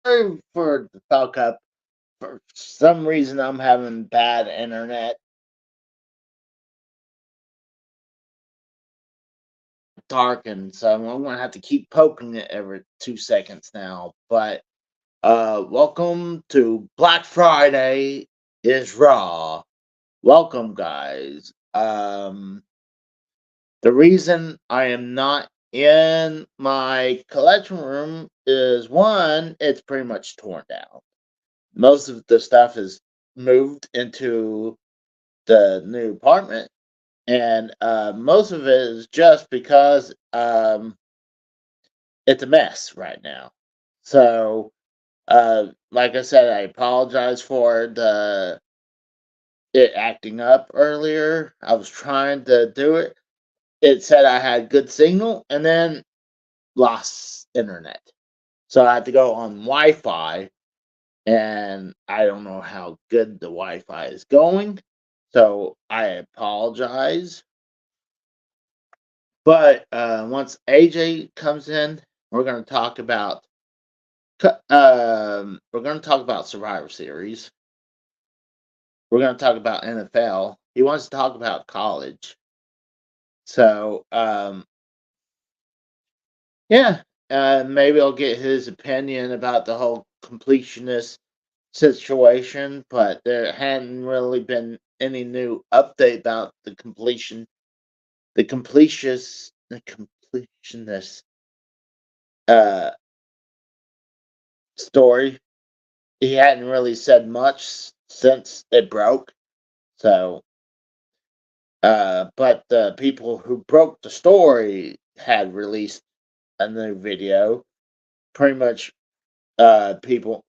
sorry for the fuck up. For some reason, I'm having bad internet. Darkened, so I'm gonna have to keep poking it every 2 seconds now. But welcome to Black Friday is Raw. Welcome, guys. The reason I am not in my collection room is one, it's pretty much torn down. Most of the stuff is moved into the new apartment, and most of it is just because it's a mess right now. So, like I said, I apologize for the it acting up earlier. I was trying to do it. It said I had good signal, and then lost internet. So I had to go on Wi-Fi, and I don't know how good the Wi-Fi is going. So I apologize. But once AJ comes in, we're going to talk about Survivor Series. We're going to talk about NFL. He wants to talk about college. So yeah, maybe I'll get his opinion about the whole completionist situation. But there hadn't really been any new update about the completionist uh story. He hadn't really said much since it broke. So, but the people who broke the story had released a new video, pretty much, people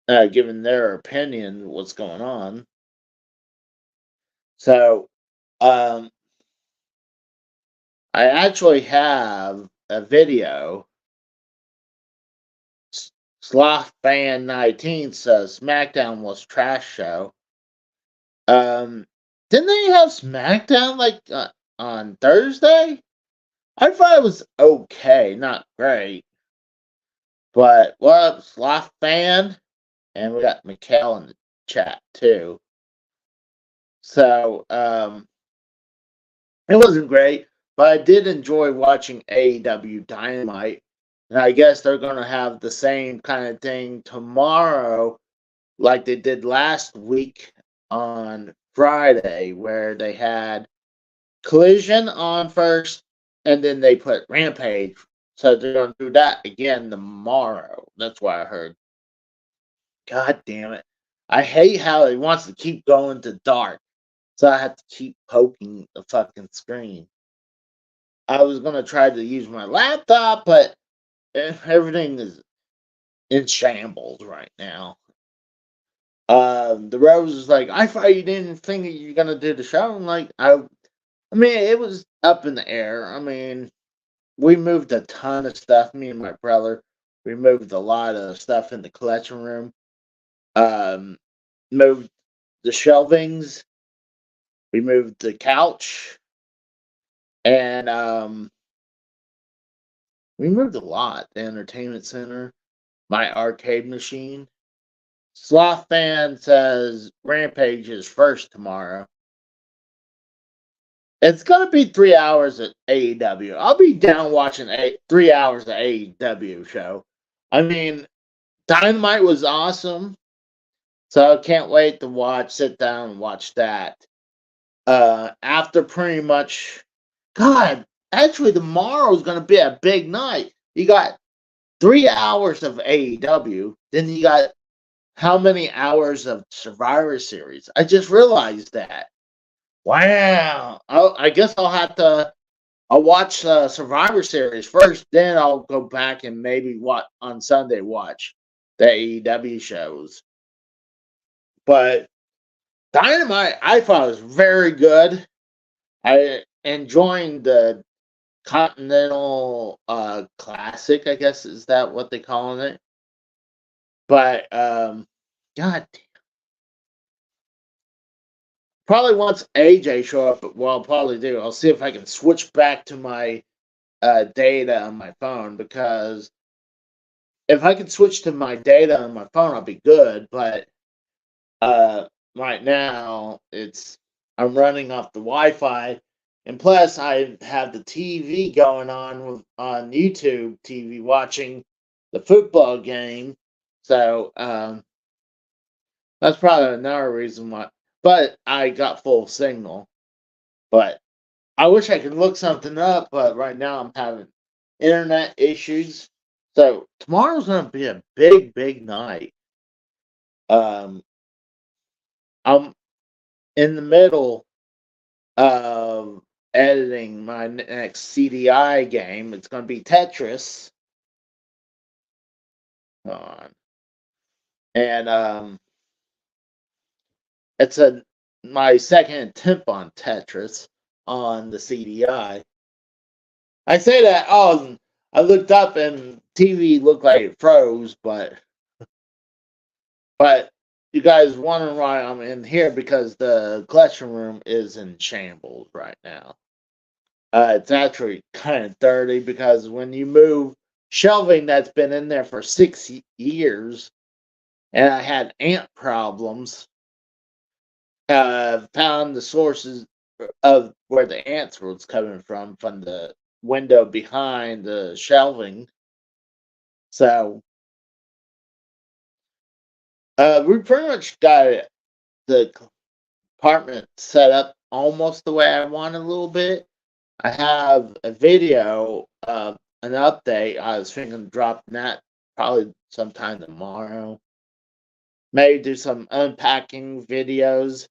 giving their opinion what's going on. So, um, I actually have a video. Sloth Fan 19 says SmackDown was trash show. Um, didn't they have SmackDown like on Thursday? I thought it was okay, not great. But what up, Sloth Fan? And we got Mikkel in the chat too. So it wasn't great, but I did enjoy watching AEW Dynamite. And I guess they're gonna have the same kind of thing tomorrow, like they did last week on Friday, where they had Collision on first, and then they put Rampage. So they're gonna do that again tomorrow. That's what I heard. God damn it! I hate how he wants to keep going to dark, so I have to keep poking the fucking screen. I was gonna try to use my laptop, but everything is in shambles right now. The Rose is like, I thought you didn't think you were gonna do the show. I'm like, I mean, it was up in the air. I mean, we moved a ton of stuff. Me and my brother, we moved a lot of stuff in the collection room. Um, moved the shelvings. We moved the couch, and we moved a lot. The entertainment center, my arcade machine. Sloth fan says Rampage is first tomorrow. It's gonna be 3 hours at AEW. I'll be down watching 3 hours of AEW show. I mean, Dynamite was awesome, so I can't wait to sit down and watch that. After pretty much, God, actually tomorrow's gonna be a big night. You got 3 hours of AEW, then you got how many hours of Survivor Series? I just realized that. Wow. I guess I'll watch Survivor Series first, then I'll go back and maybe on Sunday watch the AEW shows. But Dynamite, I thought was very good. I enjoying the Continental Classic, I guess is that what they calling it? But God, probably once AJ show up, well, I'll probably do. I'll see if I can switch back to my data on my phone because if I could switch to my data on my phone, I'll be good. But uh, right now, I'm running off the Wi-Fi, and plus I have the TV going on YouTube TV watching the football game. So that's probably another reason why. But I got full signal. But I wish I could look something up, but right now I'm having internet issues. So tomorrow's gonna be a big, big night. Um, I'm in the middle of editing my next CDI game. It's gonna be Tetris. Hold on. And it's a my second attempt on Tetris on the CDI. I say that, I looked up and TV looked like it froze, but you guys wondering why I'm in here because the collection room is in shambles right now. It's actually kind of dirty because when you move shelving that's been in there for 6 years, and I had ant problems, found the sources of where the ants was coming from the window behind the shelving. So we pretty much got the apartment set up almost the way I want a little bit. I have a video of an update. I was thinking of dropping that probably sometime tomorrow. Maybe do some unpacking videos,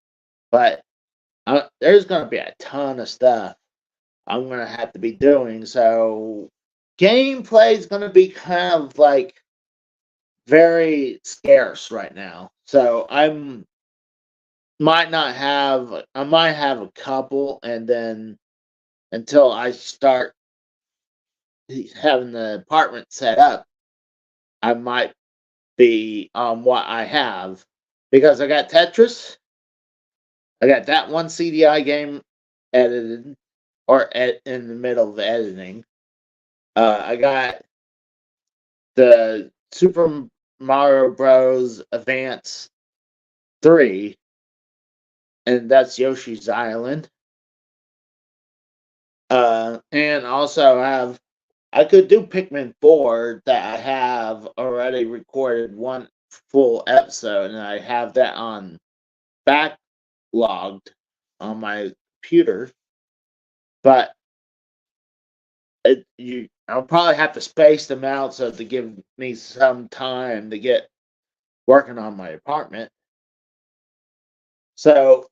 but there's going to be a ton of stuff I'm going to have to be doing. So gameplay is going to be kind of like very scarce right now. So I might have a couple, and then until I start having the apartment set up, I might be on what I have because I got Tetris. I got that one CDI game edited in the middle of editing. I got the Super Mario Bros. Advance 3, and that's Yoshi's Island. And also have I could do Pikmin 4 that I have already recorded one full episode, and I have that on backlogged on my computer. But I'll probably have to space them out so to give me some time to get working on my apartment. So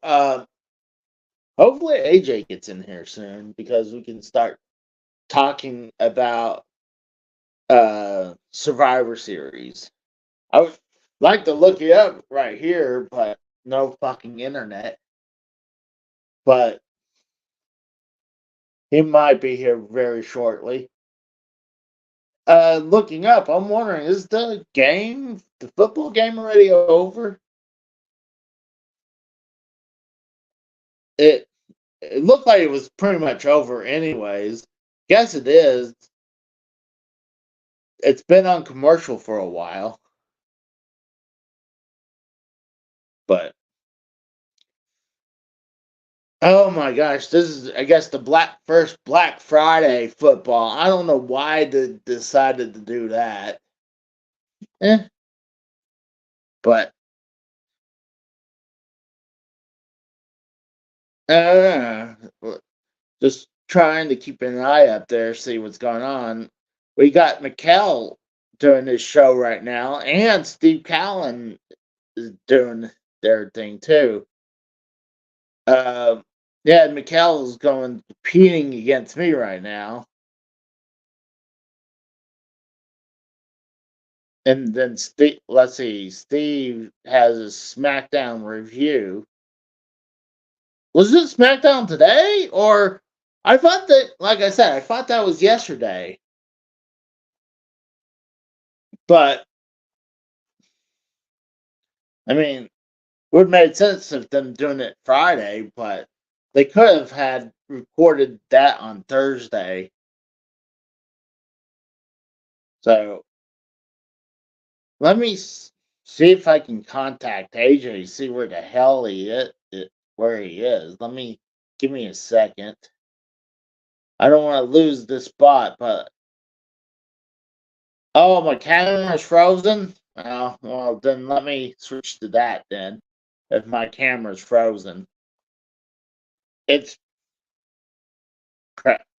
hopefully AJ gets in here soon because we can start talking about Survivor Series. I would like to look it up right here, but no fucking internet. But he might be here very shortly. Looking up, I'm wondering, is the football game already over? It it looked like it was pretty much over anyways. Guess it is. It's been on commercial for a while. But oh my gosh, this is I guess the first Black Friday football. I don't know why they decided to do that. Eh, but uh, just trying to keep an eye up there, see what's going on. We got Mikkel doing his show right now, and Steve Callan is doing their thing too. Uh, yeah, Mikkel's going competing against me right now. And then let's see, Steve has a SmackDown review. Was it SmackDown today? Or I thought that, like I said, I thought that was yesterday. But I mean, it would have made sense of them doing it Friday, but they could have had recorded that on Thursday. So Let me see if I can contact AJ, see where the hell where he is. Give me a second. I don't want to lose this spot, but oh, my camera's frozen. Oh, well, then let me switch to that then. If my camera's frozen, it's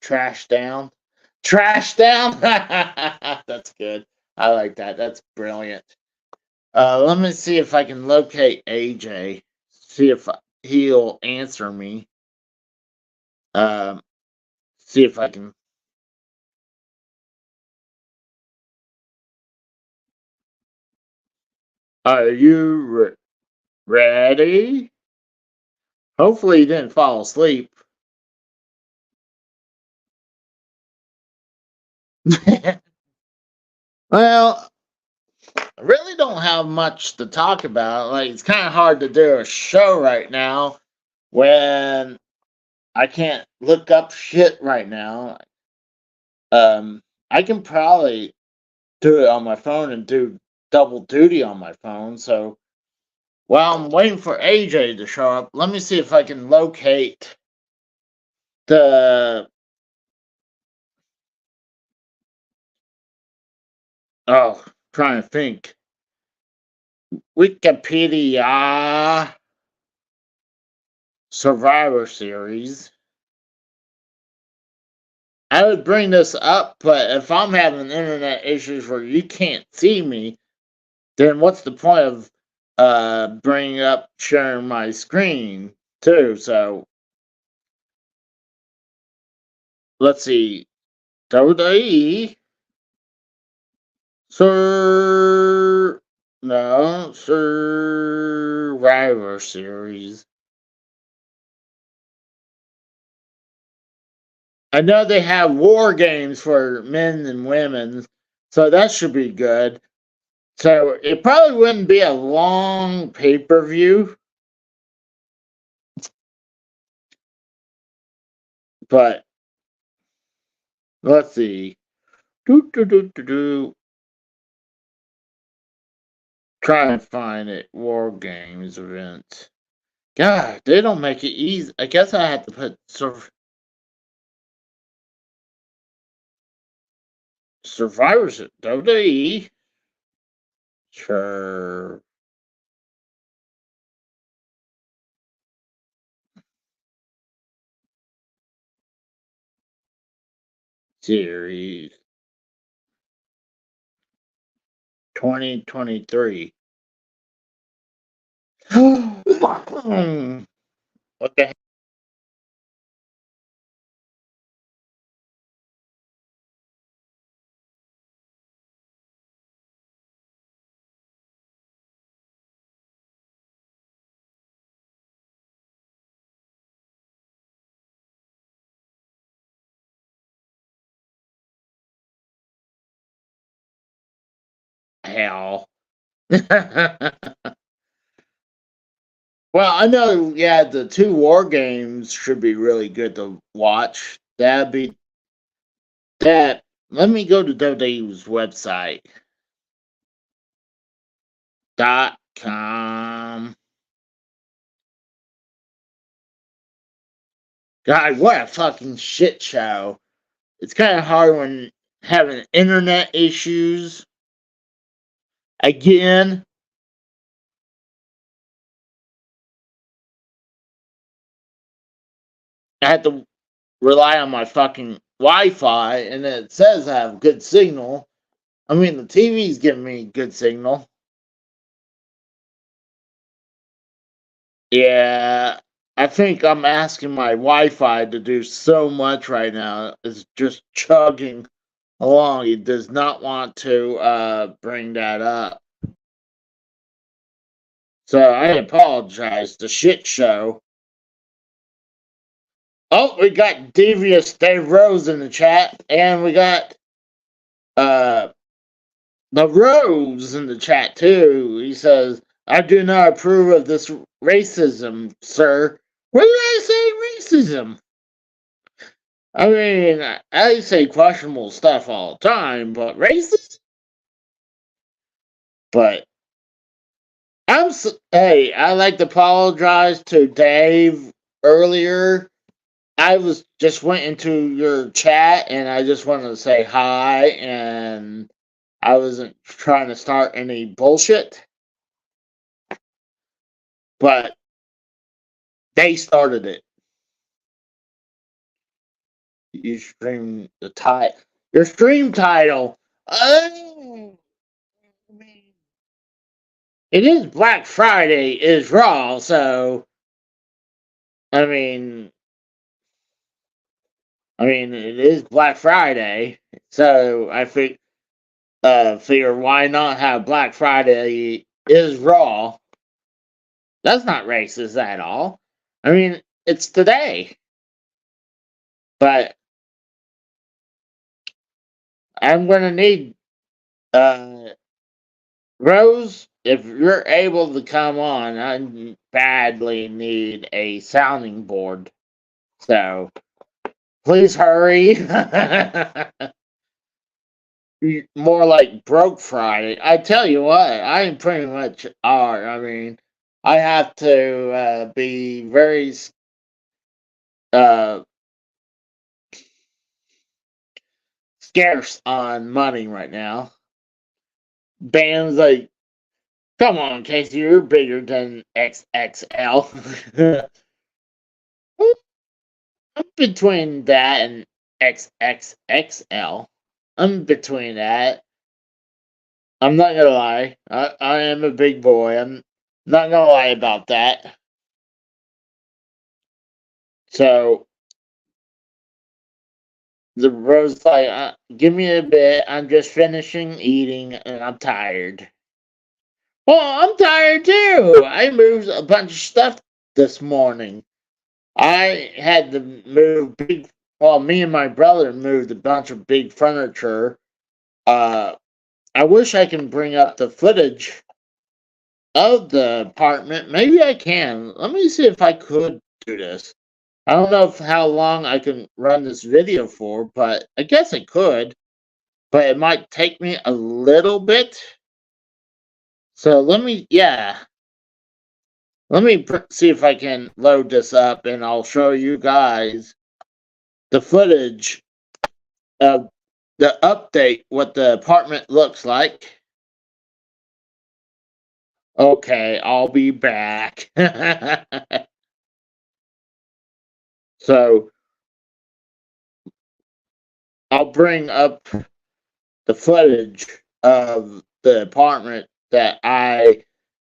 trash down. Trash down. That's good. I like that. That's brilliant. Let me see if I can locate AJ. See if he'll answer me. Um, see if I can. Are you ready? Hopefully, you didn't fall asleep. Well, I really don't have much to talk about. Like, it's kind of hard to do a show right now when I can't look up shit right now. I can probably do it on my phone and do double duty on my phone. So while I'm waiting for AJ to show up, let me see if I can locate the. Oh, trying to think. Wikipedia Survivor Series. I would bring this up, but if I'm having internet issues where you can't see me, then what's the point of bringing up sharing my screen too? So let's see, WWE, Survivor Series. I know they have war games for men and women, so that should be good. So it probably wouldn't be a long pay-per-view, but let's see. Do. Try and find it. War games event. God, they don't make it easy. I guess I have to put Survivors at WWE. Sure. Series 2023. What the hell? Well, I know, yeah, the two war games should be really good to watch. That'd be that. Let me go to WWE's website. .com. God, what a fucking shit show. It's kind of hard when having internet issues. Again, I had to rely on my fucking Wi-Fi, and it says I have good signal. I mean, the TV's giving me good signal. Yeah, I think I'm asking my Wi-Fi to do so much right now. It's just chugging along. It does not want to bring that up. So I apologize. The shit show. Oh, we got Devious Dave Rose in the chat, and we got uh the Rose in the chat too. He says, "I do not approve of this racism, sir." When did I say racism? I mean, I say questionable stuff all the time, but racist? But hey, I like to apologize to Dave earlier. I was just went into your chat and I just wanted to say hi, and I wasn't trying to start any bullshit, but they started it. You stream the title. Your stream title. Oh, I mean, it is Black Friday, is Raw, so I mean, it is Black Friday, so I figure why not have Black Friday is Raw. That's not racist at all. I mean, it's today, but I'm gonna need Rose. If you're able to come on, I badly need a sounding board. So please hurry. More like broke Friday. I tell you what, I pretty much are. I mean, I have to be very uh, scarce on money right now. Bands like, come on, Casey, you're bigger than XXL. I'm between that and XXXL. I'm between that. I'm not gonna lie. I am a big boy. I'm not gonna lie about that. So the rose like, give me a bit. I'm just finishing eating and I'm tired. Well, I'm tired too. I moved a bunch of stuff this morning. I had to move big. Well, me and my brother moved a bunch of big furniture. I wish I can bring up the footage of the apartment. Maybe I can. Let me see if I could do this. I don't know how long I can run this video for, but I guess I could. But it might take me a little bit. So let me see if I can load this up and I'll show you guys the footage of the update, what the apartment looks like. Okay, I'll be back. So I'll bring up the footage of the apartment that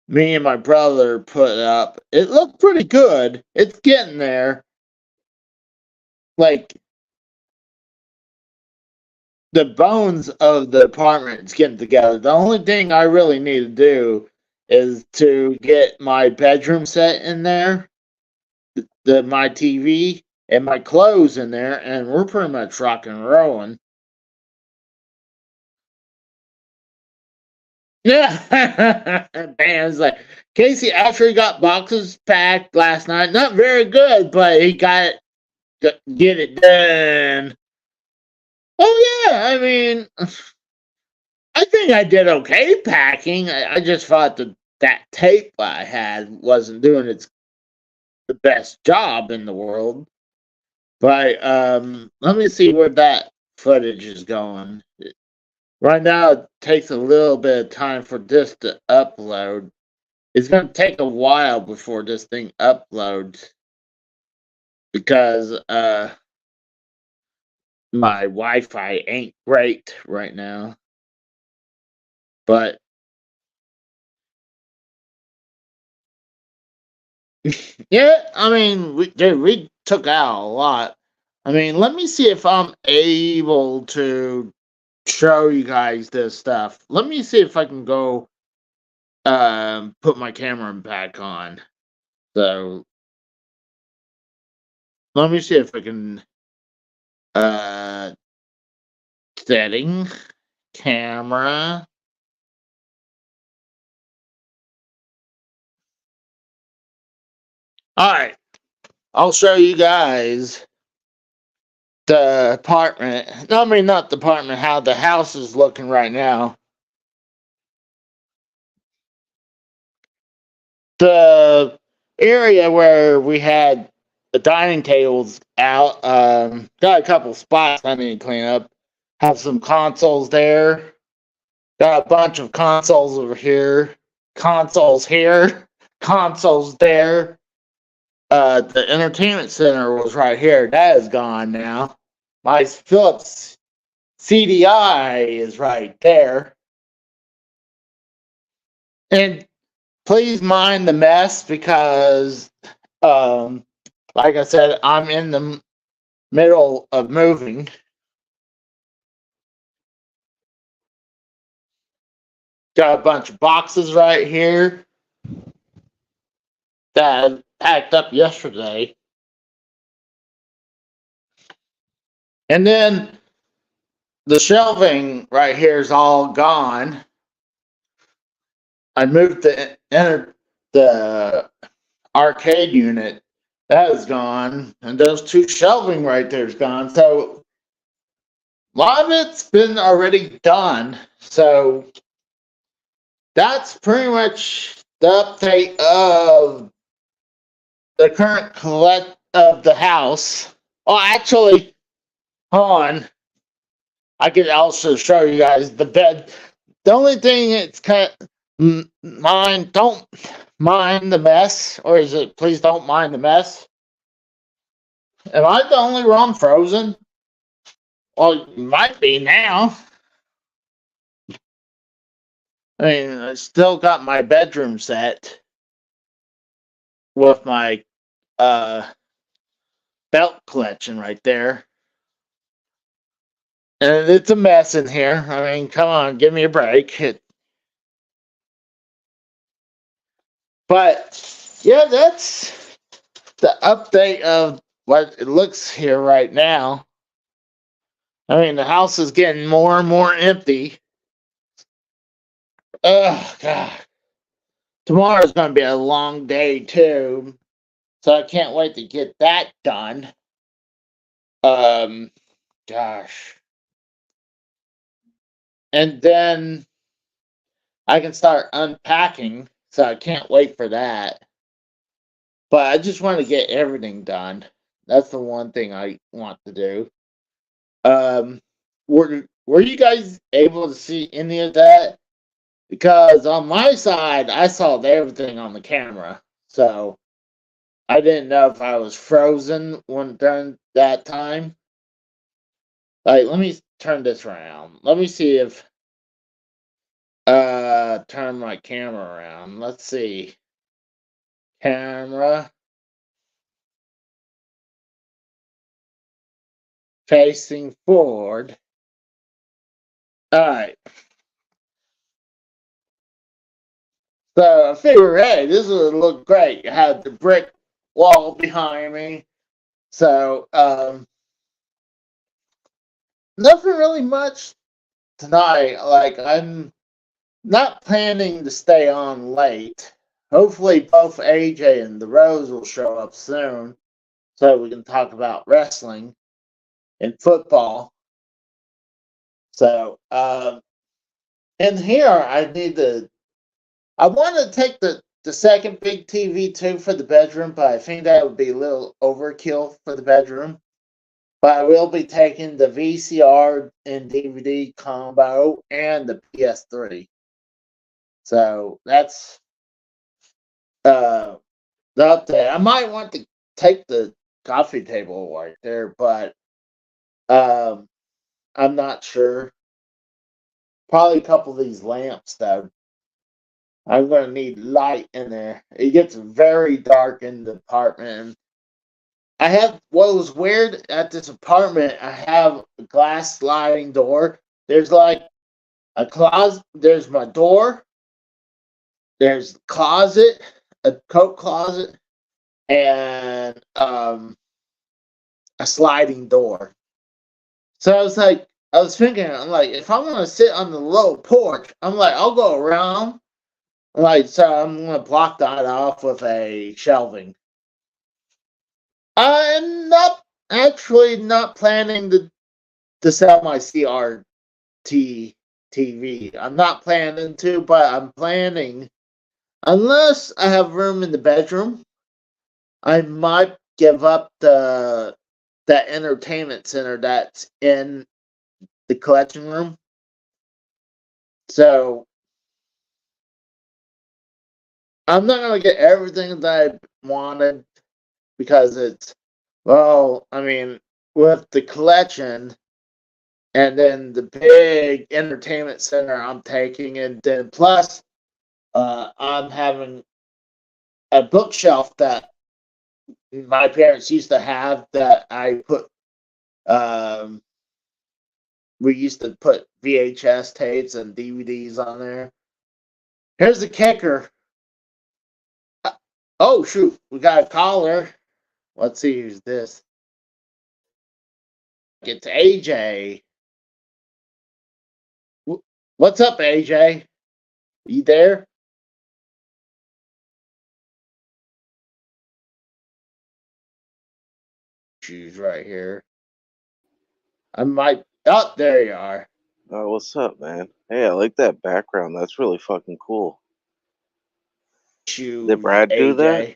me and my brother put up. It looked pretty good. It's getting there. Like, the bones of the apartment is getting together. The only thing I really need to do is to get my bedroom set in there, my TV, and my clothes in there, and we're pretty much rock and rolling. Yeah, Band's like, Casey actually got boxes packed last night. Not very good, but he get it done. Oh yeah, I mean, I think I did okay packing. I just thought that tape I had wasn't doing the best job in the world. But let me see where that footage is going. Right now, it takes a little bit of time for this to upload. It's going to take a while before this thing uploads because my Wi-Fi ain't great right now. But yeah, I mean, we took out a lot. I mean, let me see if I'm able to show you guys this stuff. Let me see if I can go put my camera back on. So let me see if I can uh setting camera. All right, I'll show you guys the apartment. No, I mean not the apartment. How the house is looking right now. the area where we had the dining tables out, got a couple spots I need to clean up. Have some consoles there. Got a bunch of consoles over here. Consoles here. Consoles there. The entertainment center was right here. That is gone now. My Philips CDI is right there. And please mind the mess because, like I said, I'm in the middle of moving. Got a bunch of boxes right here that I packed up yesterday. And then the shelving right here is all gone. I moved the arcade unit. That is gone. And those two shelving right there is gone. So a lot of it's been already done. So that's pretty much the update of the current collect of the house. Oh, actually, hold on. I could also show you guys the bed. The only thing it's kind of don't mind the mess, or is it please don't mind the mess? Am I the only one frozen? Well, you might be now. I mean, I still got my bedroom set with my belt collection right there. And it's a mess in here. I mean, come on, give me a break. But yeah, that's the update of what it looks here right now. I mean, the house is getting more and more empty. Oh, God. Tomorrow's going to be a long day, too. So I can't wait to get that done. Gosh. And then I can start unpacking. So I can't wait for that. But I just want to get everything done. That's the one thing I want to do. Were you guys able to see any of that? Because on my side, I saw everything on the camera. So I didn't know if I was frozen during that time. Like, let me turn this around. Let me see if turn my camera around. Let's see. Camera facing forward. Alright. So I figured, hey, this would look great. I had the brick wall behind me. So nothing really much tonight. Like, I'm not planning to stay on late. Hopefully both AJ and the Rose will show up soon so we can talk about wrestling and football. So in here I want to take the second big TV too for the bedroom, but I think that would be a little overkill for the bedroom. But I will be taking the VCR and DVD combo and the PS3. So that's the update. I might want to take the coffee table right there, but I'm not sure. Probably a couple of these lamps though. I'm gonna need light in there. It gets very dark in the apartment. I have what was weird at this apartment. I have a glass sliding door. There's like a closet. There's my door. There's a closet, a coat closet, and a sliding door. So I was thinking, I'm like, if I'm gonna sit on the low porch, I'm like, I'll go around. Like, so I'm gonna block that off with a shelving. I'm not planning to sell my CRT TV. I'm not planning to, but I'm Unless I have room in the bedroom, I might give up that entertainment center that's in the collection room. So I'm not gonna get everything that I wanted because I mean, with the collection and then the big entertainment center I'm taking, and then plus I'm having a bookshelf that my parents used to have that I put um, we used to put VHS tapes and DVDs on there. Here's the kicker. Oh shoot, we got a caller. Let's see who's this. It's AJ. What's up, AJ? You there? She's right here. I might. Oh, there you are. Oh, what's up, man? Hey, I like that background. That's really fucking cool. Did Shoes, Brad do that? AJ.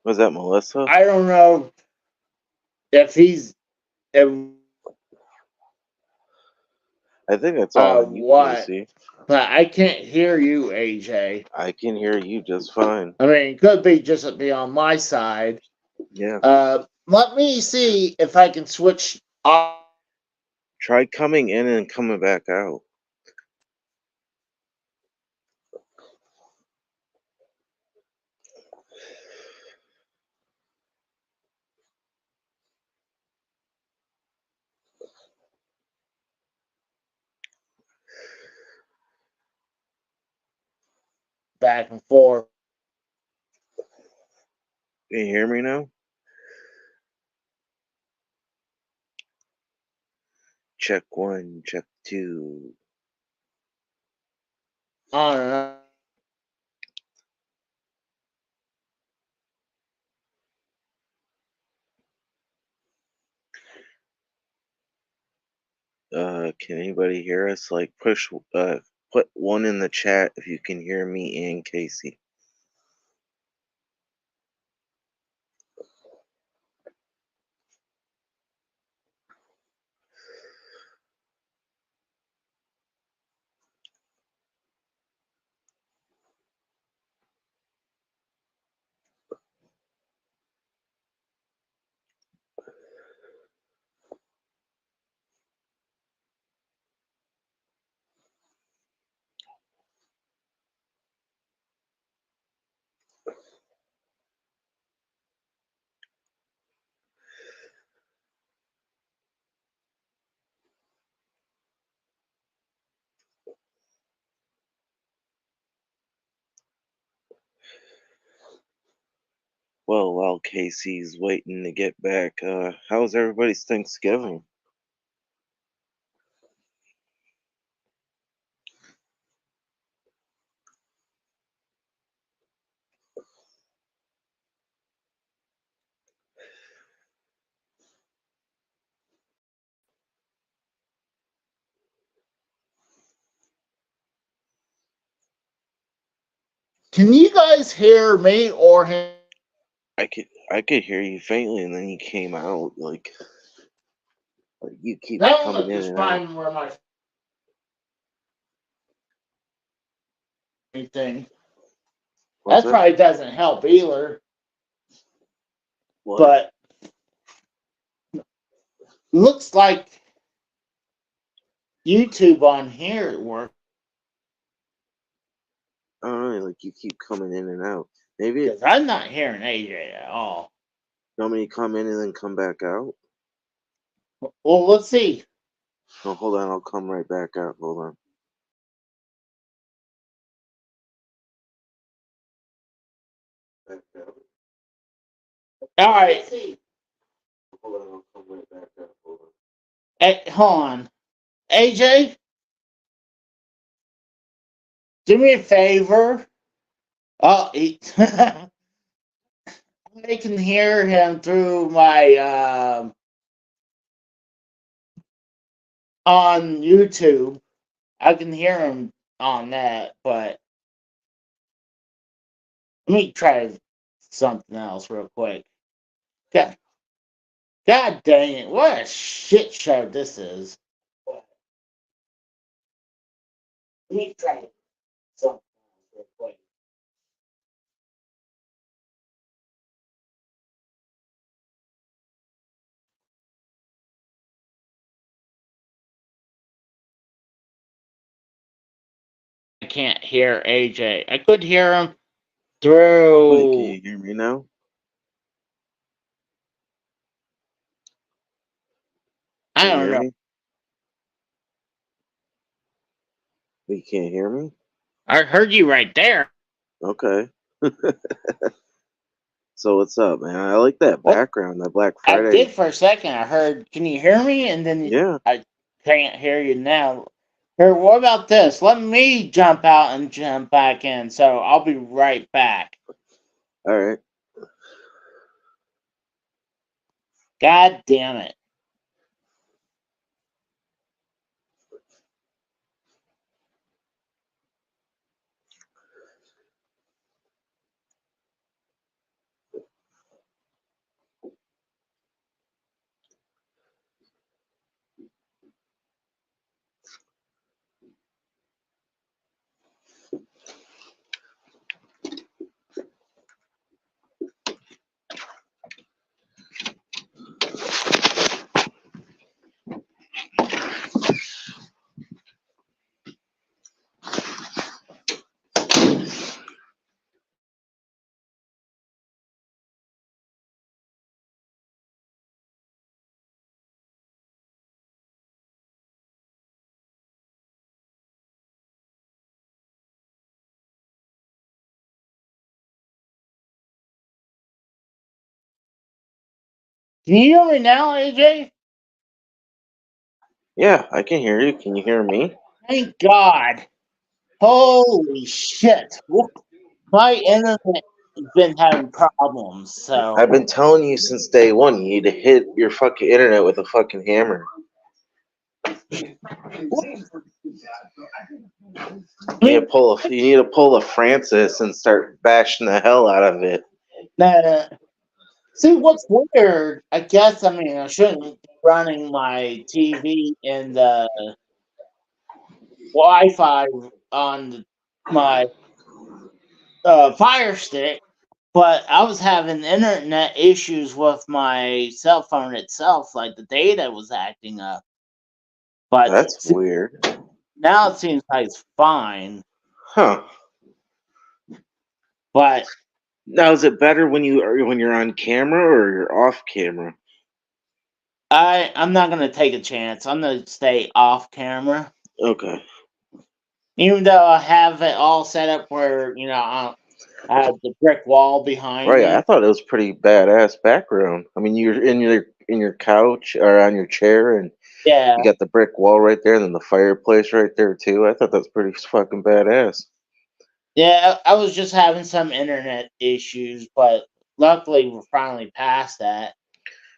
Was that Melissa? I don't know if he's if, I think it's all on you, what, Casey. but I can't hear you, AJ. I can hear you just fine. I mean, it could be just be on my side. Yeah. Let me see if I can switch off. Try coming in and coming back out. Back and forth. Can you hear me now? Check 1, check 2. On and on. Can anybody hear us? Like, put 1 in the chat if you can hear me and Casey. Well, while Casey's waiting to get back, how's everybody's Thanksgiving? Can you guys hear me or him? I could hear you faintly, and then you came out like you keep Now coming I'm in just and out. finding where my thing. What's That that? probably doesn't help either. What? But looks like YouTube on here works I don't know, like you keep coming in and out. Maybe because I'm not hearing AJ at all. you want me to come in and then come back out? Well, let's see. No, hold on, I'll come right back out. Hold on. All right. Hold on, I'll come right back out. Hold on. Hey, hold on. AJ, do me a favor. Oh, I can hear him through my on YouTube. I can hear him on that, but let me try something else real quick. God, God dang it! What a shit show this is. Let me try something else real quick. I can't hear AJ. I could hear him Wait, can through. you hear me now? I Can you don't hear know. me? Wait, you can't hear me? I heard you right there. Okay. So what's up, man? I like that Well, background, that Black I Friday. did for a second. I heard, can you hear me? And then Yeah. I can't hear you now. Here, what about this? Let me jump out and jump back in. So I'll be right back. All right. God damn it. Can you hear me now, AJ? Yeah, I can hear you. Can you hear me? Thank God. Holy shit. My internet has been having problems. So, I've been telling you since day one, you need to hit your fucking internet with a fucking hammer. You need to pull a Francis and start bashing the hell out of it. uh, see what's weird. I guess, I mean, I shouldn't be running my TV in the Wi-Fi on my Fire Stick, but I was having internet issues with my cell phone itself, like the data was acting up. But That's weird. now it seems like it's fine. Huh. But Now is it better when you're on camera or you're off camera? I'm not gonna take a chance. I'm gonna stay off camera, Okay. even though I have it all set up where I have the brick wall behind Right, I me. thought it was pretty badass background. I mean, you're in your couch or on your chair, and Yeah, you got the brick wall right there, and then the fireplace right there too. I thought that's pretty fucking badass. yeah. I was just having some internet issues, but luckily we're finally past that.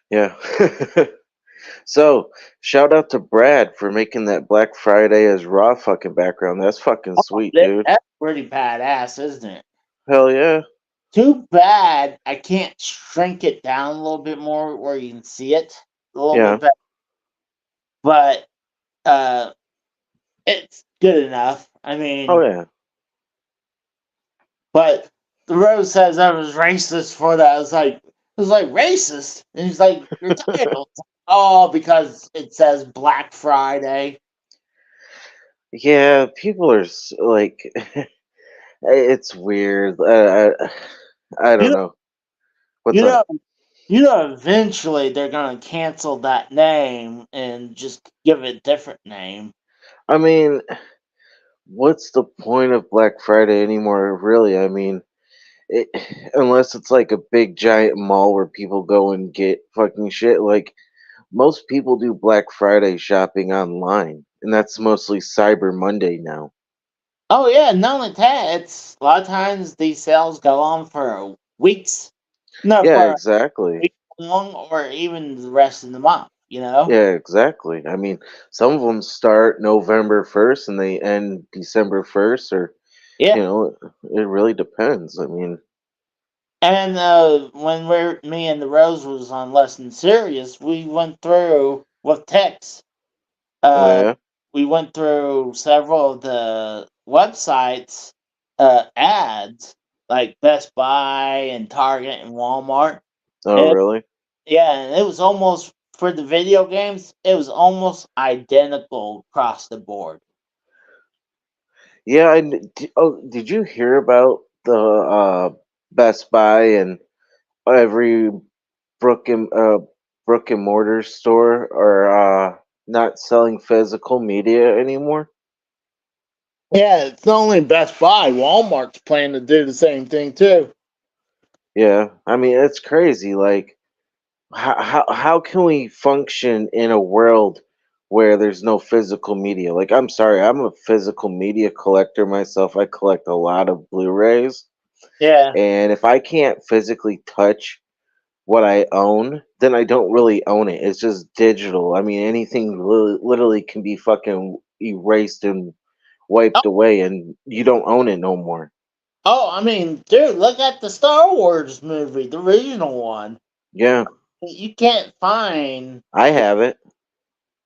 Yeah. So, shout out to Brad for making that Black Friday as Raw fucking background. That's fucking sweet, dude. That's pretty badass, isn't it? Hell yeah. Too bad I can't shrink it down a little bit more where you can see it a little Yeah. bit better. But uh, it's good enough. I Oh mean, yeah. but the Rose says I was racist for that. I was like racist, and he's like, your title. Oh, because it says Black Friday. Yeah, people are like, it's weird. I You don't know, know. What's you up? know, you know. Eventually, they're gonna cancel that name and just give it a different name. I mean, what's the point of Black Friday anymore, really? I mean, it, unless it's like a big giant mall where people go and get fucking shit. Like, most people do Black Friday shopping online, and that's mostly Cyber Monday now. Oh yeah, not only that, it's a lot of times these sales go on for weeks. No, Yeah, for a exactly. week long, or even the rest of the month. you know? Yeah, exactly. I mean, some of them start November 1st and they end December 1st, or, Yeah. it really depends. I mean, And when me and the Rose was on Lesson Serious, we went through with Tex. oh, Uh, yeah? we went through several of the websites ads like Best Buy and Target and Walmart. Oh, It, really? yeah, and it was almost for the video games. It was almost identical across the board. Yeah, oh, did you hear about the Best Buy and every brick and uh, brick and mortar store are not selling physical media anymore? Yeah, it's not only Best Buy. Walmart's planning to do the same thing too. Yeah, I mean it's crazy. Like, how can we function in a world where there's no physical media? Like, I'm sorry, I'm a physical media collector myself. I collect a lot of Blu-rays, Yeah. and if I can't physically touch what I own, then I don't really own it. It's just digital. I mean, anything literally can be fucking erased and wiped away, and you don't own it no more. Oh, I mean, dude, look at the Star Wars movie, the original one. Yeah, You can't find. I have it. The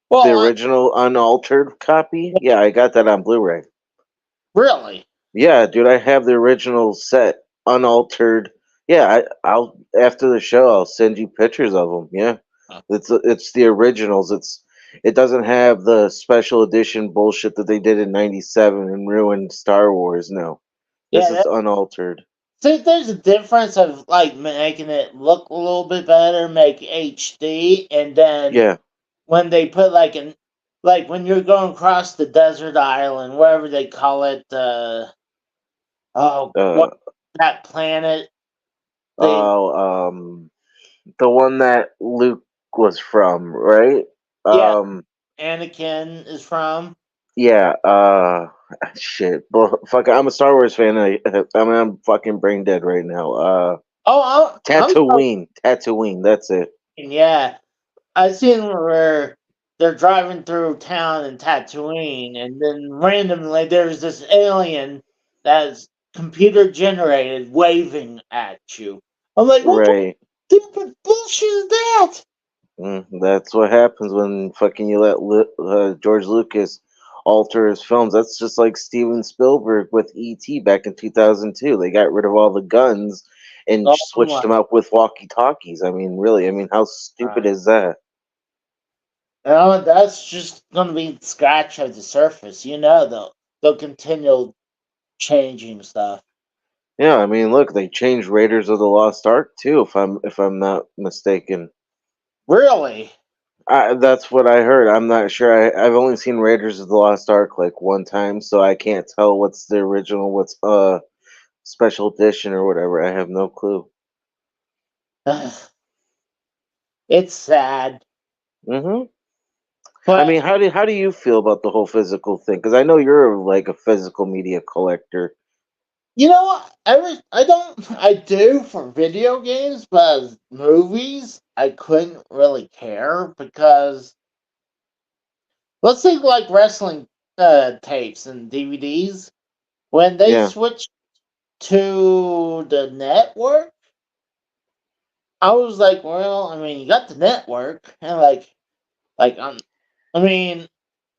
Well, original unaltered copy. Yeah, I got that on Blu-ray. really? Yeah, dude, I have the original set unaltered. Yeah, I'll after the show I'll send you pictures of them. Yeah, Huh. it's the originals. It doesn't have the special edition bullshit that they did in '97 and ruined Star Wars. No, this Yeah. is unaltered. See, there's a difference of like making it look a little bit better, make HD, and then Yeah, when they put like when you're going across the desert island, wherever they call it, oh, what uh, that planet? They oh, the one that Luke was from, right? yeah, Um, Anakin is from. yeah, shit. Well, fuck, I'm a Star Wars fan. I'm fucking brain dead right now. Oh, I'm Tatooine. Tatooine, that's it. yeah. I seen where they're driving through town in Tatooine, and then randomly there's this alien that's computer generated waving at you. I'm like, what kind of Right. stupid bullshit is that? That's what happens when fucking you let George Lucas alter his films. That's just like Steven Spielberg with E.T. back in 2002. They got rid of all the guns and Oh switched my them out with walkie-talkies. I mean, really, I mean, how stupid god! is that? That's just gonna be the scratch of the surface. They'll continue changing stuff. Yeah, I mean, look, they changed Raiders of the Lost Ark too, if I'm not mistaken. Really? That's what I heard. I'm not sure. I've only seen Raiders of the Lost Ark like one time, so I can't tell what's the original, what's special edition or whatever. I have no clue. It's sad, Hmm. I but mean, how do you feel about the whole physical thing? Because I know you're like a physical media collector. you know what? I don't. I do for video games, but as movies, I couldn't really care because let's think like wrestling tapes and DVDs. When they Yeah. switched to the network, I was like, well, I mean, you got the network, and like I mean,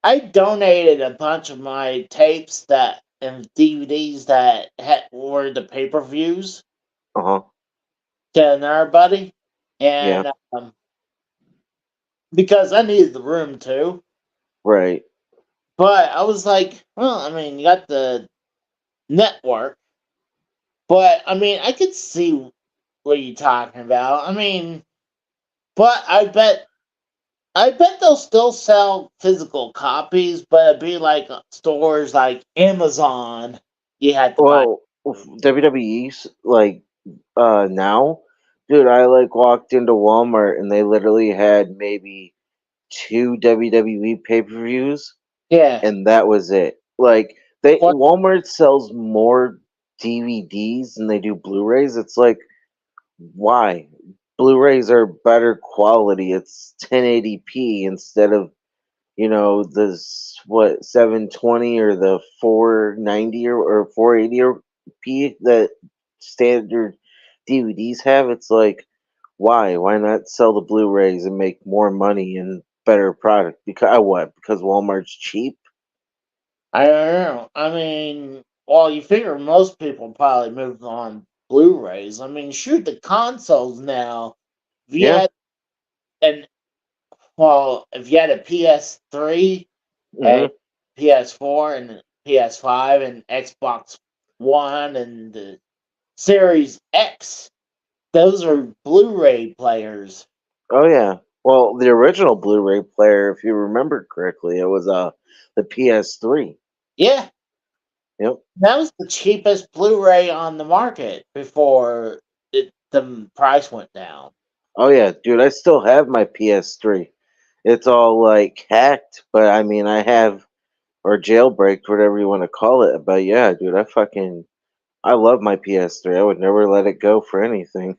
I donated a bunch of my tapes that and DVDs that were the pay per views Uh huh. to another buddy, Yeah. and because I needed the room too. Right. But I was like, well, I mean, you got the network, but I mean, I could see what you're talking about. I mean, but I bet they'll still sell physical copies, but it'd be like stores like Amazon. You had to buy. Well, WWE's like now, dude, I like walked into Walmart and they literally had maybe two WWE pay-per-views Yeah. and that was it. Like they What? Walmart sells more DVDs than they do Blu-rays. It's like, why? Blu-rays are better quality. It's 1080p instead of the what 720 or the 490 or 480 or p that standard DVDs have. It's like, why not sell the Blu-rays and make more money and better product? Because what? Because Walmart's cheap. I don't know. I mean, well, you figure most people probably moved on Blu-rays. I mean, shoot, the consoles now. If you Yeah. had an if you had a PS3, a Hmm. PS4, and a PS5, and Xbox One, and the Series X, those are Blu-ray players. Oh yeah. Well, the original Blu-ray player, if you remember correctly, it was the PS3. Yeah, Yep. that was the cheapest Blu-ray on the market before the price went down. Oh yeah, dude, I still have my PS3. It's all like hacked, but I mean, I have or jailbreaked, whatever you want to call it. But yeah, dude, I love my PS3. I would never let it go for anything.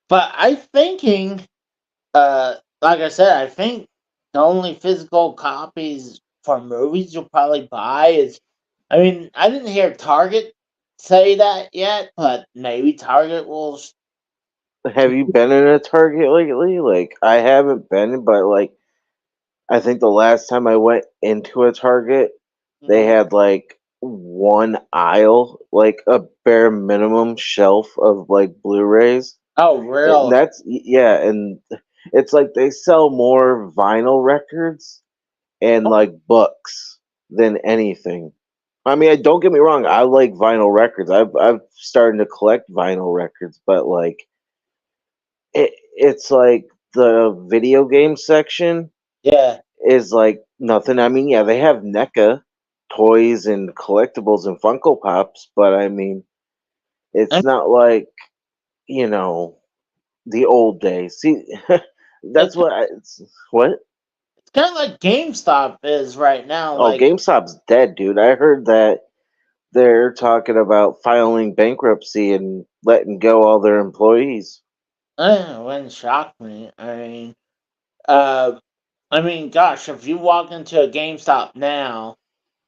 But I thinking, like I said, I think the only physical copies for movies you'll probably buy is. I mean, I didn't hear Target say that yet, but maybe Target will. Have you been in a Target lately? Like, I haven't been, but like, I think the last time I went into a Target, they Mhm. had like one aisle, like a bare minimum shelf of like Blu-rays. Oh, And really? yeah, and it's like they sell more vinyl records and like books than anything. I mean, don't get me wrong, I like vinyl records. I've started to collect vinyl records, but like it's like the video game section Yeah. is like nothing. I mean, yeah, they have NECA toys and collectibles and Funko Pops, but I mean, I it's not like, you know, the old days. See, It's that's what? it's kind of like GameStop is right now. Oh, Like, GameStop's dead, dude. I heard that they're talking about filing bankruptcy and letting go all their employees. it wouldn't shock me. Uh, I mean, gosh, if you walk into a GameStop now,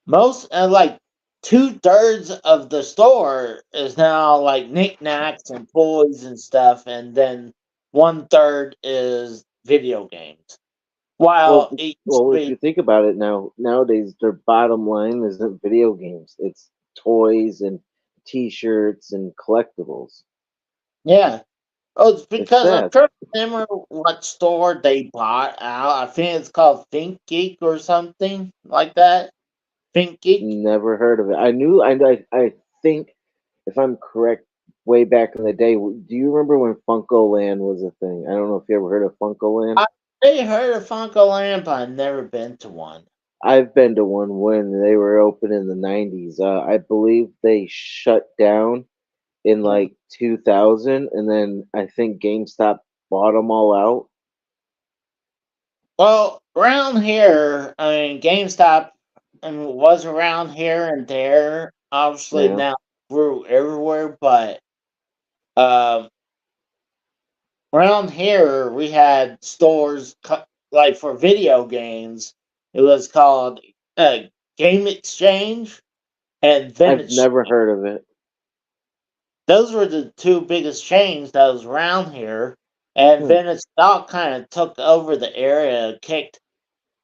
most like 2/3 of the store is now like knickknacks and toys and stuff, and then 1/3 is video games. Well, While it used to well, if be, you think about it nowadays their bottom line isn't video games. It's toys and T-shirts and collectibles. yeah. Oh, it's It's because I'm sad. trying to remember what store they bought out. I think it's called Think Geek or something like that. Think Geek. Never heard of it. I think if I'm correct, way back in the day, do you remember when Funko Land was a thing? I don't know if you ever heard of Funko Land. I they heard of Funko Land, but I've never been to one. I've been to one when they were open in the 90s. I believe they shut down in Mm. like 2000, and then I think GameStop bought them all out. Well, around here, I mean, GameStop was around here and there. Obviously, Yeah, now grew everywhere, but um, around here we had stores like for video games. It was called uh, Game Exchange and I've Vintage. never heard of it. Those were the two biggest chains that was around here. And Hmm. Vintage Stock kind of took over the area, kicked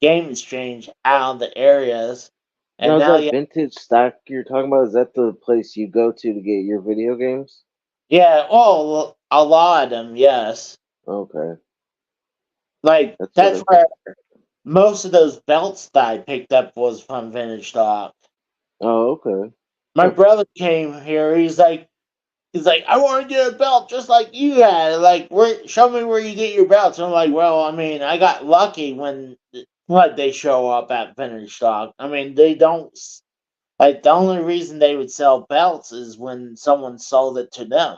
Game Exchange out of the areas, and Now, is now that you, vintage stock you're talking about? Is that the place you go to get your video games? yeah, well, a lot of them, yes. Okay, Like that's what that's I where thought. most of those belts that I picked up was from Vintage Stock. Oh, okay. My Huh. brother came here. He's like, I want to get a belt just like you had. Like, show me where you get your belts. And I'm like, well, I mean, I got lucky when they show up at Vintage Stock. I mean, they don't like the only reason they would sell belts is when someone sold it to them.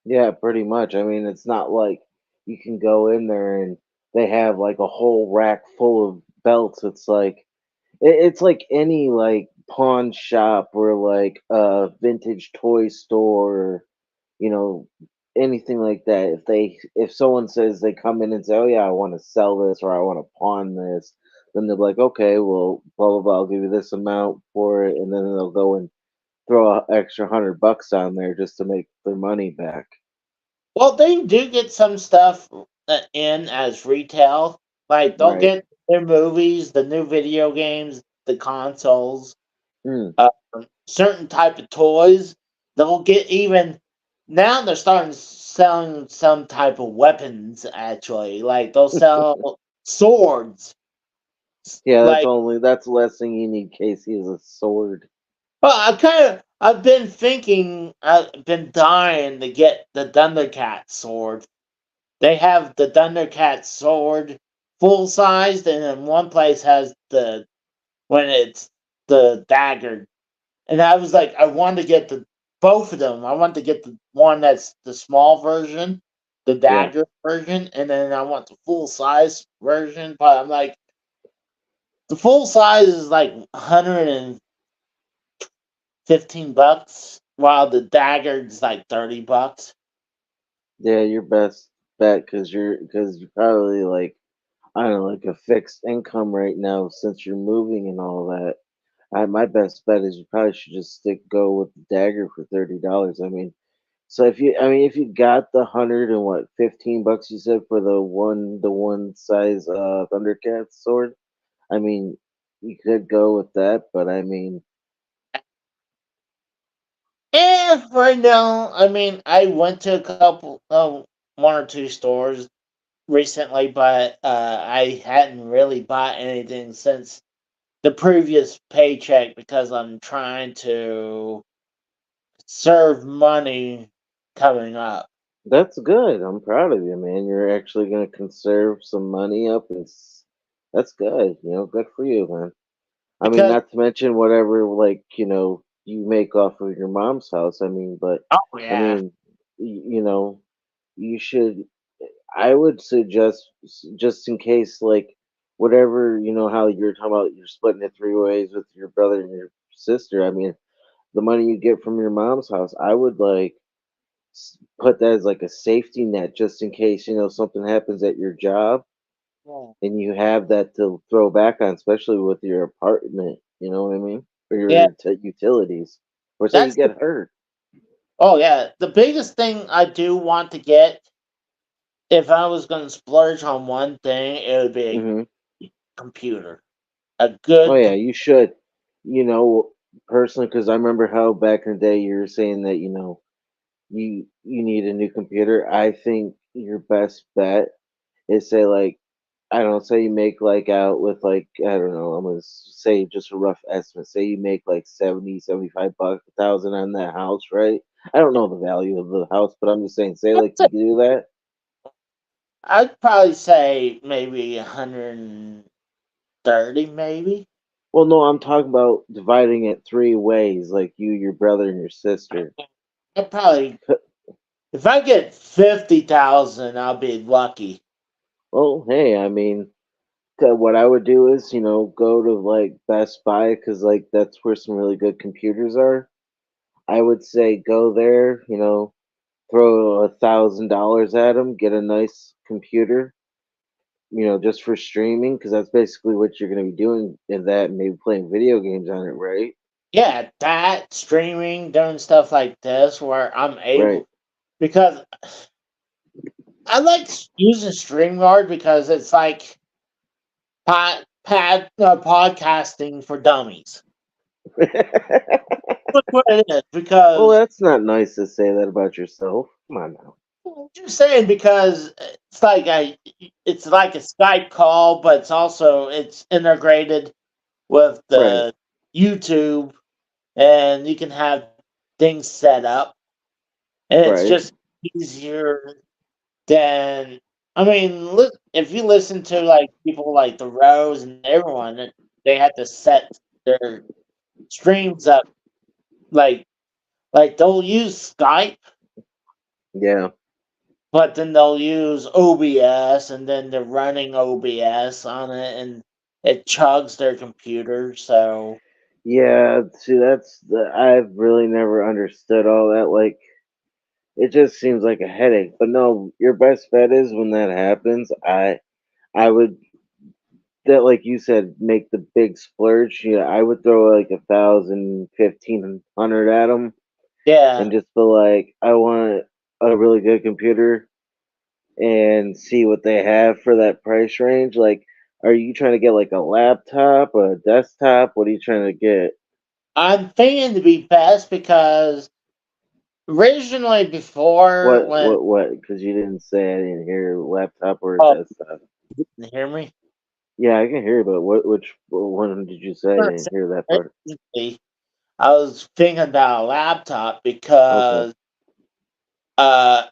Yeah, pretty much. I mean, it's not like you can go in there and they have like a whole rack full of belts. It's like it's like any like pawn shop or like a vintage toy store, you know, anything like that, if someone says they come in and say, "Oh yeah, I want to sell this or I want to pawn this," then they're like, "Okay, well, blah blah blah, I'll give you this amount for it," and then they'll go and throw an extra $100 on there just to make their money back. Well, they do get some stuff in as retail. Like they'll Right. get their movies, the new video games, the consoles, Mm, uh, certain type of toys. They'll get even now. They're starting selling some type of weapons. Actually, like they'll sell swords. yeah, Like, that's the last thing you need, Casey, is a sword. well, I've been thinking, I've been dying to get the Thundercat sword. They have the Thundercat sword full sized, and then one place has the when it's the dagger. And I was like, I wanted to get the both of them. I want to get the one that's the small version, the Yeah, dagger version, and then I want the full size version. But I'm like, the full size is like $115, while the dagger is like $30. yeah, your best bet because you're probably like I don't know, like a fixed income right now since you're moving and all that. My best bet is you probably should just go with the dagger for $30. I mean, so if you got the 15 bucks you said for the one size Thundercat sword, I mean, you could go with that, but I mean, Right now, I mean, I went to a couple, one or two stores recently, but I hadn't really bought anything since the previous paycheck because I'm trying to serve money coming up. that's good. I'm proud of you, man. You're actually going to conserve some money up, and that's good. Good for you, man. I mean, Because, not to mention whatever you make off of your mom's house. I mean, but oh I yeah, mean, you should. I would suggest just in case, like whatever how you're talking about, you're splitting it three ways with your brother and your sister. I mean, the money you get from your mom's house, I would like put that as like a safety net just in case something happens at your job yeah, and you have that to throw back on, especially with your apartment. You know what I mean? Or yeah. your utilities, or say you That's the get hurt. oh yeah. The biggest thing I do want to get, if I was going to splurge on one thing, it would be Hmm. a computer, a Oh good. yeah, you should. You know, Personally, because I remember how back in the day you were saying that you need a new computer. I think your best bet is say like I don't know, say you make like out with like I don't know, I'm gonna say just a rough estimate. Say you make like 70, 75 bucks, 1,000 on that house, right? I don't know the value of the house, but I'm just saying, say like you do that. I'd probably say maybe 130, maybe. Well, no, I'm talking about dividing it three ways, like you, your brother, and your sister. I'd probably, if I get 50,000, I'll be lucky. Well, hey, I mean, what I would do is, go to like Best Buy because like that's where some really good computers are. I would say go there, throw $1,000 at them, get a nice computer, just for streaming because that's basically what you're going to be doing in that, and maybe playing video games on it, right? Yeah, that streaming, doing stuff like this where I'm Right, able, because I like using StreamYard because it's like podcasting for dummies. Look what it is, well, because that's not nice to say that about yourself. Come on now. just saying, because it's like a Skype call, but it's integrated with Right, the YouTube, and you can have things set up, and it's right, just easier than. I mean, look, if you listen to like people like the Rose and everyone, they had to set their streams up like they'll use Skype, yeah. but then they'll use OBS, and then they're running OBS on it, and it chugs their computer. So Yeah, see, I've really never understood all that. Like, it just seems like a headache. But no, your best bet is when that happens. I would that like you said, make the big splurge. Yeah, I would throw like 1,000, 1,500 at them, Yeah, and just be like, I want a really good computer, and see what they have for that price range. Like, are you trying to get like a laptop, a desktop? What are you trying to get? I'm thinking to be fast because originally before when What? Because you didn't say, I didn't hear laptop or oh, desktop. you can hear me. Yeah, I can hear, but which one did you say? I didn't hear that part. Originally, I was thinking about a laptop Okay, because uh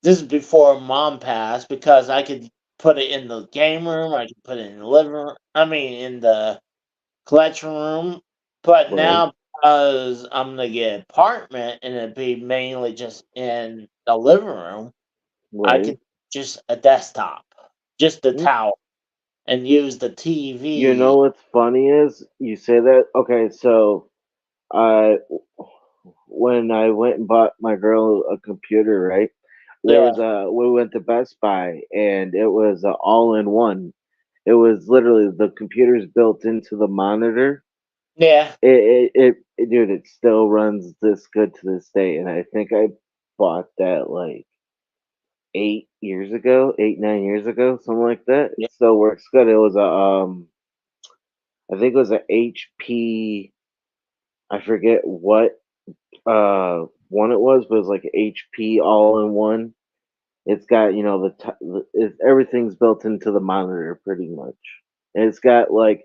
this is before mom passed because I could put it in the game room, I could put it in the living room, I mean in the collection room. But right, now because I'm gonna get an apartment and it'd be mainly just in the living room, I right. could just a desktop, just the Mm. tower, and use the You TV. know what's funny is you say that. Okay, so I when I went and bought my girl a computer, right? There Yeah, was a we went to Best Buy and it was a all in one. It was literally the computer's built into the monitor. yeah. Dude, it still runs this good to this day, and I think I bought that like 8 years ago, 8 9 years ago, something like that. Yeah. It still works good. It was a I think it was a HP. I forget what one it was, but it was like HP all in one. It's got everything's built into the monitor pretty much, and it's got like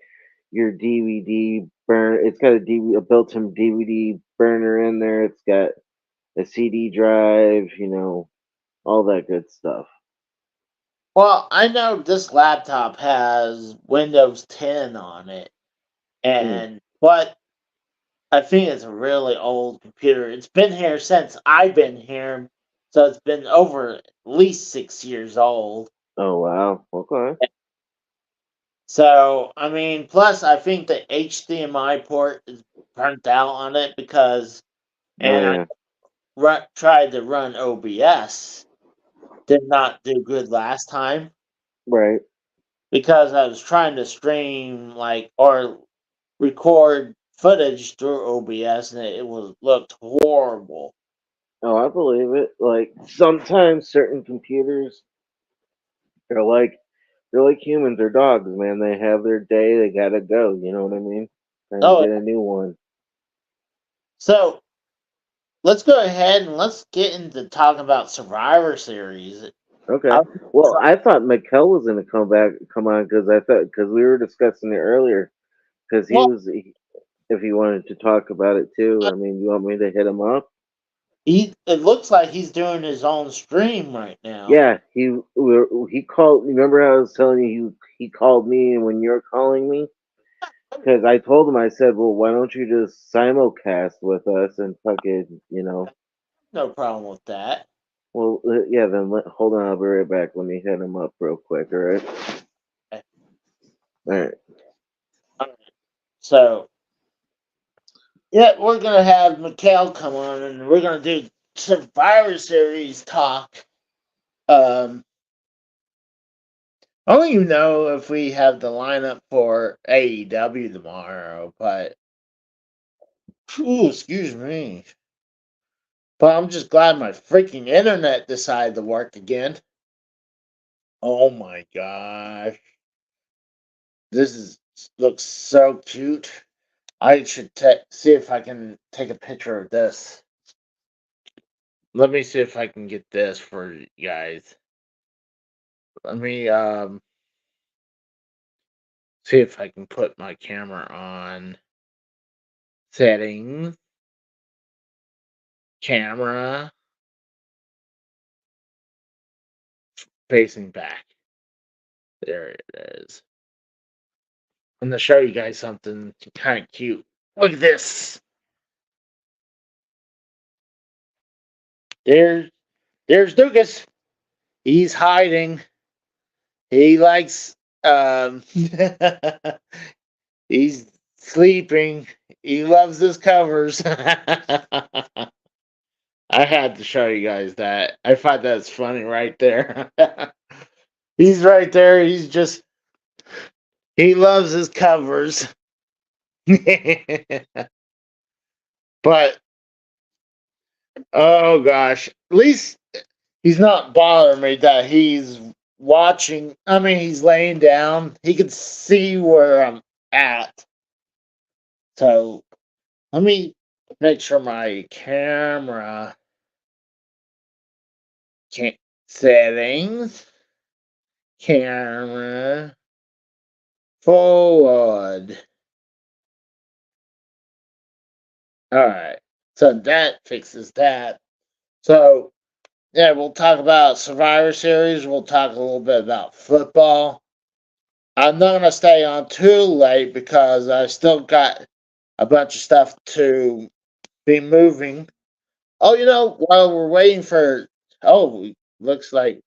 your DVD burn. It's got a built-in DVD burner in there. It's got a CD drive, all that good stuff. Well, I know this laptop has Windows 10 on it, Mm. and but I think it's a really old computer. It's been here since I've been here, so it's been over at least 6 years old. Oh wow. Okay. So, I mean, plus I think the HDMI port is burnt out on it because, Oh and I yeah. tried to run OBS, did not do good last time Right. because I was trying to stream like or record footage through OBS and it was looked horrible. Oh, I believe it. Like sometimes certain computers are like humans or dogs, man. They have their day. They gotta go. You know what I mean? Time to Oh, get a new one. so let's go ahead and let's get into talking about Survivor Series. Okay. I, Well, I thought Mikkel was gonna come on because I thought because we were discussing it earlier because well, if he wanted to talk about it too. I mean, you want me to hit him up? it looks like he's doing his own stream right now. Yeah, he called. Remember how I was telling you he called me when you're calling me because I told him I said, well, why don't you just simulcast with us and fucking No problem with that. Well, yeah. Then hold on, I'll be right back. Let me hit him up real quick. All right. Okay. All right. All right. So yeah, we're gonna have Mikhail come on and we're gonna do Survivor Series talk. Um, I don't even know if we have the lineup for AEW tomorrow, but excuse me. But I'm just glad my freaking internet decided to work again. Oh my gosh. This is looks so cute. I should see if I can take a picture of this. Let me see if I can get this for you guys. Let me see if I can put my camera on settings, camera facing back. There it is. I'm gonna show you guys something kind of cute. Look at this. There's Lucas. He's hiding. He likes he's sleeping. He loves his covers. I had to show you guys that. I find that's funny right there. He's right there. He loves his covers. But oh gosh, at least he's not bothering me that he's watching. I mean, he's laying down. He can see where I'm at. So let me make sure my camera can settings, camera forward. All right. So that fixes that. So yeah, we'll talk about Survivor Series. We'll talk a little bit about football. I'm not gonna stay on too late because I still got a bunch of stuff to be moving. Oh, while we're waiting for looks like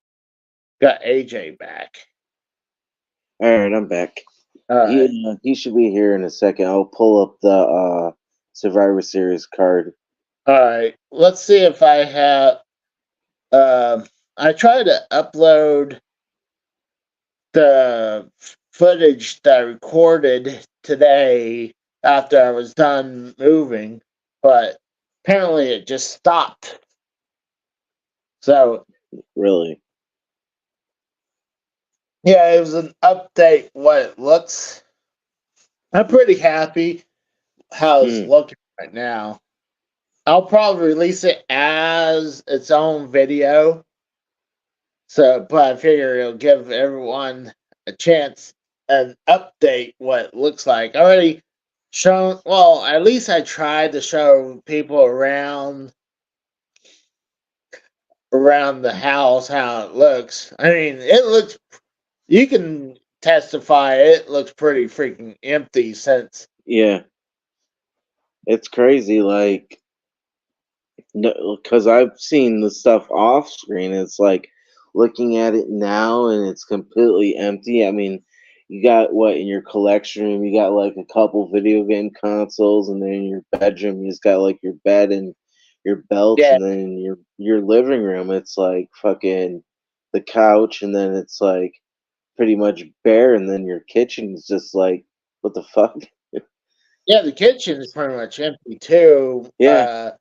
got AJ back. All right, I'm back. All right. He should be here in a second. I'll pull up the Survivor Series card. All right. Let's see if I have I tried to upload the footage that I recorded today after I was done moving, but apparently it just stopped. So Really? yeah, it was an update. What it looks, I'm pretty happy how it's Hmm. looking right now. I'll probably release it as its own video. So, but I figure it'll give everyone a chance and update what it looks like. I already shown, well, at least I tried to show people around the house how it looks. I mean, it looks, you can testify it looks pretty freaking empty since, Yeah, it's crazy. Like, because I've seen the stuff off screen. It's like looking at it now, and it's completely empty. I mean, you got what in your collection room? You got like a couple video game consoles, and then in your bedroom, you just got like your bed and your belts, yeah, and then in your living room, it's like fucking the couch, and then it's like pretty much bare, and then your kitchen's just like what the fuck? yeah, the kitchen is pretty much empty too. Yeah,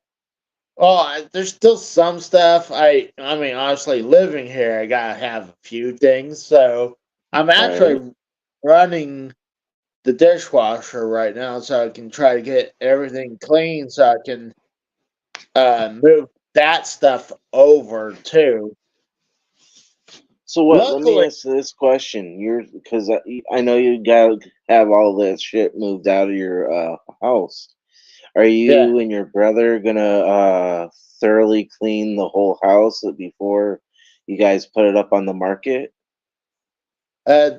Well, there's still some stuff. I mean, honestly, living here, I gotta have a few things. So I'm right. actually running the dishwasher right now, so I can try to get everything clean, so I can move that stuff over too. So what? Let me Luckily, ask you this question. You're because I know you got to have all that shit moved out of your house. Are yeah. you and your brother gonna thoroughly clean the whole house before you guys put it up on the market? Uh,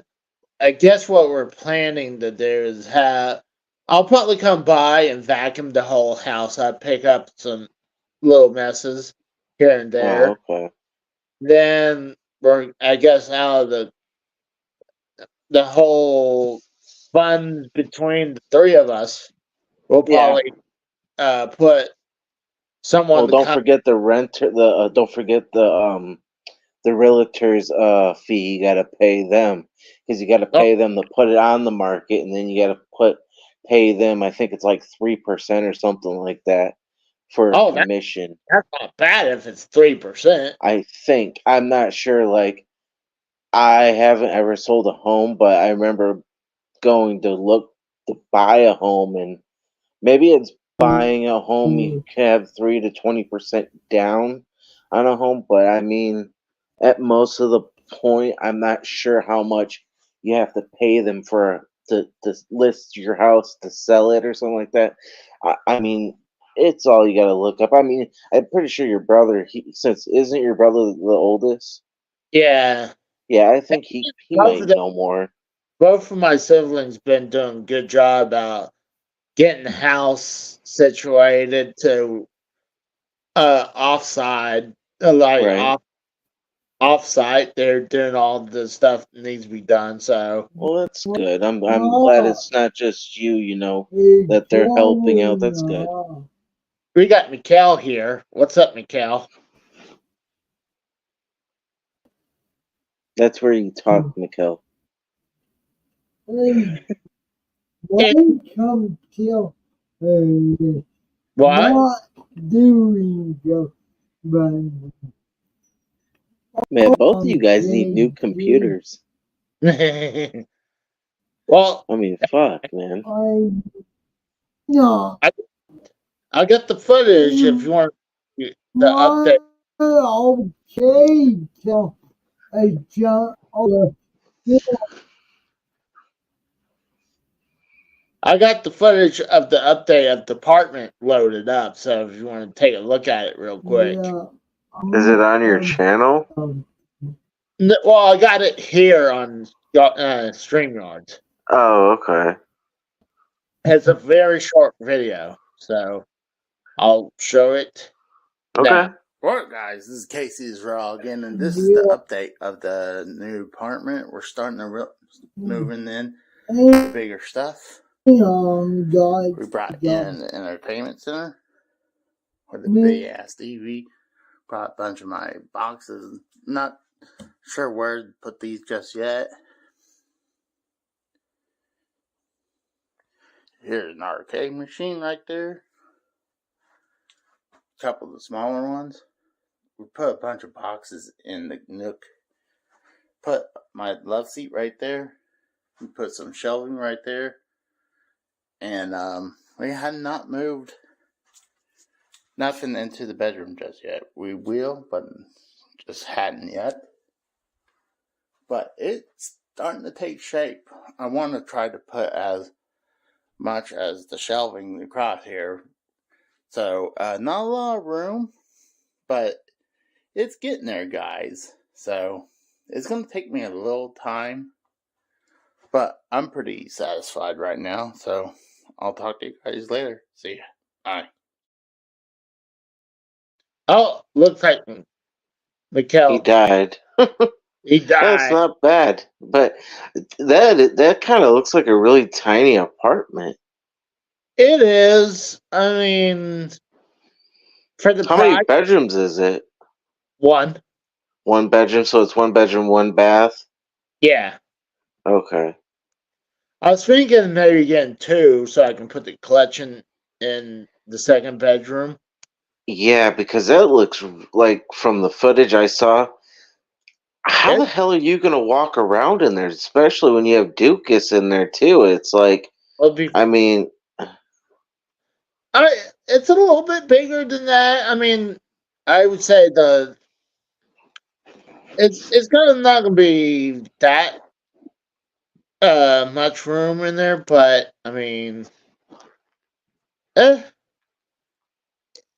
I guess what we're planning to do is have. I'll probably come by and vacuum the whole house. I pick up some little messes here and Oh, there. okay. Then we're, I guess, out of the whole fun between the three of us, we'll Yeah. probably put Well, someone to don't come. forget the rent. Don't forget the realtor's fee. You gotta pay them because you gotta Oh, pay them to put it on the market, and then you gotta pay them. I think it's like 3% or something like that for a oh, commission. that's not bad if it's 3%. I think I'm not sure. Like I haven't ever sold a home, but I remember going to look to buy a home, and maybe it's buying a home you can have 3 to 20% down on a home, but I mean, at most of the point, I'm not sure how much you have to pay them for to list your house to sell it or something like that. I mean, it's all you got to look up. I mean, I'm pretty sure your brother, since isn't your brother the oldest? Yeah, Yeah, I think he both of might them, know more. both of my siblings been doing a good job about getting the house situated to offside, like Right. off-site. They're doing all the stuff that needs to be done. So Well, that's good. I'm glad it's not just you, that they're helping out. That's good. We got Mikhail here. What's up, Mikhail? That's where you talk, Mikkel. Hey, Eh, welcome to what? not doing the but Man, both of you guys need new okay, kid. computers. Well, I mean, fuck, man. I'm not I, I'll get the footage if you want the update. okay till I jump over. I got the footage of the update of department loaded up, so if you want to take a look at it real quick. Yeah, Is it on your channel? um, Well, I got it here on StreamYard. Oh, okay. It's a very short video, so I'll show it Okay. now. What guys, this is Casey Israel again, and this is the yeah, update of the new apartment. We're starting to moving in the bigger stuff. guys, We brought in the entertainment center with a big ass TV. Brought a bunch of my boxes. Not sure where to put these just yet. Here's an arcade machine right there. A couple of the smaller ones. We put a bunch of boxes in the nook. Put my love seat right there. We put some shelving right there. And we had not moved nothing into the bedroom just yet. We will, but just hadn't yet. But it's starting to take shape. I want to try to put as much as the shelving across here. So, not a lot of room, but it's getting there, guys. So, it's going to take me a little time, but I'm pretty satisfied right now. So, I'll talk to you guys later. See ya. Bye. Oh, looks like He Mikhail, died. he That's died. not bad, but that kind of looks like a really tiny apartment. It is. I mean, for the How many price, bedrooms is it? one. One bedroom, so it's one bedroom, one bath. Yeah. Okay. I was thinking maybe getting two so I can put the collection in the second bedroom. Yeah, because that looks like from the footage I saw. How the It hell are you gonna walk around in there, especially when you have Dukas in there too? It's like, will be. I mean, It's a little bit bigger than that. I mean, I would say it's kind of not gonna be that much room in there, but I mean, eh,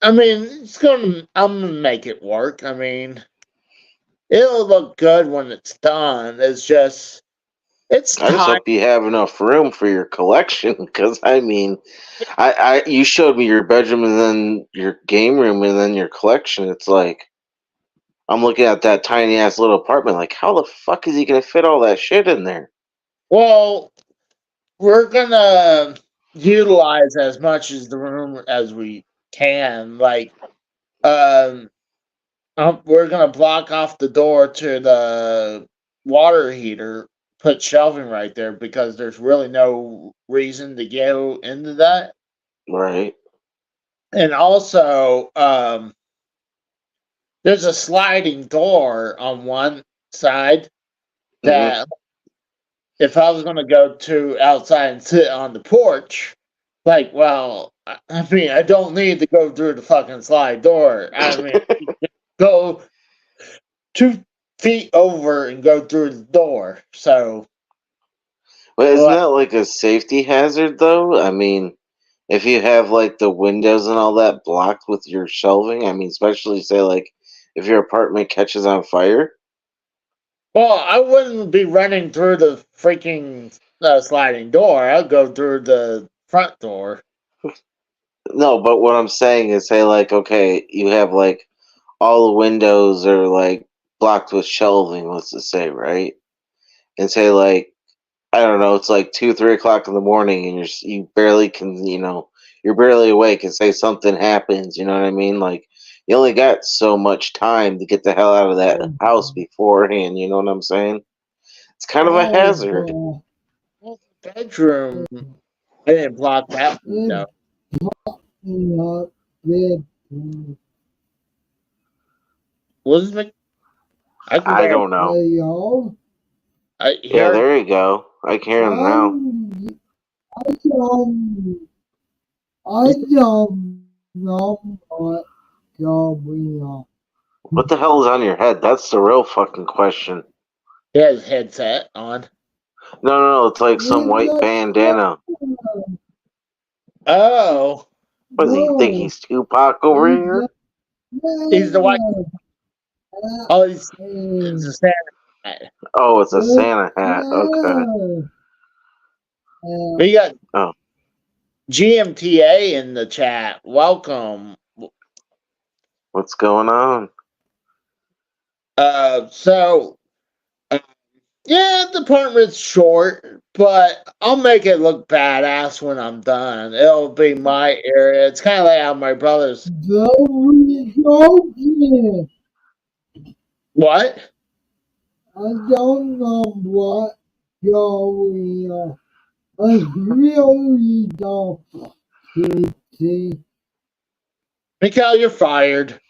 I mean, I'm gonna make it work. I mean, it'll look good when it's done. It's just it's I just time. hope you have enough room for your collection. Because I mean, you showed me your bedroom and then your game room and then your collection. It's like I'm looking at that tiny ass little apartment. Like, how the fuck is he gonna fit all that shit in there? Well, we're gonna utilize as much as the room as we can. Like, um, we're gonna block off the door to the water heater, put shelving right there because there's really no reason to go into that. Right. And also, there's a sliding door on one side Mm-hmm. that if I was going to go to outside and sit on the porch, like, well, I mean, I don't need to go through the fucking slide door. I mean, go 2 feet over and go through the door. So, But isn't like, that like a safety hazard though? I mean, if you have like the windows and all that blocked with your shelving, I mean, especially say like if your apartment catches on fire. well, I wouldn't be running through the freaking sliding door. I'll go through the front door. No, but what I'm saying is, say like, okay, you have like all the windows are like blocked with shelving. Let's just say, right? And say like, I don't know, it's like 2, 3 o'clock in the morning, and you barely can, you're barely awake and say something happens. You know what I mean? Like you only got so much time to get the hell out of that house beforehand. You know what I'm saying? It's kind of a hazard. Well, the bedroom, I didn't block that window. Elizabeth, I can I go. don't know. I Yeah, hear. there you go. I can hear him now. What the hell is on your head? That's the real fucking question. He has his headset on. No, it's like some white bandana. Oh, What does he think he's Tupac over here? he's the white. Oh, it's a Santa hat. Oh, it's a Santa hat. Okay. We got Oh. GMTA in the chat. Welcome. What's going on? So yeah, the apartment's short, but I'll make it look badass when I'm done. It'll be my area. It's kind of like how my brother's. What? I don't know what going on. I really don't see. Mikhail, you're fired.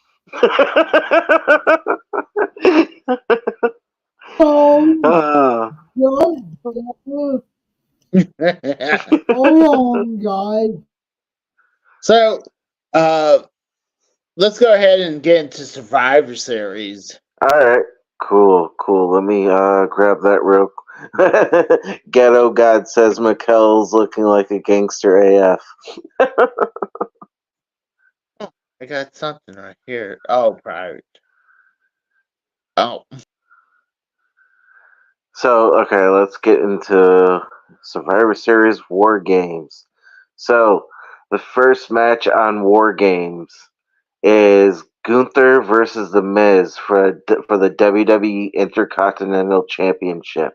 Ah. Hold on, guys. So, let's go ahead and get into Survivor Series. Alright. Cool. Let me grab that real Ghetto God says McKell's looking like a gangster AF. I got something right here. Oh, private. Oh. So, okay, let's get into Survivor Series War Games. So, the first match on War Games is Gunther versus The Miz for the WWE Intercontinental Championship.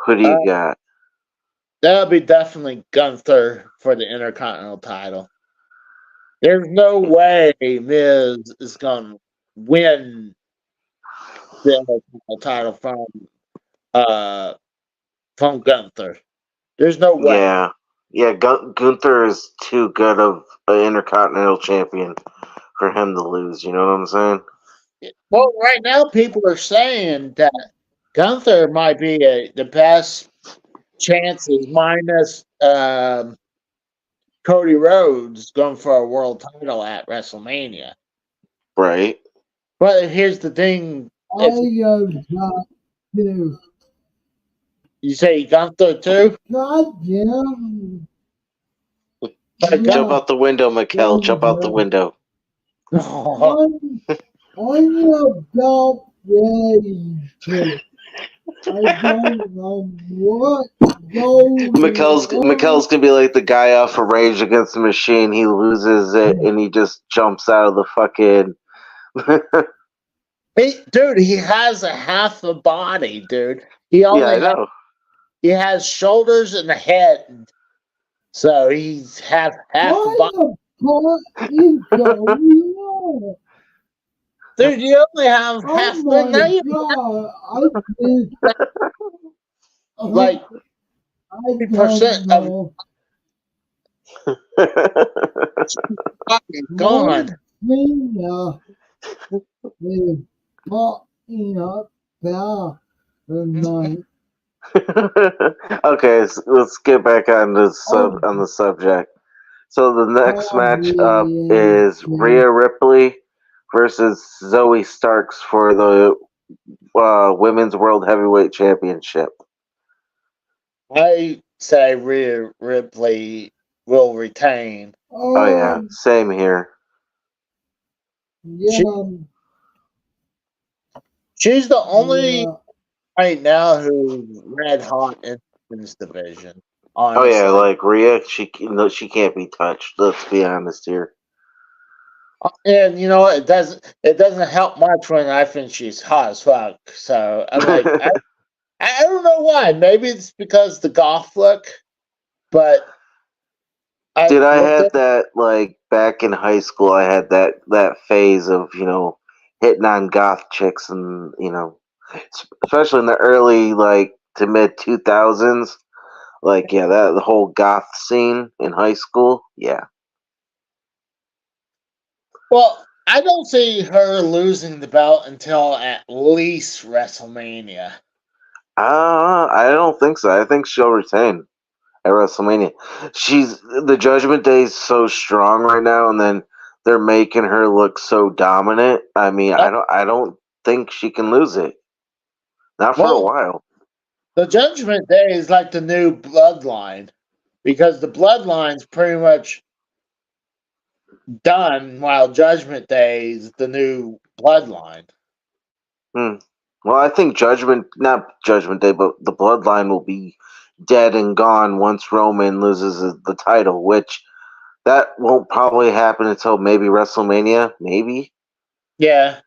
Who do you got? That'll be definitely Gunther for the Intercontinental title. There's no way Miz is going to win the Intercontinental title from Gunther. There's no way. Yeah. Gunther is too good of an Intercontinental Champion for him to lose. You know what I'm saying? Well, right now people are saying that Gunther might be the best chances minus Cody Rhodes going for a world title at WrestleMania. Right. But here's the thing: you say Gunther too? Goddamn. Jump out the window, Mikkel. Jump out the window. I'm about ready to. I don't know what Mikkel's gonna be like the guy off of Rage Against the Machine. He loses it and he just jumps out of the fucking. Dude, he has a half a body, dude. He only I know. He has shoulders and a head, so he's half a body. Dude, you only have half. Now you like 50% of gone. Okay, so let's get back on the subject. So the next match up is Rhea Ripley versus Zoe Starks for the Women's World Heavyweight Championship. I say Rhea Ripley will retain. Oh yeah, same here. She's the only right now who's red hot in this division. Honestly. Oh yeah, like Rhea, she can't be touched. Let's be honest here. And you know it doesn't help much when I think she's hot as fuck. So I'm like, I don't know why. Maybe it's because the goth look, but I Dude, I looked had at. that like back in high school. I had that phase of hitting on goth chicks, and especially in the early like to mid 2000s. Like yeah, that the whole goth scene in high school. Yeah, Well, I don't see her losing the belt until at least WrestleMania. I don't think so. I think she'll retain at WrestleMania. She's the Judgment Day is so strong right now, and then they're making her look so dominant. I mean, Yep. I don't think she can lose it. Not for a Well, while. the Judgment Day is like the new bloodline because the bloodline's pretty much done, while Judgment Day is the new bloodline. Hmm. Well, I think not Judgment Day, but the Bloodline will be dead and gone once Roman loses the title, which that won't probably happen until maybe WrestleMania. Maybe. Yeah.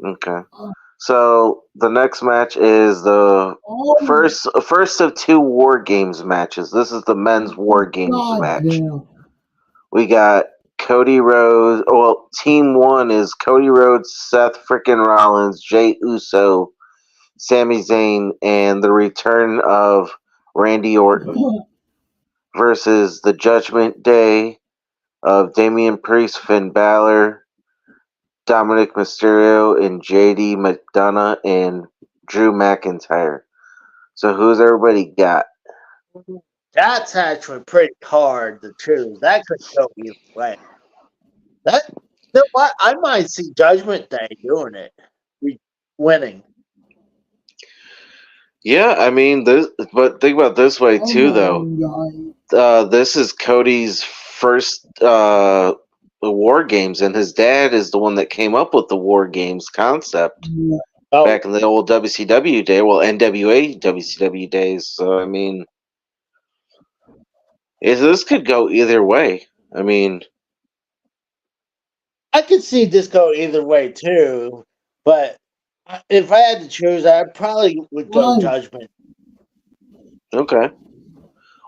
Okay. So the next match is the Oh, first of two War Games matches. This is the men's War Games match. goddamn. We got Cody Rhodes. Well, Team One is Cody Rhodes, Seth frickin' Rollins, Jey Uso, Sami Zayn, and the return of Randy Orton versus the Judgment Day of Damian Priest, Finn Balor, Dominic Mysterio, and JD McDonough and Drew McIntyre. So who's everybody got? That's actually pretty hard to choose. That could go either way. That you know what? I might see Judgment Day doing it, winning. Yeah, I mean this, but think about it this way Come too, though. on, guys. This is Cody's first War Games, and his dad is the one that came up with the War Games concept Yeah. Oh, back in the old WCW day, well NWA WCW days. So I mean, this could go either way. I mean, I could see this go either way too. But if I had to choose, I probably would go Right. Judgment. okay.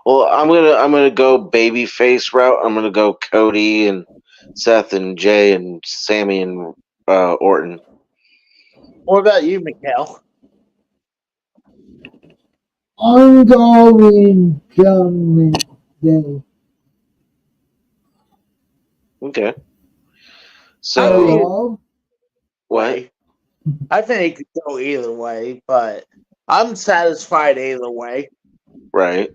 Well, I'm gonna go baby face route. I'm gonna go Cody and Seth and Jay and Sammy and Orton. What about you, Mikhail? I'm going Judgment Day. Okay. I think So Hello? what? way. I think it could go either way, but I'm satisfied either way. Right.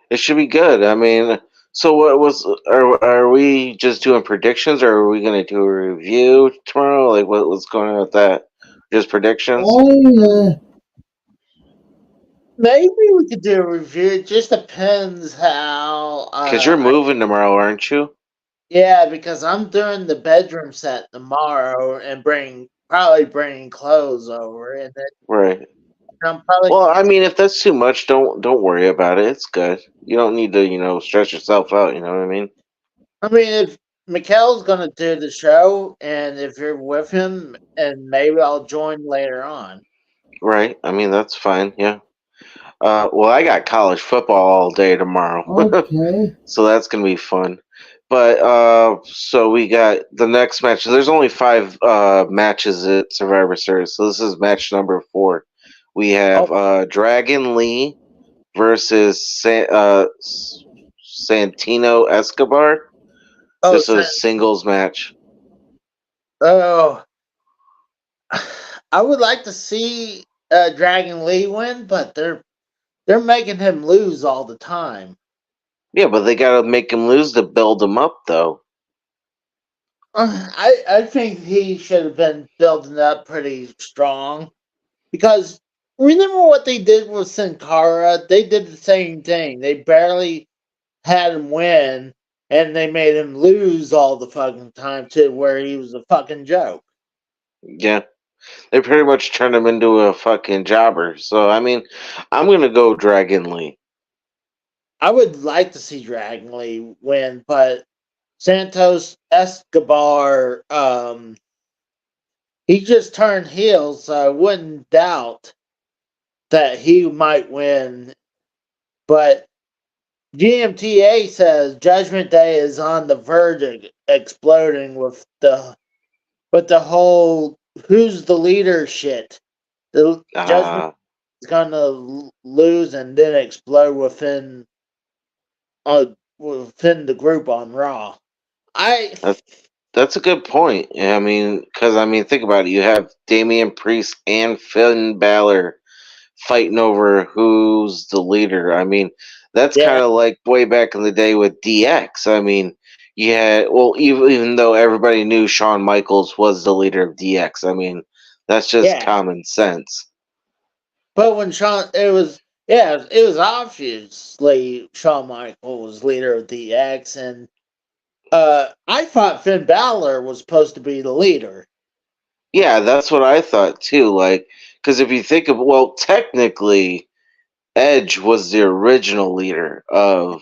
It should be good. I mean, so what was? Are we just doing predictions, or are we gonna do a review tomorrow? Like, what's going on with that? Just predictions? Oh, Maybe we could do a review. It just depends how. Because you're moving tomorrow, aren't you? Yeah, because I'm doing the bedroom set tomorrow and probably bringing clothes over, and then Right. I'm probably. Well, I mean, if that's too much, don't worry about it. It's good. You don't need to, stress yourself out. You know what I mean? I mean, if Mikkel's gonna do the show, and if you're with him, and maybe I'll join later on. Right. I mean, that's fine. Yeah. Well, I got college football all day tomorrow, okay. so that's gonna be fun. But so we got the next match. There's only 5 matches at Survivor Series, so this is match number 4. We have Oh, Dragon Lee versus Santino Escobar. oh, This is a singles match. oh! I would like to see Dragon Lee win, but they're making him lose all the time. Yeah, but they gotta make him lose to build him up, though. I think he should have been building up pretty strong because remember what they did with Sin Cara? They did the same thing. They barely had him win, and they made him lose all the fucking time to where he was a fucking joke. Yeah. They pretty much turned him into a fucking jobber. So I mean, I'm gonna go Dragon Lee. I would like to see Dragon Lee win, but Santos Escobar, he just turned heel, so I wouldn't doubt that he might win. But GMTA says Judgment Day is on the verge of exploding with the whole "who's the leader" shit. The Judgment Ah, is gonna lose and then explode within the group on Raw. I that, that's a good point. Yeah, I mean, because think about it. You have Damian Priest and Finn Balor fighting over who's the leader. I mean, that's kind yeah of like way back in the day with DX. I mean, you had, well, even though everybody knew Shawn Michaels was the leader of DX. I mean, that's just yeah. common sense. But when Shawn, it was obviously Shawn Michaels was leader of DX, and I thought Finn Balor was supposed to be the leader. Yeah, that's what I thought too. Like, because if you think of, well, technically, Edge was the original leader of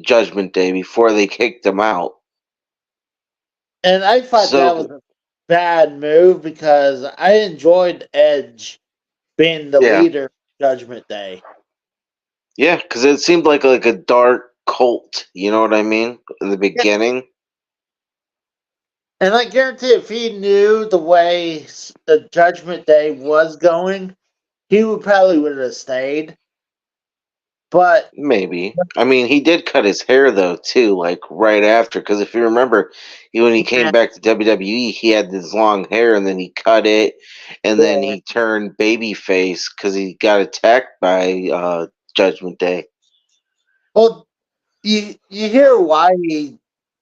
Judgment Day before they kicked him out. And I thought that was So, a bad move because I enjoyed Edge being the yeah, leader of Judgment Day. yeah, because it seemed like a dark cult. You know what I mean? In the Yeah. beginning. And I guarantee if he knew the way the Judgment Day was going, he would probably would have stayed. But Maybe. I mean, he did cut his hair though too, like right after. Because if you remember, when he came yeah, back to WWE, he had this long hair, and then he cut it, and then he turned babyface because he got attacked by Judgment Day well, you hear why he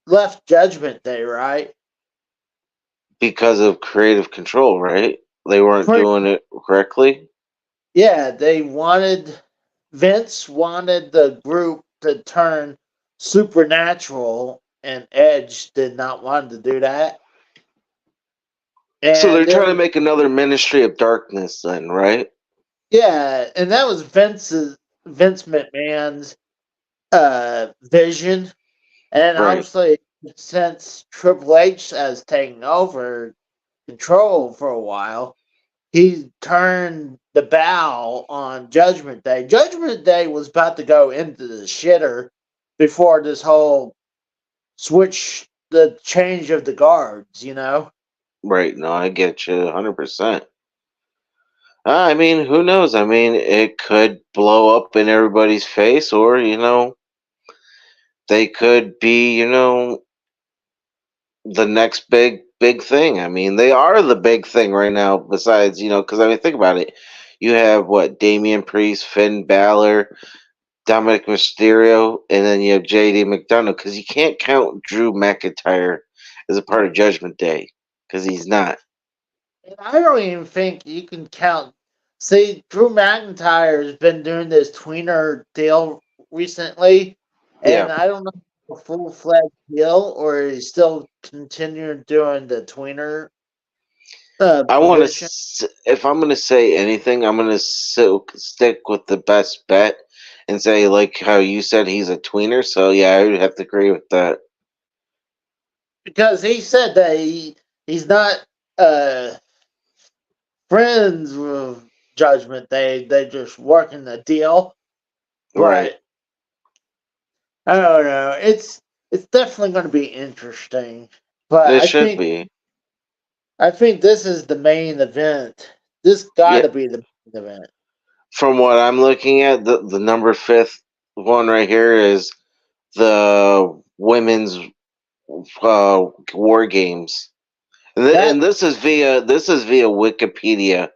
left Judgment Day, right? because of creative control. Right? They weren't Pretty, doing it correctly. yeah, they wanted Vince wanted the group to turn supernatural, and Edge did not want to do that. So they're And it trying to was make another Ministry of Darkness, then, right? yeah, and that was Vince McMahon's vision. And Right. obviously, since Triple H has taken over control for a while, he turned the bow on Judgment Day. Judgment Day was about to go into the shitter before this whole the change of the guards, you know? Right. No, I get you 100%. I mean, who knows? I mean, it could blow up in everybody's face, or they could be, the next big thing. I mean, they are the big thing right now. Besides, because think about it. You have what Damian Priest, Finn Balor, Dominic Mysterio, and then you have JD McDonough. Because you can't count Drew McIntyre as a part of Judgment Day because he's not. And I don't even think you can count. See, Drew McIntyre has been doing this tweener deal recently, Yeah. and I don't know if it's a full fledged deal or he's still continuing doing the tweener I want promotion. to. If I'm going to say anything, I'm going to stick with the best bet and say, like how you said, he's a tweener. So yeah, I would have to agree with that. Because he said that he's not uh, friends with Judgment. They just working the deal, Right. but I don't know. It's definitely going to be interesting. But It should be. I think this is the main event. This got Yeah. to be the main event. From what I'm looking at, the number fifth one right here is the women's war games, That and this is via Wikipedia.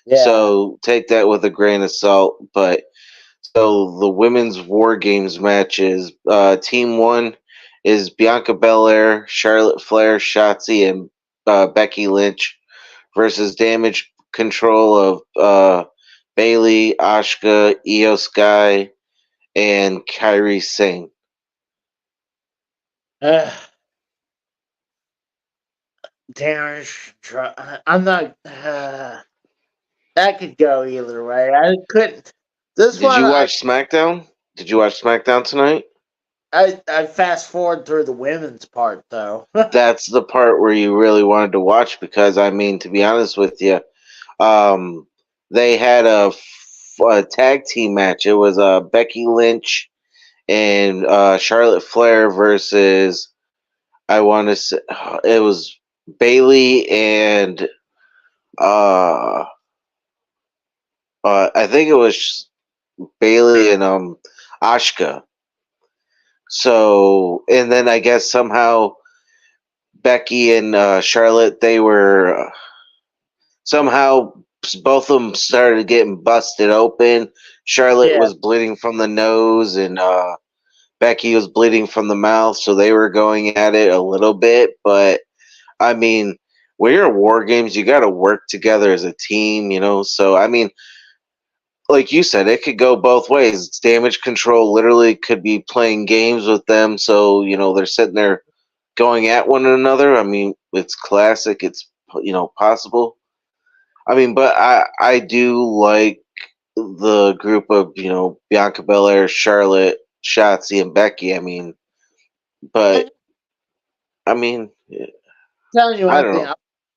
yeah. So take that with a grain of salt. But so the women's war games matches, team one is Bianca Belair, Charlotte Flair, Shotzi, and Becky Lynch versus Damage Control of Bailey, Asuka, Io Sky, and Kyrie Singh. Uh, Damage. I'm not. That could go either way. I couldn't. This Did one, you watch SmackDown? Did you watch SmackDown tonight? I fast forward through the women's part though. That's the part where you really wanted to watch because to be honest with you, um, they had a tag team match. It was Becky Lynch and Charlotte Flair versus, I want to say it was Bailey and I think it was Bailey and Ashka. So, and then I guess somehow Becky and Charlotte, they were somehow both of them started getting busted open. Charlotte Yeah. was bleeding from the nose, and Becky was bleeding from the mouth. So they were going at it a little bit. But I mean, when you're in war games, you got to work together as a team, you know. So I mean, like you said, it could go both ways. Damage control literally could be playing games with them, so you know they're sitting there going at one another. I mean, it's classic. It's possible. I mean, but I do like the group of Bianca Belair, Charlotte, Shotzi, and Becky. I mean, but I'm I mean, telling you I one don't thing, know.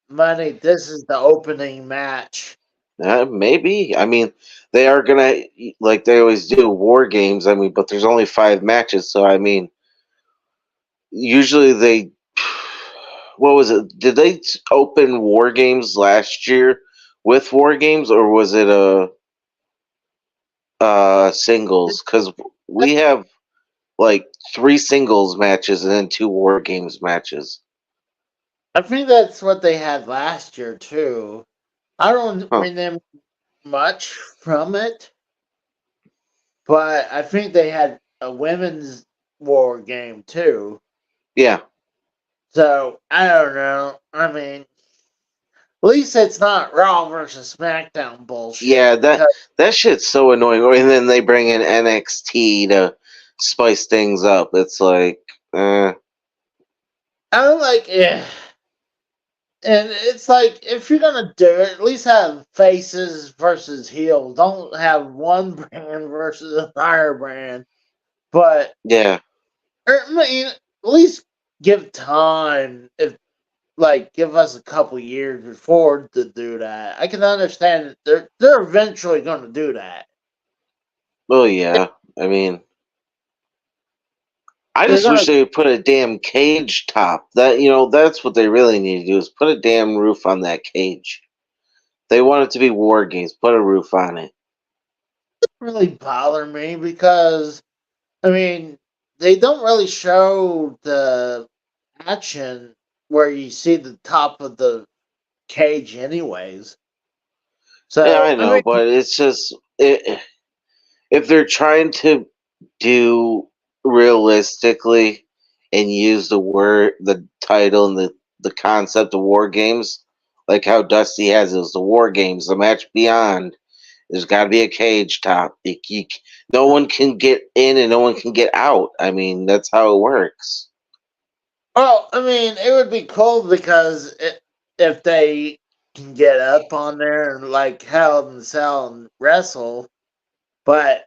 money. This is the opening match. Maybe. I mean, they are gonna like they always do war games. I mean, but there's only 5 matches, so I mean, usually they. What was it? Did they open war games last year with war games, or was it a singles? Because we have like 3 singles matches and then 2 war games matches. I think that's what they had last year too. I don't Huh? remember much from it, but I think they had a women's war game too. Yeah, So I don't know. I mean, at least it's not Raw versus SmackDown bullshit. yeah. That Because that shit's so annoying. And then they bring in NXT to spice things up. It's like, I'm like, yeah. And it's like, if you're gonna do it, at least have faces versus heels. Don't have one brand versus another brand. But yeah. I mean, at least give time. If like give us a couple years before to do that. I can understand that they're eventually going to do that. Well, yeah. I mean, I They're just wish going to. they would put a damn cage top. That's what they really need to do is put a damn roof on that cage. They want it to be war games. Put a roof on it. Really bother me because I mean they don't really show the action where you see the top of the cage anyways. Yeah, So I I know, mean, but it's just if they're trying to do realistically and use the title, and the concept of war games, like how Dusty has it was the war games, the match beyond. There's got to be a cage top. No one can get in and no one can get out. I mean, that's how it works. well, I mean it would be cool because if they can get up on there and like Hell in the Cell and wrestle, but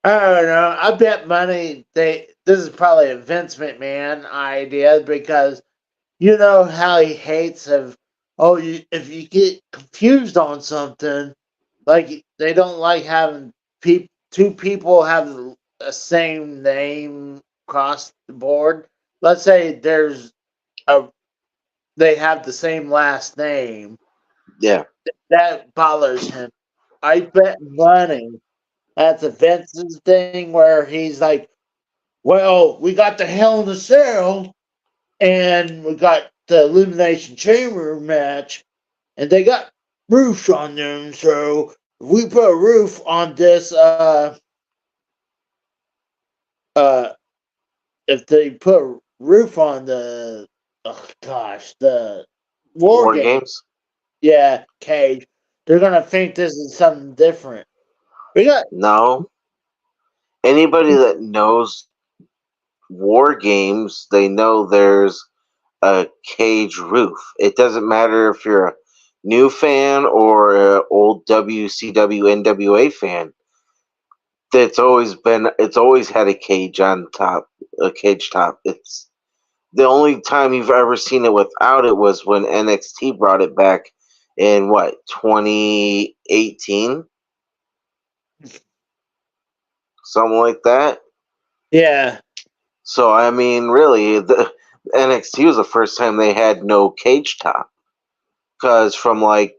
I don't know. I bet money this is probably a Vince McMahon idea because you know how he hates if you get confused on something, like they don't like having two people have the same name across the board. Let's say a they have the same last name. Yeah. That bothers him. I bet money that's a Vince's thing where he's like, well, we got the Hell in the Cell and we got the Elimination Chamber match, and they got roofs on them. So if we put a roof on this, uh, if they put a roof on the war War game, games? yeah, cage, they're gonna think this is something different. We got No. Anybody that knows war games, they know there's a cage roof. It doesn't matter if you're a new fan or an old WCW NWA fan. It's always had a cage on top, a cage top. It's the only time you've ever seen it without it was when NXT brought it back in what 2018. something like that. Yeah. So I mean, really, the NXT was the first time they had no cage top, because from like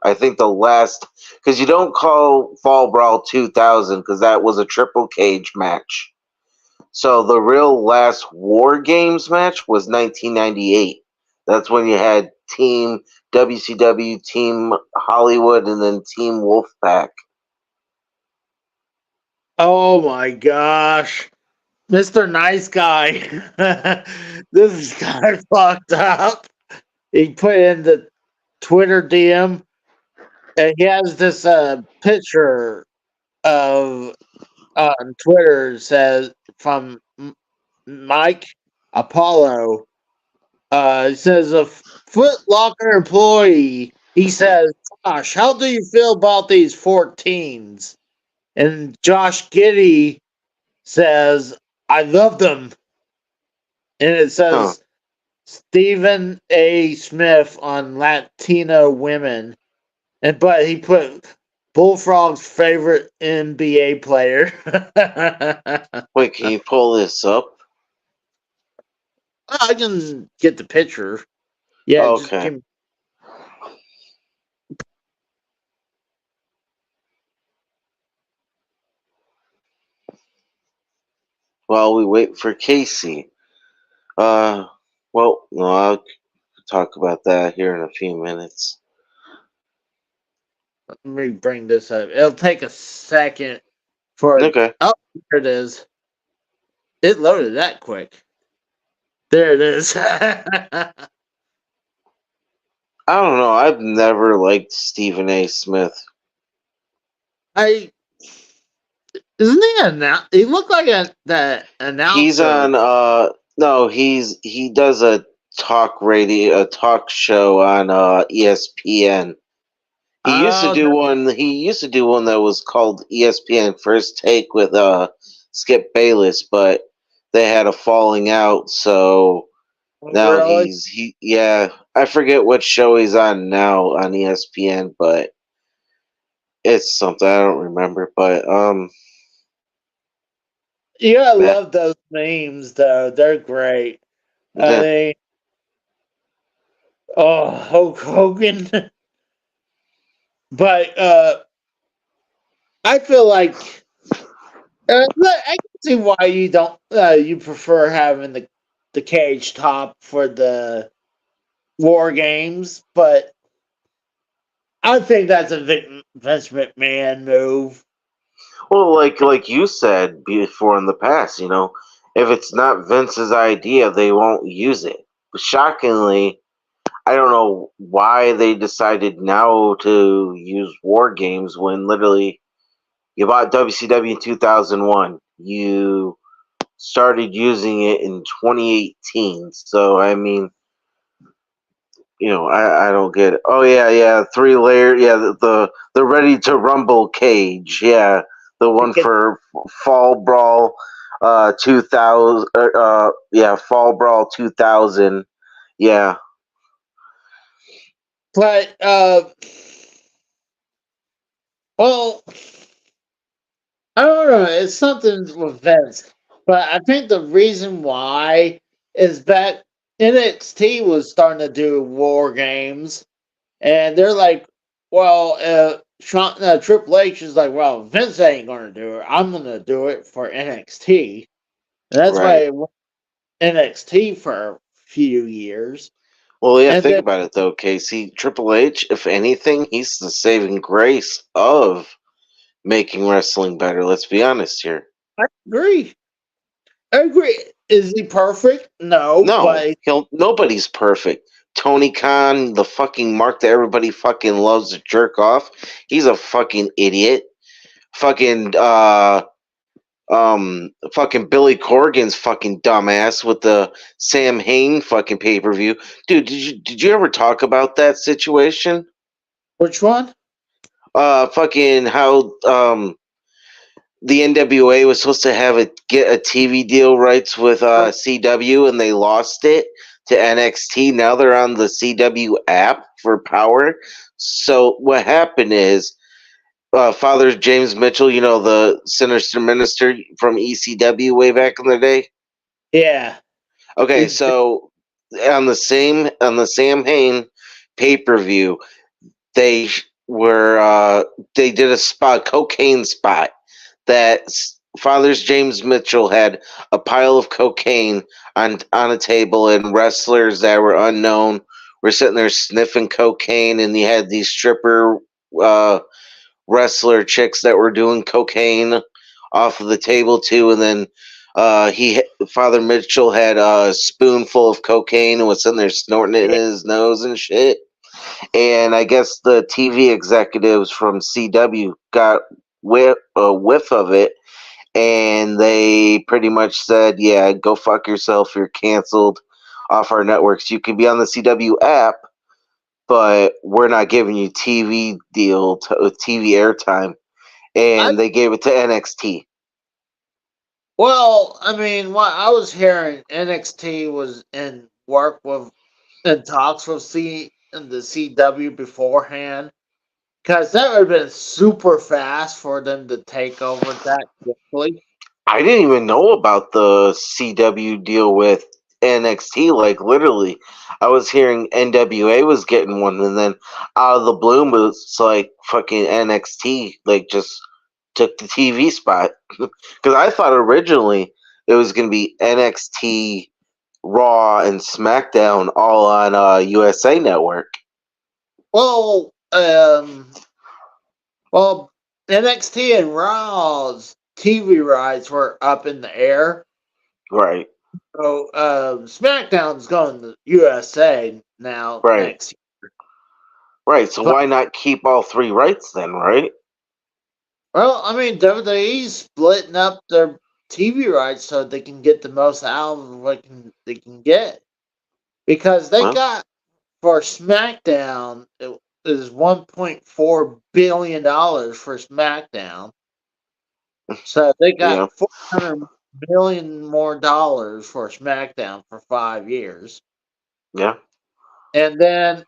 I think the last, because you don't call Fall Brawl 2000 because that was a triple cage match. So the real last War Games match was 1998. That's when you had Team WCW, Team Hollywood, and then Team Wolfpack. Oh my gosh. Mr. Nice Guy. This guy fucked up. He put in the Twitter DM and he has this picture of on Twitter says from Mike Apollo. It says a Foot Locker employee. He says, "Josh, how do you feel about these 14s?" And Josh Giddy says, "I love them." And it Huh. says Stephen A. Smith on Latino women, but he put Bullfrog's favorite NBA player. Wait, can you pull this up? I can get the picture. Yeah, just Okay. give me. While we wait for Casey. Well, no, I'll talk about that here in a few minutes. Let me bring this up. It'll take a second for it. Okay. Oh, here it is. It loaded that quick. There it is. I don't know. I've never liked Stephen A. Smith. I isn't he he looked like the He's announcer. on no, he does a talk show on ESPN. Oh, He used to do one that was called ESPN First Take with Skip Bayless, but they had a falling out, so now really? yeah, I forget what show he's on now on ESPN, but it's something I don't remember, but You gotta yeah, love those memes, though. They're great. I yeah. mean, oh, Hulk Hogan. But I feel like I can see why you don't. You prefer having the cage top for the war games, but I think that's a Vince McMahon move. Well, like you said before in the past, if it's not Vince's idea, they won't use it. Shockingly, I don't know why they decided now to use War Games when literally you bought WCW in 2001. You started using it in 2018. So, I mean, I don't get it. Oh, yeah, 3 layer. Yeah, the Ready to Rumble cage. Yeah, the one for Fall Brawl 2000. Yeah, Fall Brawl 2000. Yeah. But well, I don't know. It's something with Vince, but I think the reason why is that NXT was starting to do war games, and they're like, well, Triple H is like, well, Vince ain't gonna do it. I'm gonna do it for NXT, and that's why Right. it went NXT for a few years, Well, yeah, and think then about it though, Casey. Triple H, if anything, he's the saving grace of making wrestling better. Let's be honest here. I agree. I agree. Is he perfect? No, No, but nobody's perfect. Tony Khan, the fucking mark that everybody fucking loves to jerk off, he's a fucking idiot. Fucking fucking Billy Corgan's fucking dumbass with the Sam Hain fucking pay-per-view. Dude, did you ever talk about that situation? which one? Fucking how the NWA was supposed to get a TV deal rights with CW and they lost it to NXT. Now they're on the CW app for Power. So what happened is Father James Mitchell, the sinister minister from ECW way back in the day. Yeah. Okay, so on the Sam Hain pay-per-view, they they did a cocaine spot that Father's James Mitchell had a pile of cocaine on a table, and wrestlers that were unknown were sitting there sniffing cocaine, and you had these stripper uh, wrestler chicks that were doing cocaine off of the table too, and then Father Mitchell had a spoonful of cocaine and was sitting there snorting it in his nose and shit. And I guess the TV executives from CW got a whiff of it, and they pretty much said, "Yeah, go fuck yourself. You're canceled off our networks. You can be on the CW app, but we're not giving you TV airtime." I And they gave it to NXT. Well, I mean, what I was hearing, NXT was in talks with the CW beforehand, because that would have been super fast for them to take over that quickly. I didn't even know about the CW deal with NXT. Like literally, I was hearing NWA was getting one, and then out of the blue, it's like fucking NXT like just took the TV spot. Because I thought originally it was gonna be NXT, Raw, and SmackDown all on USA Network. Well, well, NXT and Raw's TV rights were up in the air. Right. So SmackDown's going to USA now Right. next year. Right. So But why not keep all three rights then? Right. well, I mean, WWE's splitting up their TV rights so they can get the most out of what they can get. Because they Well. got, for SmackDown, it is $1.4 billion for SmackDown. So they got Yeah. $400 million more dollars for SmackDown for 5 years. Yeah. And then,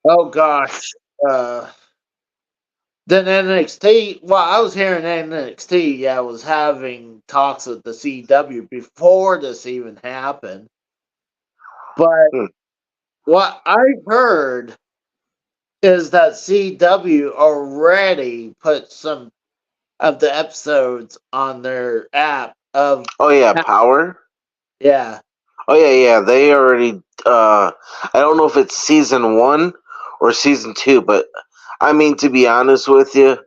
oh gosh, uh, then NXT, well, I was hearing NXT, yeah, was having talks with the CW before this even happened. But Hmm. what I heard is that CW already put some of the episodes on their app of, Oh yeah, Power. yeah. Oh yeah. They already. I don't know if it's season 1 or season 2, but I mean to be honest with you,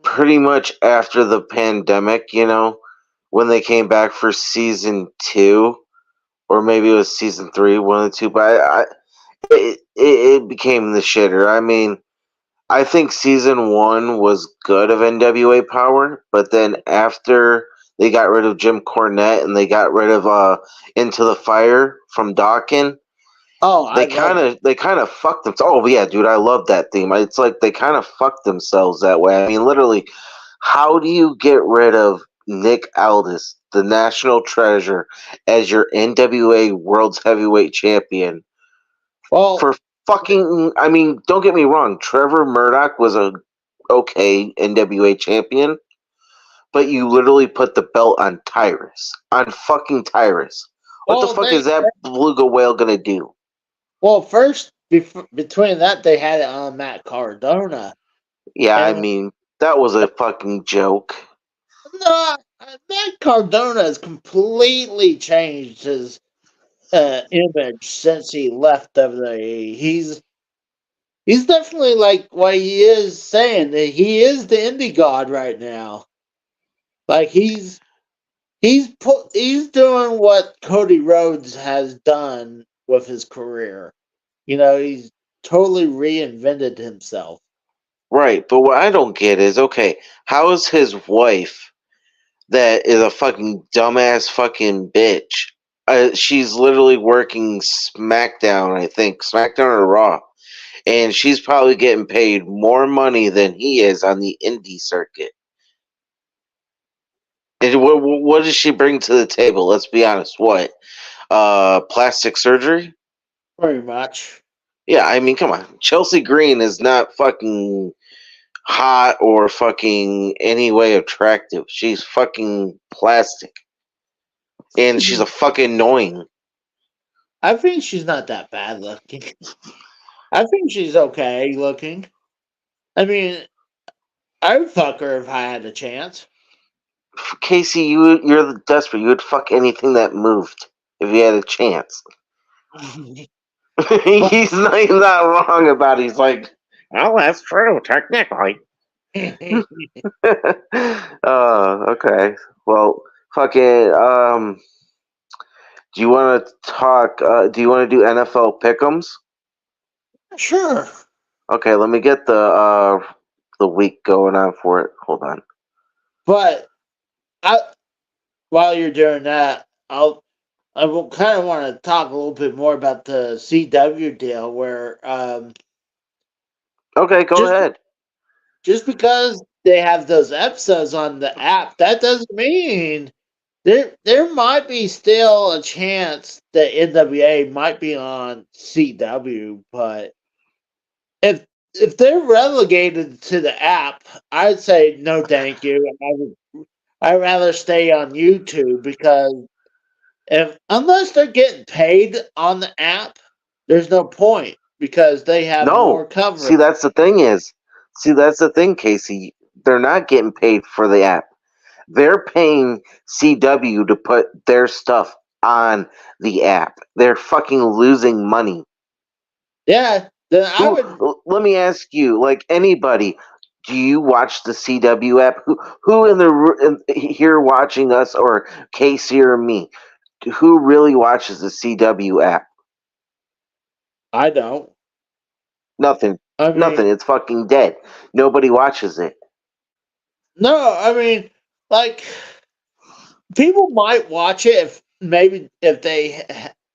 pretty much after the pandemic, when they came back for season 2, or maybe it was season 3, one of the two. But it became the shitter. I mean, I think season 1 was good of NWA Power, but then after they got rid of Jim Cornette and they got rid of Into the Fire from Dawkins, Oh, I love it. they kind of fucked them. Oh yeah, dude, I love that theme. It's like they kind of fucked themselves that way. I mean, literally, how do you get rid of Nick Aldis, the national treasure, as your NWA World's Heavyweight Champion Well, for fucking? I mean, don't get me wrong. Trevor Murdoch was a okay NWA champion, but you literally put the belt on Tyrus, on fucking Tyrus. What the well, fuck is that beluga whale gonna do? first, between that, they had it on Matt Cardona. Yeah, I And mean, that was a fucking joke. no, Matt Cardona has completely changed his image since he left WWE. He's definitely like what he is saying, that he is the indie god right now. Like he's doing what Cody Rhodes has done with his career. He's totally reinvented himself. Right, but what I don't get is, okay, how is his wife, that is a fucking dumbass fucking bitch, she's literally working SmackDown, I think, SmackDown or Raw, and she's probably getting paid more money than he is on the indie circuit. And what does she bring to the table? Let's be honest. What? Plastic surgery? Pretty much. Yeah, I mean, come on. Chelsea Green is not fucking hot or fucking any way attractive. She's fucking plastic. And she's a fucking annoying. I think she's not that bad looking. I think she's okay looking. I mean, I would fuck her if I had a chance. Casey, you're desperate. You would fuck anything that moved if you had a chance. He's not wrong about it. He's like, well, that's true, technically. Okay. Well, fucking, do you want to talk, do you want to do NFL pick'ems? Sure. Okay, let me get the week going on for it. Hold on. But while you're doing that, I will kind of want to talk a little bit more about the CW deal, where Okay, go just ahead. just because they have those episodes on the app, that doesn't mean there might be still a chance that NWA might be on CW, but if they're relegated to the app, I'd say no, thank you. I'd rather stay on YouTube because unless they're getting paid on the app, there's no point because they have more No. coverage. See, that's the thing is. See, that's the thing, Casey. They're not getting paid for the app. They're paying CW to put their stuff on the app. They're fucking losing money. Yeah, then I would. Let me ask you, like anybody, do you watch the CW app? Who here watching us, or Casey or me? Who really watches the CW app? I don't. Nothing. I mean, Nothing. It's fucking dead. Nobody watches it. no. I mean, like people might watch it if they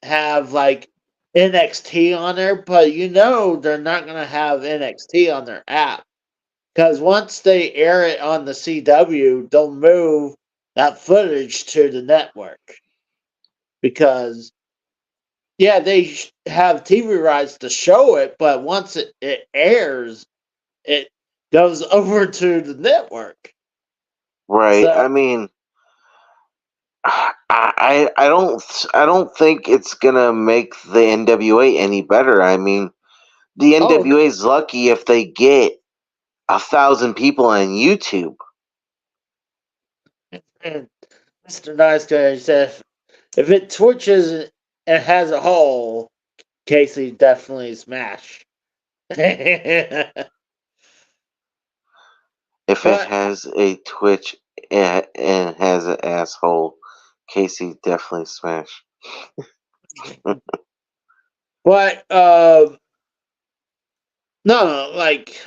have like NXT on there, but they're not gonna have NXT on their app because once they air it on the CW, they'll move that footage to the network because yeah, they have TV rights to show it, but once it airs, it goes over to the network. Right. So, I mean, I don't think it's gonna make the NWA any better. I mean, the oh, NWA is lucky if they get 1,000 people on YouTube. and Mr. Nice Guy said if it twitches and has a hole, Casey definitely smash. but If it has a Twitch and has an asshole, Casey definitely smash. but no, like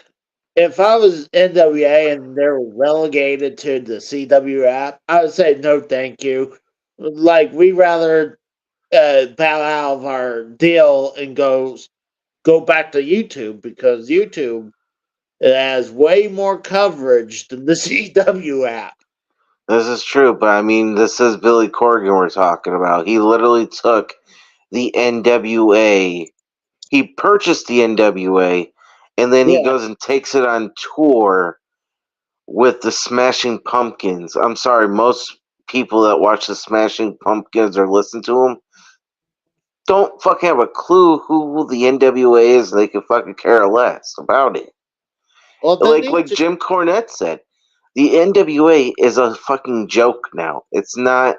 if I was NWA and they were relegated to the CW app, I would say no, thank you. Like we rather bow out of our deal and go back to YouTube because YouTube has way more coverage than the CW app. This is true, but I mean, this is Billy Corgan we're talking about. He literally took the NWA. He purchased the NWA, and then he Yeah. goes and takes it on tour with the Smashing Pumpkins. I'm sorry, most people that watch the Smashing Pumpkins or listen to them don't fucking have a clue who the NWA is. They can fucking care less about it. Well, they Like need to. Jim Cornette said, the NWA is a fucking joke now. It's not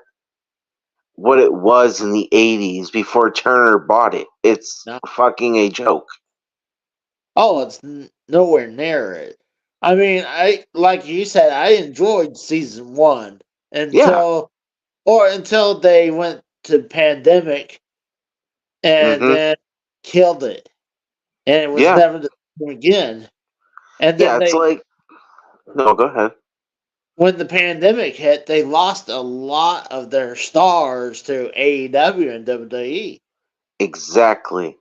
what it was in the 80s before Turner bought it. It's No. fucking a joke. Oh, it's nowhere near it. I mean, I like you said, I enjoyed season one Yeah. until they went to pandemic and Mm-hmm. then killed it, and it was Yeah. never the same again. And Yeah, then it's like, no, go ahead. when the pandemic hit, they lost a lot of their stars to AEW and WWE Exactly.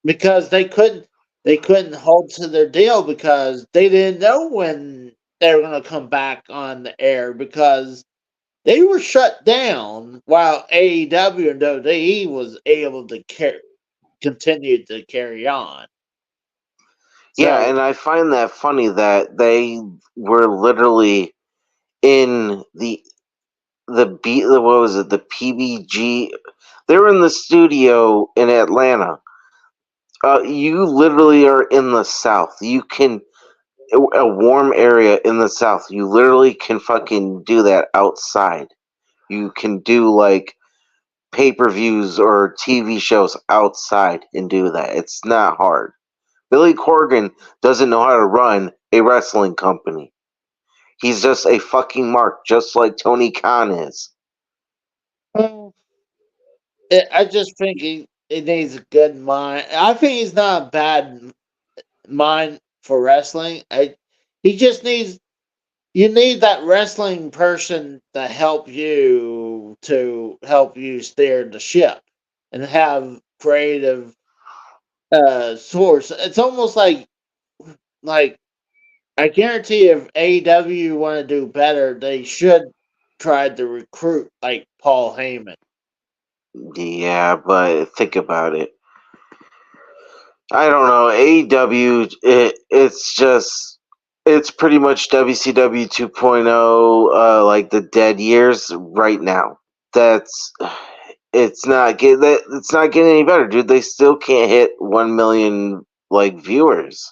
because they couldn't hold to their deal because they didn't know when they were going to come back on the air because they were shut down while AEW and WWE was able to continued to carry on. Yeah, So and I find that funny that they were literally in what was it, the PBG. They were in the studio in Atlanta. You literally are in the South. You can a warm area in the South. You literally can fucking do that outside. You can do like pay-per-views or TV shows outside and do that. It's not hard. Billy Corgan doesn't know how to run a wrestling company. He's just a fucking mark, just like Tony Khan is. well, I just think he needs a good mind. I think he's not a bad mind for wrestling. He just needs you need that wrestling person to help you steer the ship and have creative source. It's almost like I guarantee if AEW want to do better, they should try to recruit like Paul Heyman. Yeah, but think about it. I don't know. AEW, it's pretty much WCW 2.0, like the dead years right now. That's it's not getting any better, dude. They still can't hit 1 million like viewers.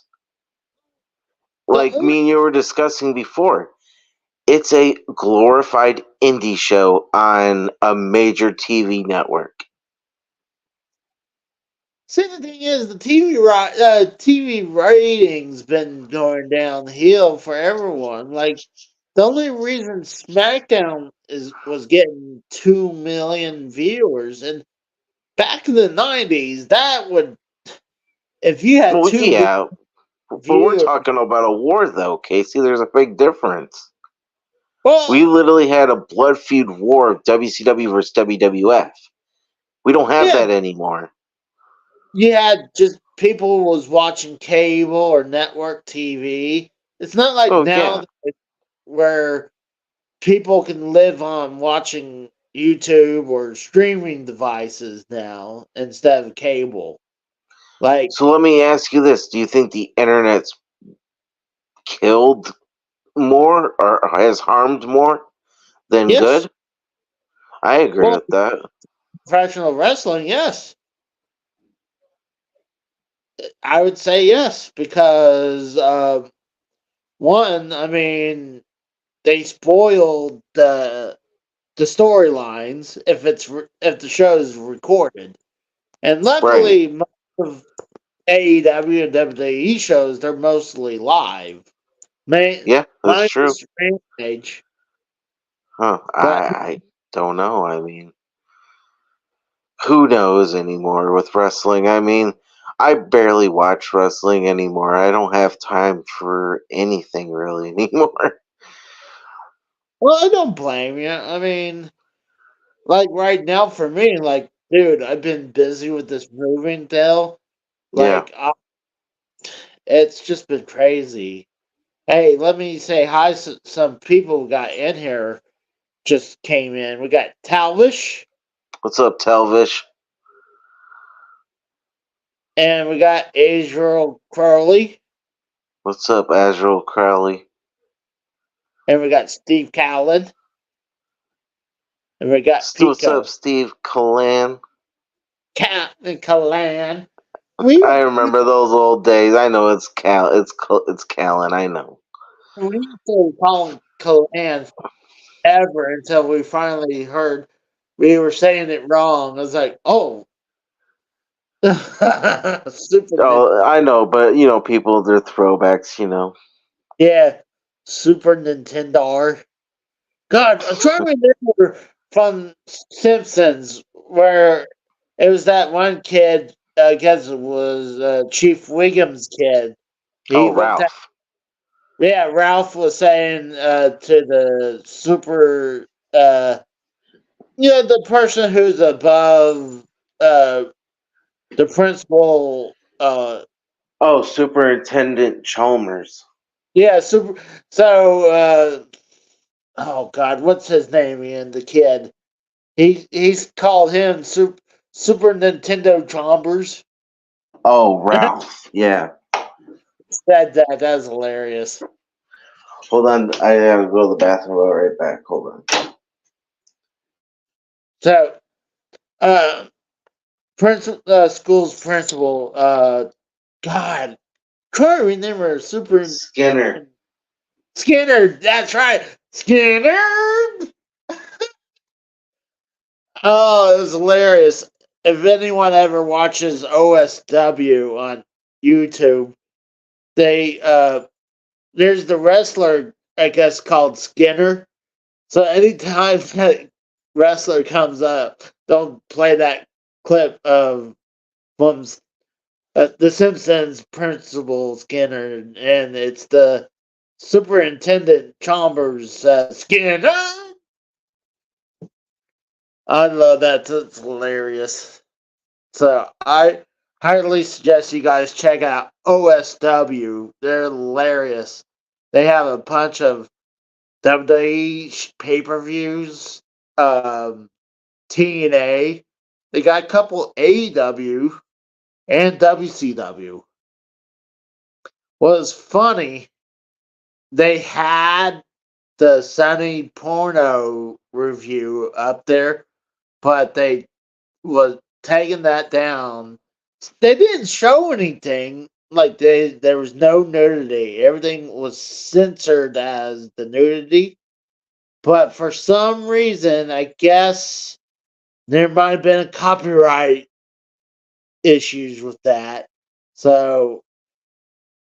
The Like only me and you were discussing before. It's a glorified indie show on a major TV network. See, the thing is, the TV ratings been going downhill for everyone. Like the only reason SmackDown was getting 2 million viewers, and back in the '90s, that would if you had Well, 2 million yeah, but we're viewers. talking about a war, though, Casey. There's a big difference. We Well, literally had a blood feud war of WCW versus WWF. We don't have yeah, that anymore. you had just people was watching cable or network TV. It's not like Oh now yeah, where people can live on watching YouTube or streaming devices now instead of cable. Like, so let me ask you this: do you think the internet's killed more or has harmed more than yes, good? I agree well, with that. professional wrestling, yes, I would say yes because one, I mean, they spoiled the storylines if the show is recorded, and Right. luckily most of AEW and WWE shows they're mostly live. Yeah, that's true. Minus Rampage, Huh. but I don't know. I mean, who knows anymore with wrestling? I mean, I barely watch wrestling anymore. I don't have time for anything really anymore. well, I don't blame you. I mean, like right now for me, like, dude, I've been busy with this moving deal. Yeah. Like, it's just been crazy. Hey, let me say hi. Some people got in here just came in. We got Talvish What's up, Telvish? and we got Israel Crowley What's up, Azrael Crowley? and we got Steve Cowlin and we got What's up, Pico. Steve Kalan? Cat and Kalan. We I we remember those old days. I know it's it's Callan. I know. we used to call him Kalan ever until we finally heard we were saying it wrong. I was like, oh, Super Oh, I know, but you know, people they're throwbacks. You know. yeah, Super Nintendo. God, I'm trying to remember from Simpsons where it was that one kid. I guess it was Chief Wiggum's kid. He Oh, looked at Ralph. yeah. Ralph was saying to the super the person who's above uh the principal Oh, Superintendent Chalmers. yeah super so oh god what's his name Ian the kid he's called him super Nintendo Chombers Oh, Ralph. Yeah. Said that. That was hilarious. Hold on. I gotta go to the bathroom. I'll be right back. Hold on. So, school's principal, God, can't remember Skinner. Skinner. That's right, Skinner. Oh, it was hilarious. If anyone ever watches OSW on YouTube, they there's the wrestler, I guess, called Skinner. So anytime that wrestler comes up, they'll play that clip of from the Simpsons principal Skinner, and it's the superintendent Chalmers Skinner. I love that. It's hilarious. So I highly suggest you guys check out OSW. They're hilarious. They have a bunch of WWE pay per views, um, TNA. They got a couple AEW and WCW. What was funny, they had the Sunny porno review up there, but they was taking that down. They didn't show anything. Like there was no nudity. Everything was censored as the nudity. But for some reason, I guess there might have been a copyright issues with that. So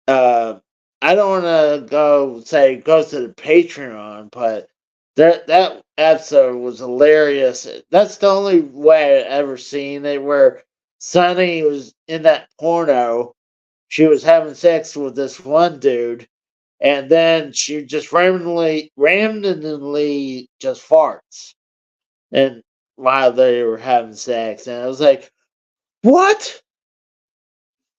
I don't want to go to the Patreon, but that episode was hilarious. That's the only way I've ever seen it where Sunny was in that porno. She was having sex with this one dude, and then she just randomly just farts, and while they were having sex, and I was like, "What?"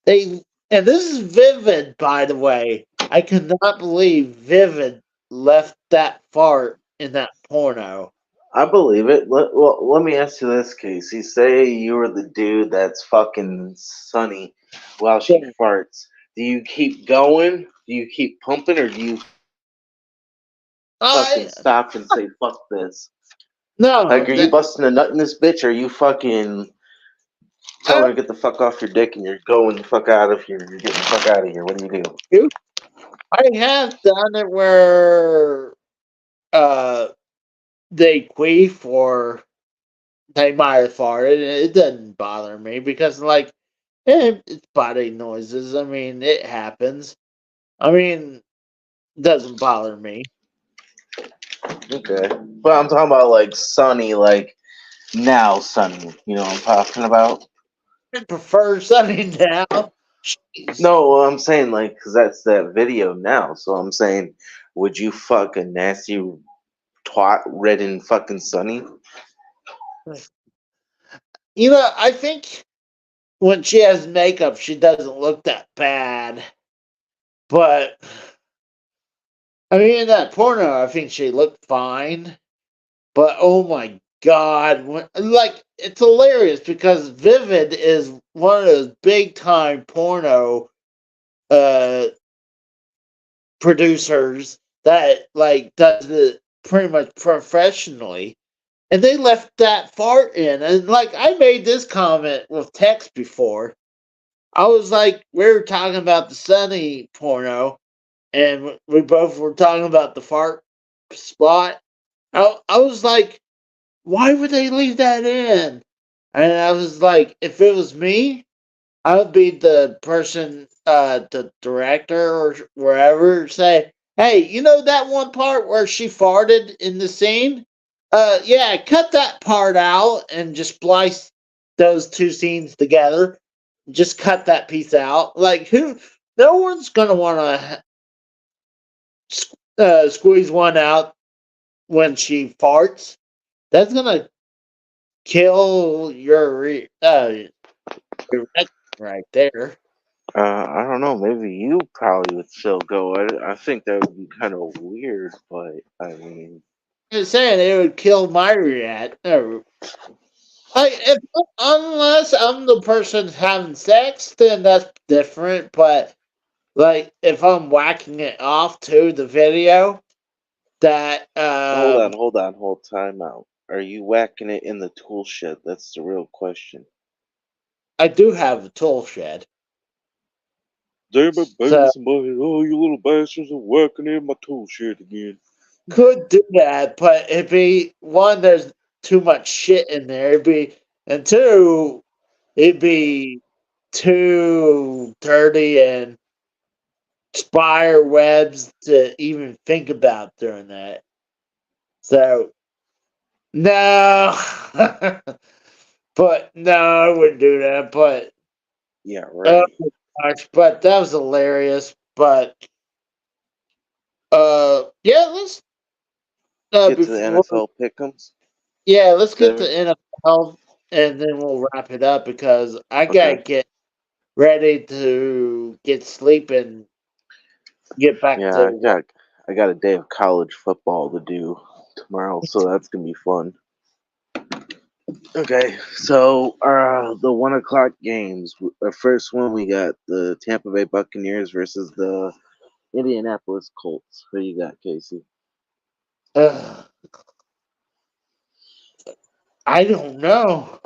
They and this is Vivid, by the way. I cannot believe Vivid left that fart in that porno. I believe it. Let me ask you this, Casey. Say you were the dude that's fucking Sunny while she Yeah. farts. Do you keep going? Do you keep pumping, or do you fucking I stop and say fuck this? no Like, are you that busting a nut in this bitch, or are you fucking telling I her to get the fuck off your dick and you're going the fuck out of here? You're getting the fuck out of here. What do you do? do. I have done it where uh they queef or they might have farted. And it doesn't bother me because it's body noises. I mean, it happens. I mean, it doesn't bother me. Okay. But I'm talking about like Sunny, like now Sunny. You know what I'm talking about? I prefer Sunny now. Jeez. No, well, I'm saying like, cause that's that video now. So I'm saying, would you fuck a nasty twat red and fucking Sunny? I think when she has makeup, she doesn't look that bad. But I mean, in that porno, I think she looked fine. But oh my god, it's hilarious because Vivid is one of those big time porno uh producers that does it pretty much professionally. And they left that fart in. And I made this comment with text before. I was like, we were talking about the Sunny porno, and we both were talking about the fart spot. I was like, why would they leave that in? And I was like, if it was me, I would be the person, the director or wherever, say, hey, you know that one part where she farted in the scene? Yeah, cut that part out and just splice those two scenes together. Just cut that piece out. Like, who? No one's gonna want to squeeze one out when she farts. That's gonna kill your right there. I don't know. Maybe you probably would still go. I think that would be kind of weird, but I mean, I'm saying it would kill my Unless I'm the person having sex, then that's different. But like, if I'm whacking it off to the video, that hold time out. Are you whacking it in the tool shed? That's the real question. I do have a tool shed. They been banging So somebody. Oh, you little bastards are whacking in my tool shed again. could do that, but it'd be one, there's too much shit in there. It'd be, and two, it'd be too dirty and spider webs to even think about doing that. So no, but no, I wouldn't do that. But Yeah, oh right. gosh, but that was hilarious. But yeah, let's Get to the before NFL pick'ems. yeah, let's get to Seven. NFL and then we'll wrap it up because I gotta Okay. get ready to get sleep and get back Yeah, to work. I got a day of college football to do tomorrow, so that's gonna be fun. Okay, so the 1 o'clock games. The first one we got the Tampa Bay Buccaneers versus the Indianapolis Colts. Who you got, Casey? Uh, I don't know.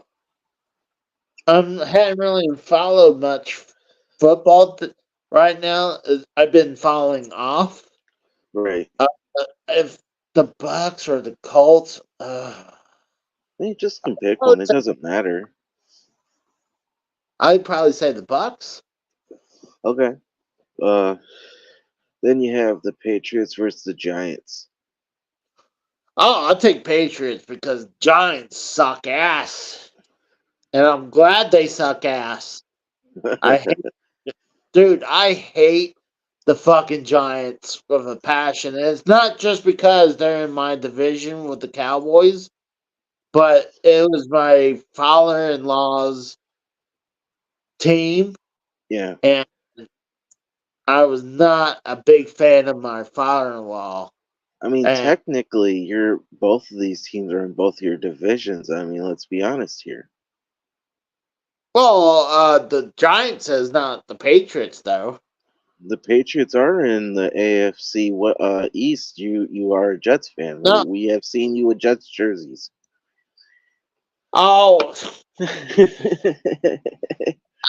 Hadn't really followed much football right now. I've been following off. Right. Uh, if the Bucks or the Colts, You just can pick one. It doesn't matter. I'd probably say the Bucks. Okay. Uh, then you have the Patriots versus the Giants. Oh, I'll take Patriots because Giants suck ass, and I'm glad they suck ass. I hate, dude, I hate the fucking Giants with a passion, and it's not just because they're in my division with the Cowboys, but it was my father-in-law's team, Yeah. and I was not a big fan of my father-in-law. I mean, And technically, you're both of these teams are in both your divisions. I mean, let's be honest here. well, the Giants is not the Patriots, though. The Patriots are in the AFC East. You are a Jets fan. No, We have seen you with Jets jerseys. oh, I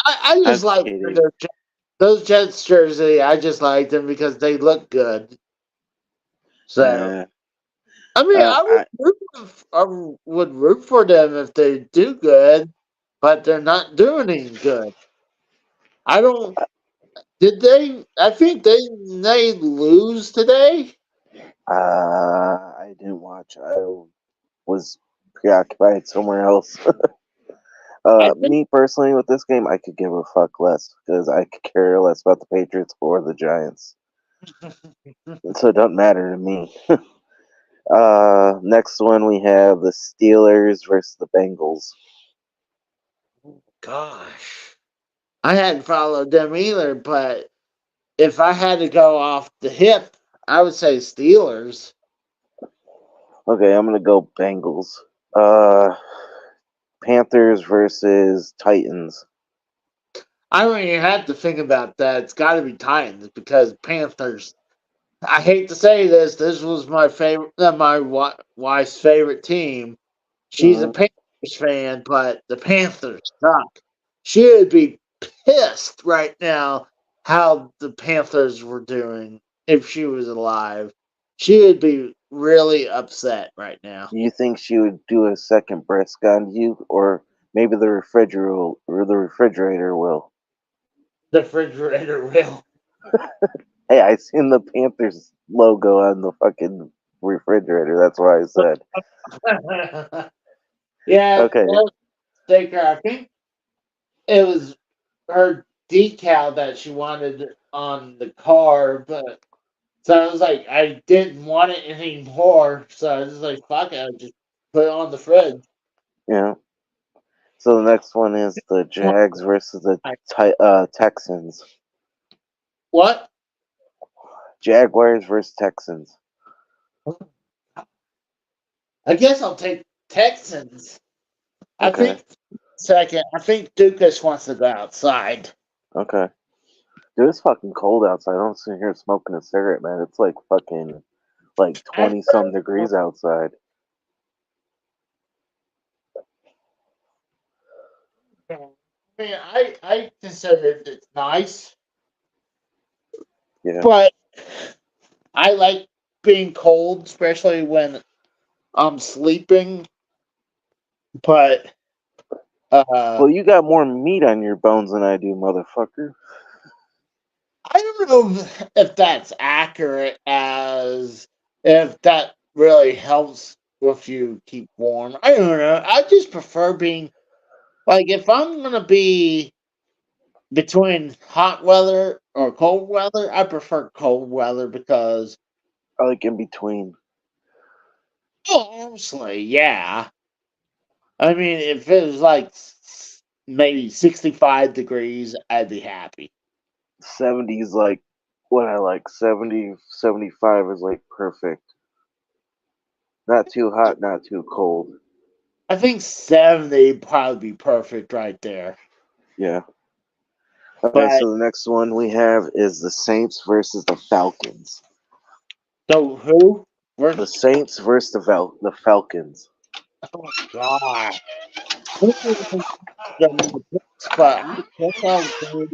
I'm just like kidding. those Jets jersey. I just like them because they look good. So Uh, I mean, I I would root for them if they do good, but they're not doing any good. I don't. Did they? I think they lose today. I didn't watch. I was preoccupied somewhere else. I think. Me personally, with this game, I could give a fuck less because I could care less about the Patriots or the Giants. So it doesn't matter to me. Next one we have the Steelers versus the Bengals. Gosh, I hadn't followed them either. But if I had to go off the hip, I would say Steelers. Okay, I'm gonna go Bengals. Uh, Panthers versus Titans. I don't even have to think about that. It's got to be Titans because Panthers. I hate to say this. This was my favorite, wife's favorite team. She's a Mhm. Panthers fan, but the Panthers suck. She would be pissed right now how the Panthers were doing if she was alive. She would be really upset right now. Do you think she would do a second breast gun to you, or maybe the refrigerator will? The refrigerator will. Hey, I seen the Panthers logo on the fucking refrigerator. That's why I said. Yeah, Okay, well, Staker, I think it was her decal that she wanted on the car, but so I was like, I didn't want it anymore, so I was just like, fuck it, I just put it on the fridge. yeah. So the next one is the Jags versus the Texans. What? Jaguars versus Texans. I guess I'll take Texans. I Okay. think second. I think Dukas wants to go outside. Okay. Dude, it's fucking cold outside. I'm sitting here smoking a cigarette, man. It's like fucking like I 20 some degrees outside. mean, I consider it nice, Yeah. but I like being cold, especially when I'm sleeping. But Well, you got more meat on your bones than I do, motherfucker. I don't know if that's accurate, as if that really helps if you keep warm. I don't know. I just prefer being like, if I'm gonna be between hot weather or cold weather, I prefer cold weather because, I like in between. oh, honestly, yeah. I mean, if it was like maybe 65 degrees, I'd be happy. 70s like what I like. 70, 75 is like perfect. Not too hot, not too cold. I think 70 would probably be perfect right there. Yeah. Okay, But so the next one we have is the Saints versus the Falcons. so who? The Saints versus the Falcons. Oh God. This isn't the picks, but I guess I'll go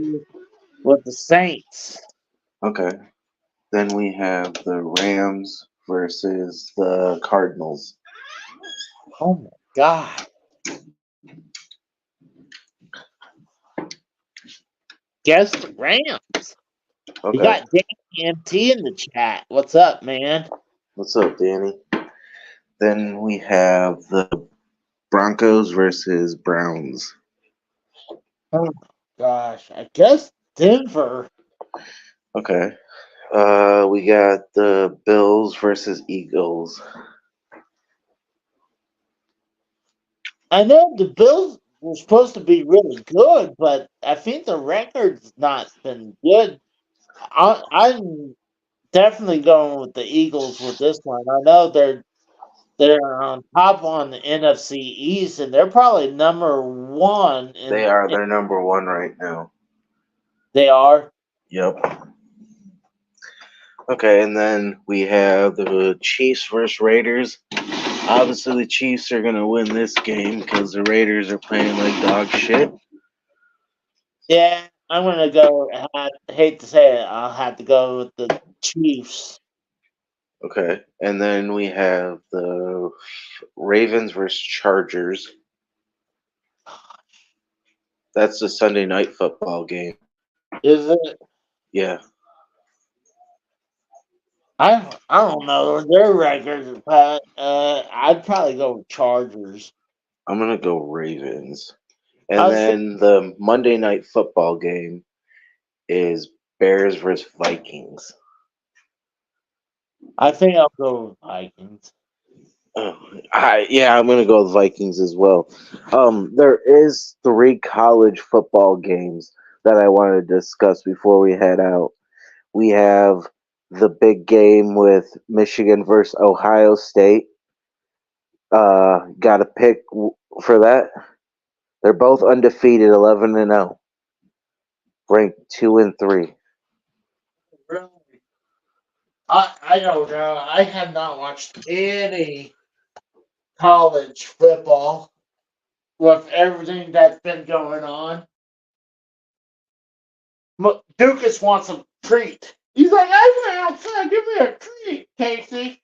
with the Saints. Okay. Then we have the Rams versus the Cardinals. Oh my God. Guess the Rams. We Okay. got Danny MT in the chat. What's up, man? What's up, Danny? Then we have the Broncos versus Browns. Oh gosh. I guess Denver. Okay. We got the Bills versus Eagles. I know the Bills were supposed to be really good, but I think the record's not been good. I'm definitely going with the Eagles with this one. I know they're on top on the NFC East, and they're probably number one They are. They're number one right now. they are. Yep. Okay, and then we have the Chiefs versus Raiders. Obviously, the Chiefs are going to win this game because the Raiders are playing like dog shit. Yeah, I'm gonna go. I hate to say it, I'll have to go with the Chiefs. Okay, and then we have the Ravens versus Chargers. That's the Sunday night football game. Is it? Yeah, I don't know their records, but I'd probably go with Chargers. I'm going to go Ravens. I And was think- then the Monday night football game is Bears versus Vikings. I think I'll go with Vikings. Oh, I'm gonna go with Vikings as well. There is 3 college football games that I want to discuss before we head out. We have the big game with Michigan versus Ohio State. Got to pick for that. They're both undefeated, 11-0, ranked 2 and 3. Really? I don't know. I have not watched any college football with everything that's been going on. Dukas wants a treat. He's like, I went outside. Give me a treat, Casey.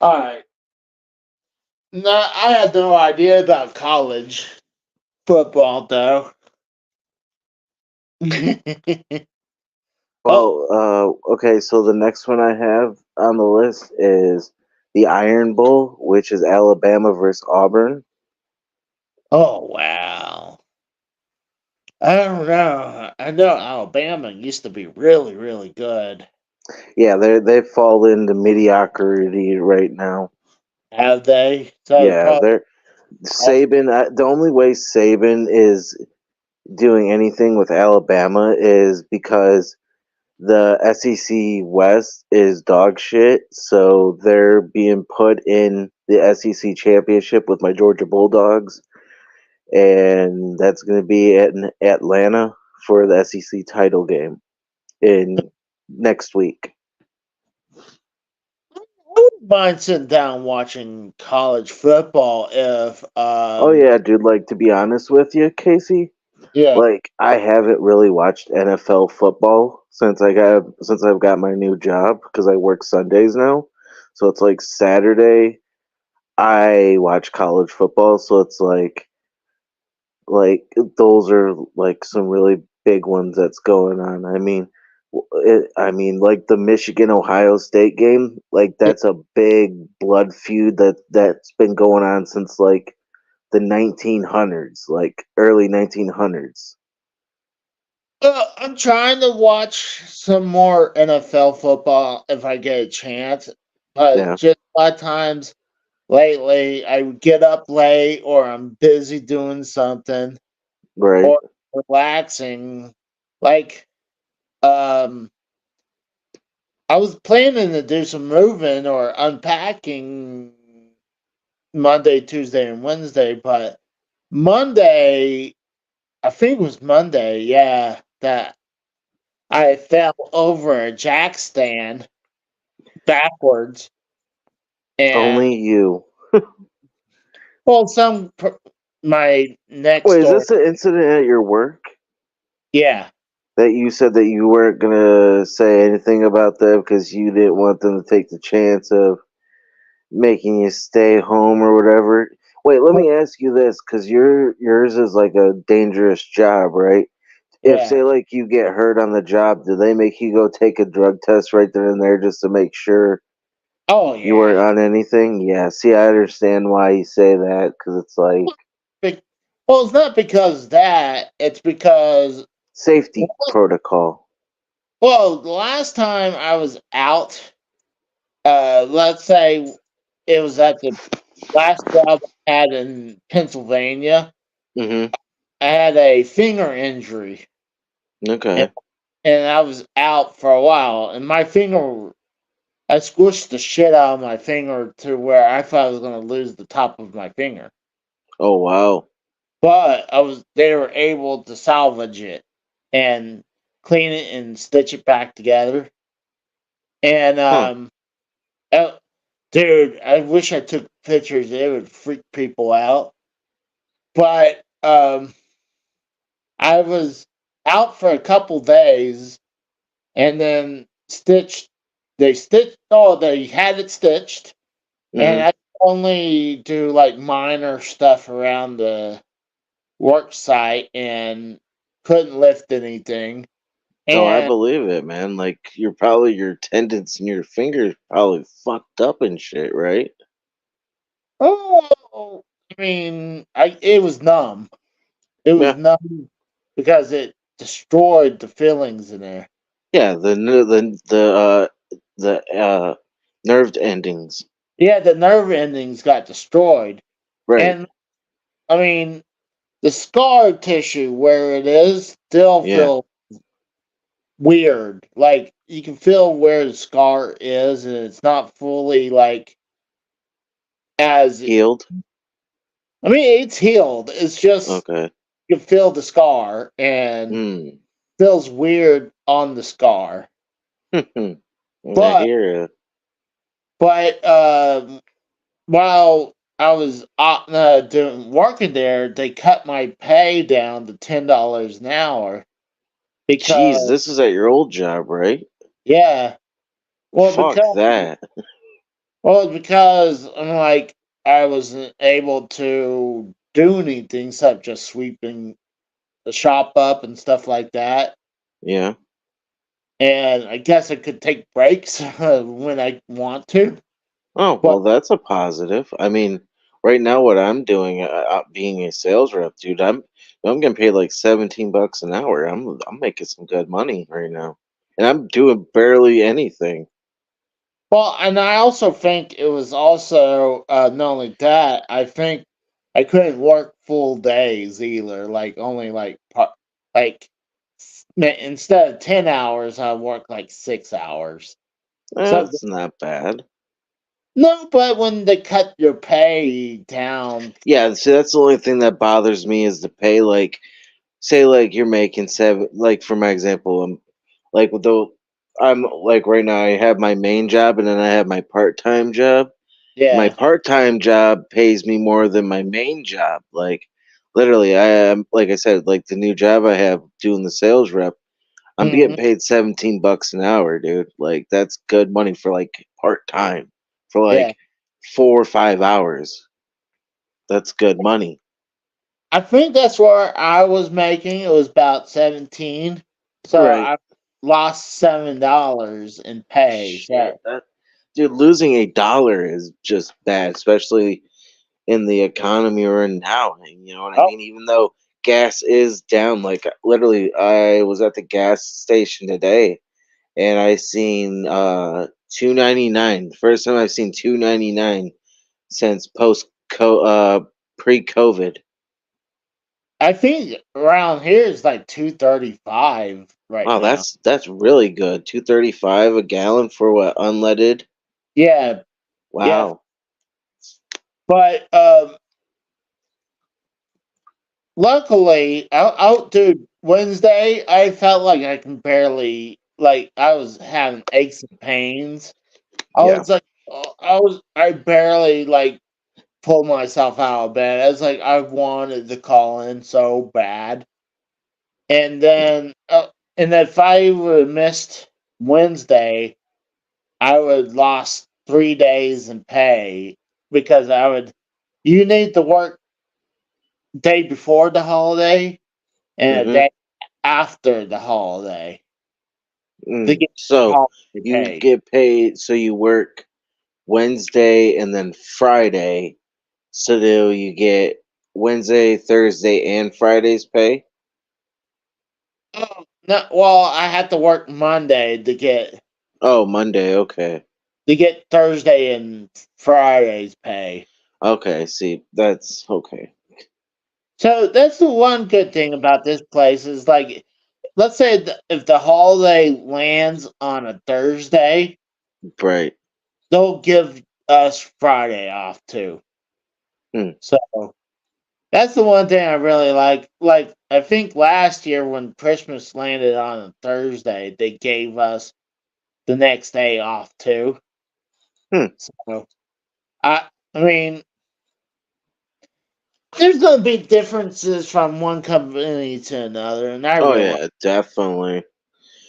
All right. No, I had no idea about college football, though. Oh, Okay, so the next one I have on the list is the Iron Bowl, which is Alabama versus Auburn. oh, wow. I don't know. I know Alabama used to be really, really good. Yeah, they've fallen into mediocrity right now. Have they? So Yeah, probably. they're Saban. The only way Saban is doing anything with Alabama is because the SEC West is dog shit, so they're being put in the SEC championship with my Georgia Bulldogs, and that's going to be in Atlanta for the SEC title game in next week. I wouldn't mind sitting down watching college football if Oh yeah, dude. Like, to be honest with you, Casey, yeah. like I haven't really watched NFL football since I've got my new job because I work Sundays now. So it's like Saturday I watch college football, so it's like those are like some really big ones that's going on. I mean, like the Michigan Ohio State game, like that's a big blood feud that's been going on since like the 1900s, like early 1900s. I'm trying to watch some more NFL football if I get a chance, but Yeah, just a lot of times lately I would get up late or I'm busy doing something right. or relaxing. Like, um, I was planning to do some moving or unpacking Monday, Tuesday, and Wednesday, but Monday, I think it was Monday, yeah, that I fell over a jack stand backwards, and Only you. well, my next Wait, is door, this an incident at your work yeah, that you said that you weren't gonna say anything about them because you didn't want them to take the chance of making you stay home or whatever? Wait, let me ask you this, because yours is like a dangerous job, right? If yeah, say like you get hurt on the job, do they make you go take a drug test right then and there just to make sure oh you weren't yeah. on anything? Yeah, see, I understand why you say that because it's like Be- Well, it's not because of that. It's because safety protocol. well, the last time I was out, let's say it was at the last job I had in Pennsylvania. Mm-hmm. I had a finger injury, and, Okay. and I was out for a while, and my finger, I squished the shit out of my finger to where I thought I was going to lose the top of my finger. Oh wow. But they were able to salvage it and clean it and stitch it back together. And Huh. uh, dude, I wish I took pictures. It would freak people out. But I was out for a couple days, and then stitched. They stitched. Oh, they had it stitched, and Mm-hmm. I could only do like minor stuff around the work site and couldn't lift anything. Oh, I And believe it, man. Like your tendons in your fingers probably fucked up and shit, right? oh, I mean, it was numb. It was Yeah. numb because it destroyed the fillings in there. Yeah, the nerve endings. Yeah, the nerve endings got destroyed, Right. and I mean, the scar tissue where it is still Yeah. feels weird. Like you can feel where the scar is, and it's not fully like as. Healed. I mean, it's healed. It's just Okay. you can feel the scar and Hmm. feels weird on the scar. I But hear it. but while I was doing working there, they cut my pay down to $10 an hour Jeez, because this is at your old job, right? yeah, well Fuck because that. because I'm like I wasn't able to do anything except just sweeping the shop up and stuff like that. Yeah. And I guess I could take breaks when I want to. Oh, But well, that's a positive. I mean, right now, what I'm doing, being a sales rep, dude, I'm getting paid like $17 an hour. I'm making some good money right now, and I'm doing barely anything. well, and I also think it was also not only that. I think I couldn't work full days either. Like only like Instead of 10 hours, I work like 6 hours. So That's not bad. no, but when they cut your pay down, Yeah, see, that's the only thing that bothers me is the pay. Like, say, like you're making seven. Like for my example, like with the, I'm like right now I have my main job and then I have my part time job. My yeah. part time job pays me more than my main job. Like, literally, I am like I said, like the new job I have doing the sales rep. I'm Hmm. getting paid $17 an hour, dude. Like that's good money for like part time for Yeah. like 4 or 5 hours. That's good money. I think that's where I was making. It was about 17. So Right. I lost $7 in pay. Shit. So That dude, losing $1 is just bad, especially in the economy we're in now. You know what I oh, mean? Even though gas is down, like literally, I was at the gas station today and I seen 2.99. First time I've seen 2.99 since pre COVID. I think around here is like 235 right Wow, now. that's really good. 2.35 a gallon for what, unleaded? Yeah, yeah. Wow. But luckily, out dude, Wednesday, I felt like I can barely, like, I was having aches and pains. I Yeah. was like, I barely, like, pulled myself out of bed. I was like, I wanted to call in so bad. And then if I would have missed Wednesday, I would have lost 3 days in pay because you need to work day before the holiday and a Mm-hmm. day after the holiday to get So holiday you pay. get paid, so you work Wednesday and then Friday. So do you get Wednesday, Thursday, and Friday's pay? Oh, no, well, I had to work Monday Oh, Monday. Okay. to get Thursday and Friday's pay. Okay. See, that's okay. So that's the one good thing about this place is like, let's say if the holiday lands on a Thursday, Right. they'll give us Friday off too. Hmm. So that's the one thing I really like. Like I think last year when Christmas landed on a Thursday, they gave us the next day off too. Hmm. So I mean, there's gonna be differences from one company to another, and I Oh realize yeah, definitely.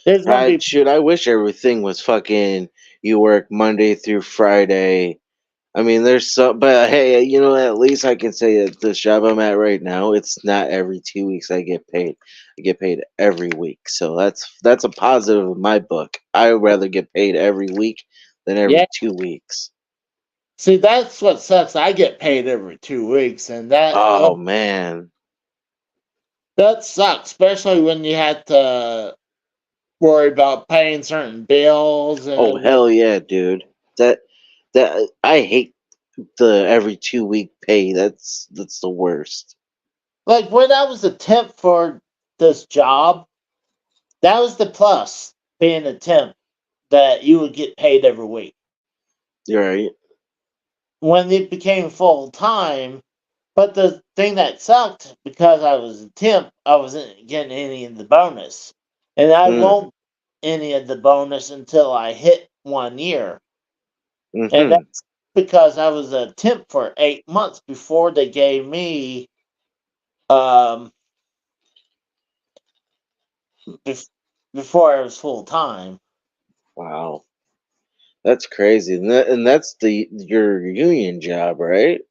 there's gonna I be should. I wish everything was fucking. You work Monday through Friday. I mean, there's some, but hey, you know, at least I can say that this job I'm at right now, it's not every 2 weeks I get paid. I get paid every week, so that's a positive in my book. I would rather get paid every week than yeah. every 2 weeks. See, that's what sucks. I get paid every 2 weeks, and Oh man. that sucks, especially when you had to worry about paying certain bills and Oh everything. hell yeah, dude. That that I hate the every 2 week pay. That's the worst. Like when I was a temp for this job, that was the plus being a temp that you would get paid every week. You're right. When it became full time, but the thing that sucked because I was a temp, I wasn't getting any of the bonus, and I Mm, won't any of the bonus until I hit 1 year, and mm-hmm. that's because I was a temp for 8 months before they gave me um bef- before I was full time. Wow. That's crazy. And that's your union job, right?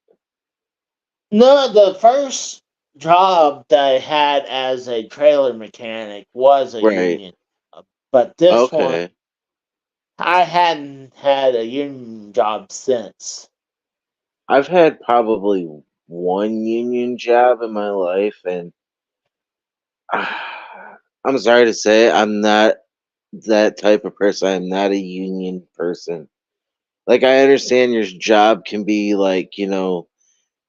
No, the first job that I had as a trailer mechanic was a Right. union job, but this one Okay. I hadn't had a union job since. I've had probably one union job in my life, and I'm sorry to say, I'm not that type of person. I'm not a union person. Like, I understand your job can be like,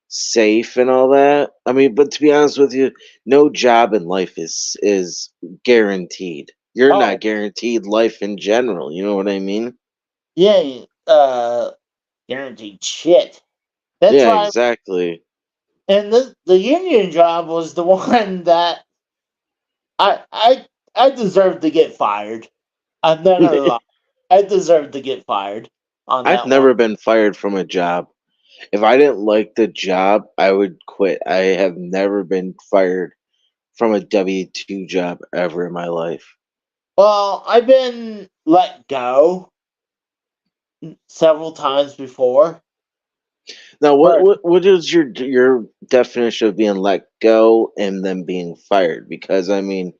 safe and all that. I mean, but to be honest with you, no job in life is guaranteed. You're Oh, not guaranteed life in general. You know what I mean? yeah, guaranteed shit. That's Yeah, why. exactly. And the union job was the one that I I I deserved to get fired. I'm not gonna lie. I deserved to get fired on I've that one. never been fired from a job. If I didn't like the job, I would quit. I have never been fired from a W-2 job ever in my life. Well, I've been let go several times before, Now, what but what what is your definition of being let go and then being fired? Because I mean,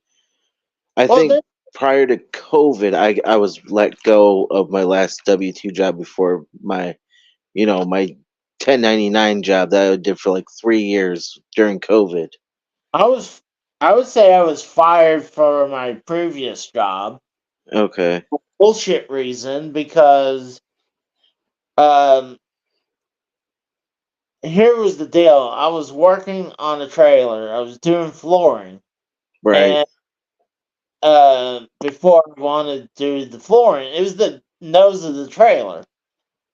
I well, think prior to COVID, I was let go of my last W-2 job before my 1099 job that I did for like 3 years during COVID. I was I would say I was fired for my previous job. Okay. Bullshit reason because um here was the deal. I was working on a trailer. I was doing flooring, Right. and before I wanted to do the flooring, it was the nose of the trailer,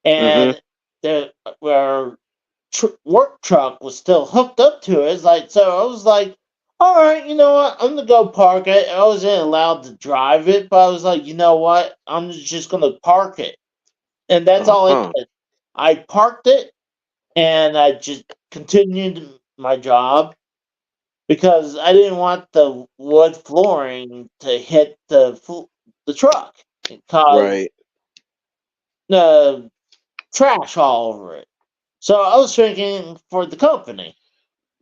Mhm. and the our work truck was still hooked up to it. It's like so. I was like, all right, you know what? I'm gonna go park it. I wasn't allowed to drive it, but I was like, you know what? I'm just gonna park it, and that's all I Uh-huh. did. I parked it, and I just continued my job because I didn't want the wood flooring to hit the truck and cause Right. trash all over it. So I was thinking for the company,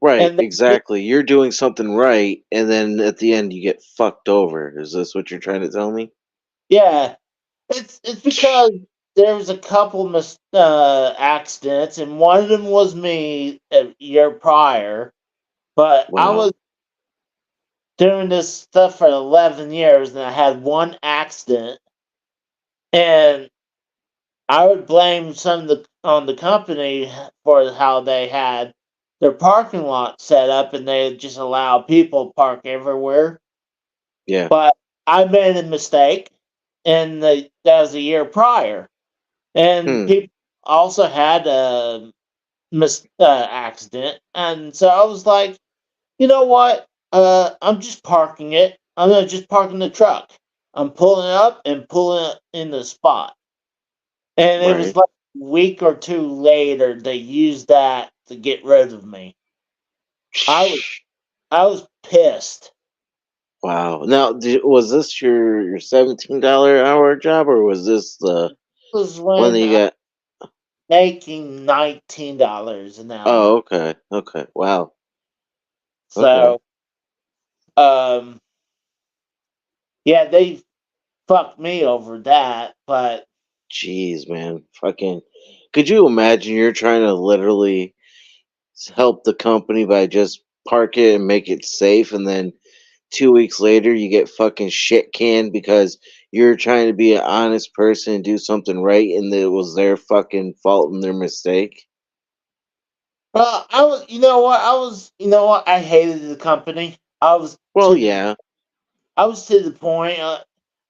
Right, and exactly. You're doing something right, and then at the end you get fucked over. Is this what you're trying to tell me? yeah, it's because there was a couple accidents, and one of them was me a year prior. But I Wow. was doing this stuff for 11 years, and I had one accident, and I would blame some of the on the company for how they had their parking lot set up, and they just allow people park everywhere. Yeah. But I made a mistake, and that was a year prior, and Hmm. people also had a accident, and so I was like, you know what? I'm just parking it. I'm gonna just parking the truck. I'm pulling it up and pulling it in the spot. And it was Right. like a week or two later they used that to get rid of me. I was I was pissed. Wow. Now, was this your $17 hour job, or was this the It was one that when you I was got? making $19 an hour. Oh, okay. Okay. Wow. Okay. So um yeah, they fucked me over that, but Jeez, man. Fucking. Could you imagine you're trying to literally help the company by just park it and make it safe, and then 2 weeks later you get fucking shit canned because you're trying to be an honest person and do something right, and it was their fucking fault and their mistake. well, I was you know what, I hated the company. Well, yeah. I was to the point.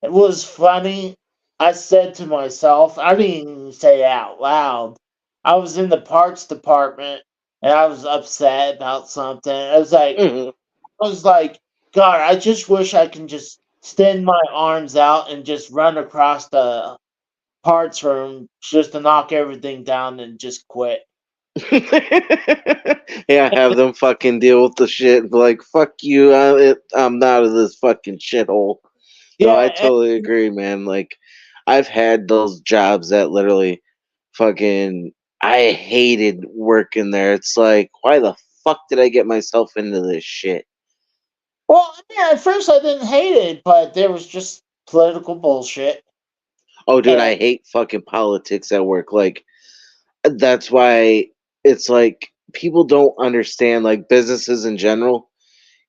It was funny. I said to myself, I didn't even say it out loud. I was in the parts department and I was upset about something. Mhm. I was like, God, I just wish I can just extend my arms out and just run across the parts room just to knock everything down and just quit. Yeah, have them fucking deal with the shit. Be like, fuck you. I'm out of this fucking shithole. No, I Yeah, totally agree, man. Like, I've had those jobs that literally fucking. I hated working there. It's like, why the fuck did I get myself into this shit? well, yeah, at first I didn't hate it, but there was just political bullshit. Oh, dude, And I hate fucking politics at work. Like, that's why it's like people don't understand, like, businesses in general.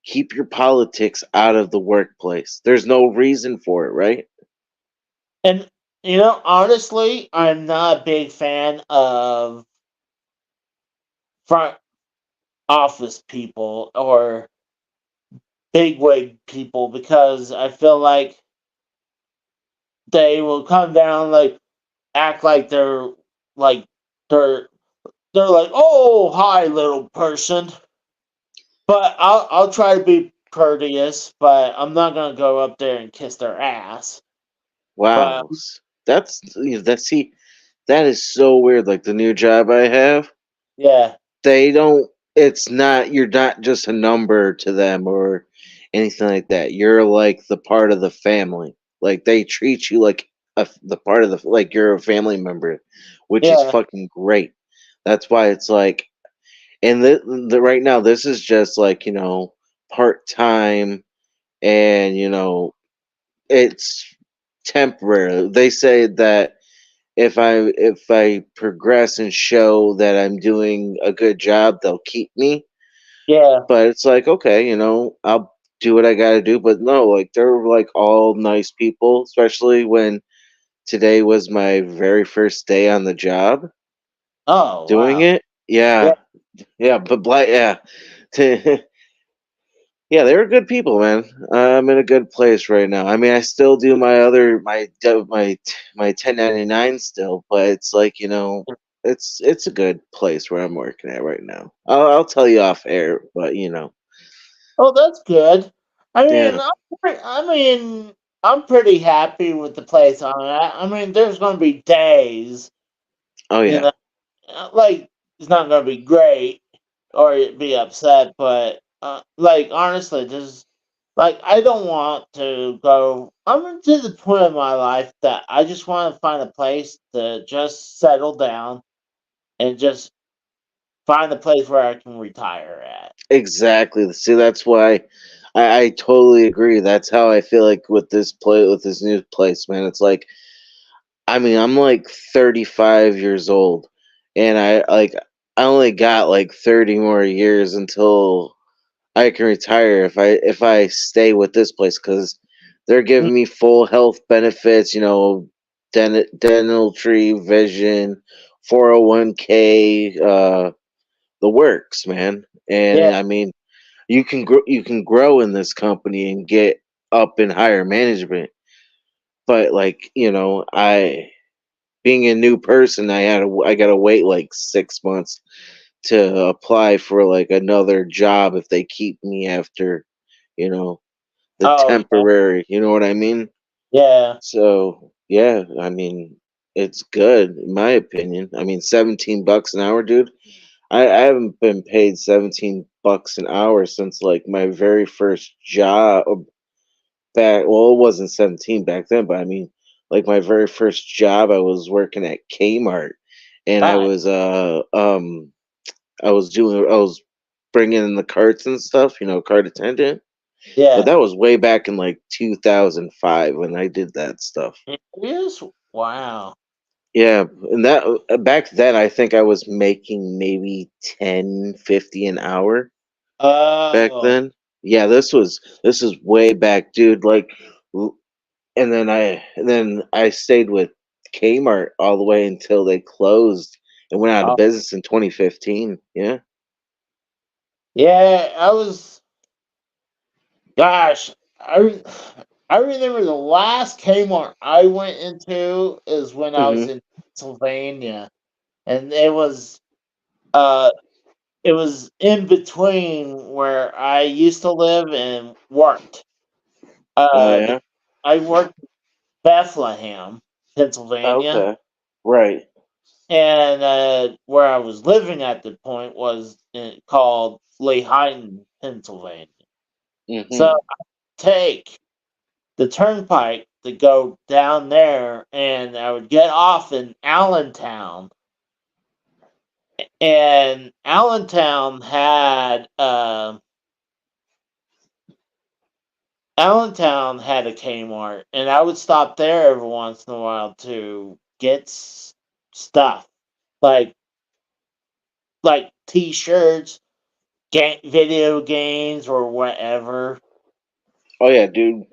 Keep your politics out of the workplace. There's no reason for it, right? And honestly, I'm not a big fan of office people or bigwig people because I feel like they will come down like act like like they're they're like, oh hi little person. But I'll try to be courteous, but I'm not gonna go up there and kiss their ass. But Wow. That's see, that is so weird. Like the new job I have, yeah, they don't. It's not. You're not just a number to them or anything like that. You're like the part of the family. Like they treat you like the part of the like you're a family member, which is yeah, fucking great. That's why it's like, and the right now this is just like part time, and it's temporary. They say that if I progress and show that I'm doing a good job, they'll keep me. yeah. But it's like, okay, I'll do what I got to do. But no, like they're like all nice people, especially when today was my very first day on the job Oh doing wow. it. Yeah. Yeah, yeah, but yeah, yeah, they were good people, man. I'm in a good place right now. I mean, I still do my other my 1099 still, but it's like it's a good place where I'm working at right now. I'll tell you off air, but Oh, that's good. I mean, yeah. I mean, I'm pretty happy with the place I'm at. I mean, there's gonna be days, Oh you yeah, know, like it's not gonna be great or you'd be upset, but like honestly, just like I don't want to go. I'm to the point in my life that I just want to find a place to just settle down and just find a place where I can retire at. exactly. See, that's why I totally agree. That's how I feel like with this new place, man. It's like, I mean, I'm like 35 years old, and I only got like 30 more years until I can retire if I stay with this place because they're Mm. giving me full health benefits. Dental tree, vision, 401k, the works, man. Yeah. And I mean, you can grow in this company and get up in higher management. But like I being a new person, I gotta wait like 6 months to apply for like another job if they keep me after you know the Oh yeah. temporary, you know what I mean? Yeah. So yeah, I mean it's good in my opinion. I mean $17 an hour, dude. I haven't been paid $17 an hour since like my very first job back. Well, it wasn't 17 back then, but I mean like my very first job, I was working at Kmart, and Nice. I was bringing in the carts and stuff, cart attendant. But Yeah. that was way back in like 2005 when I did that stuff. It is. Wow. Yeah, and that back then I think I was making maybe 10.50 an hour back Oh. then. Yeah, this is way back, dude. Like, and then I stayed with Kmart all the way until they closed and went out of Oh. business in 2015. Yeah. Yeah. I was. Gosh. I remember the last Kmart I went into is when I was Hmm. in Pennsylvania, and uh it was in between where I used to live and worked. Oh Because yeah. I worked in Bethlehem, Pennsylvania, Okay. Right. and where I was living at the point was called Lehighton, Pennsylvania. So Hmm. take the turnpike to go down there, and I would get off in Allentown, and Allentown had a Kmart, and I would stop there every once in a while to get stuff like T-shirts, video games, or whatever. Oh yeah, dude.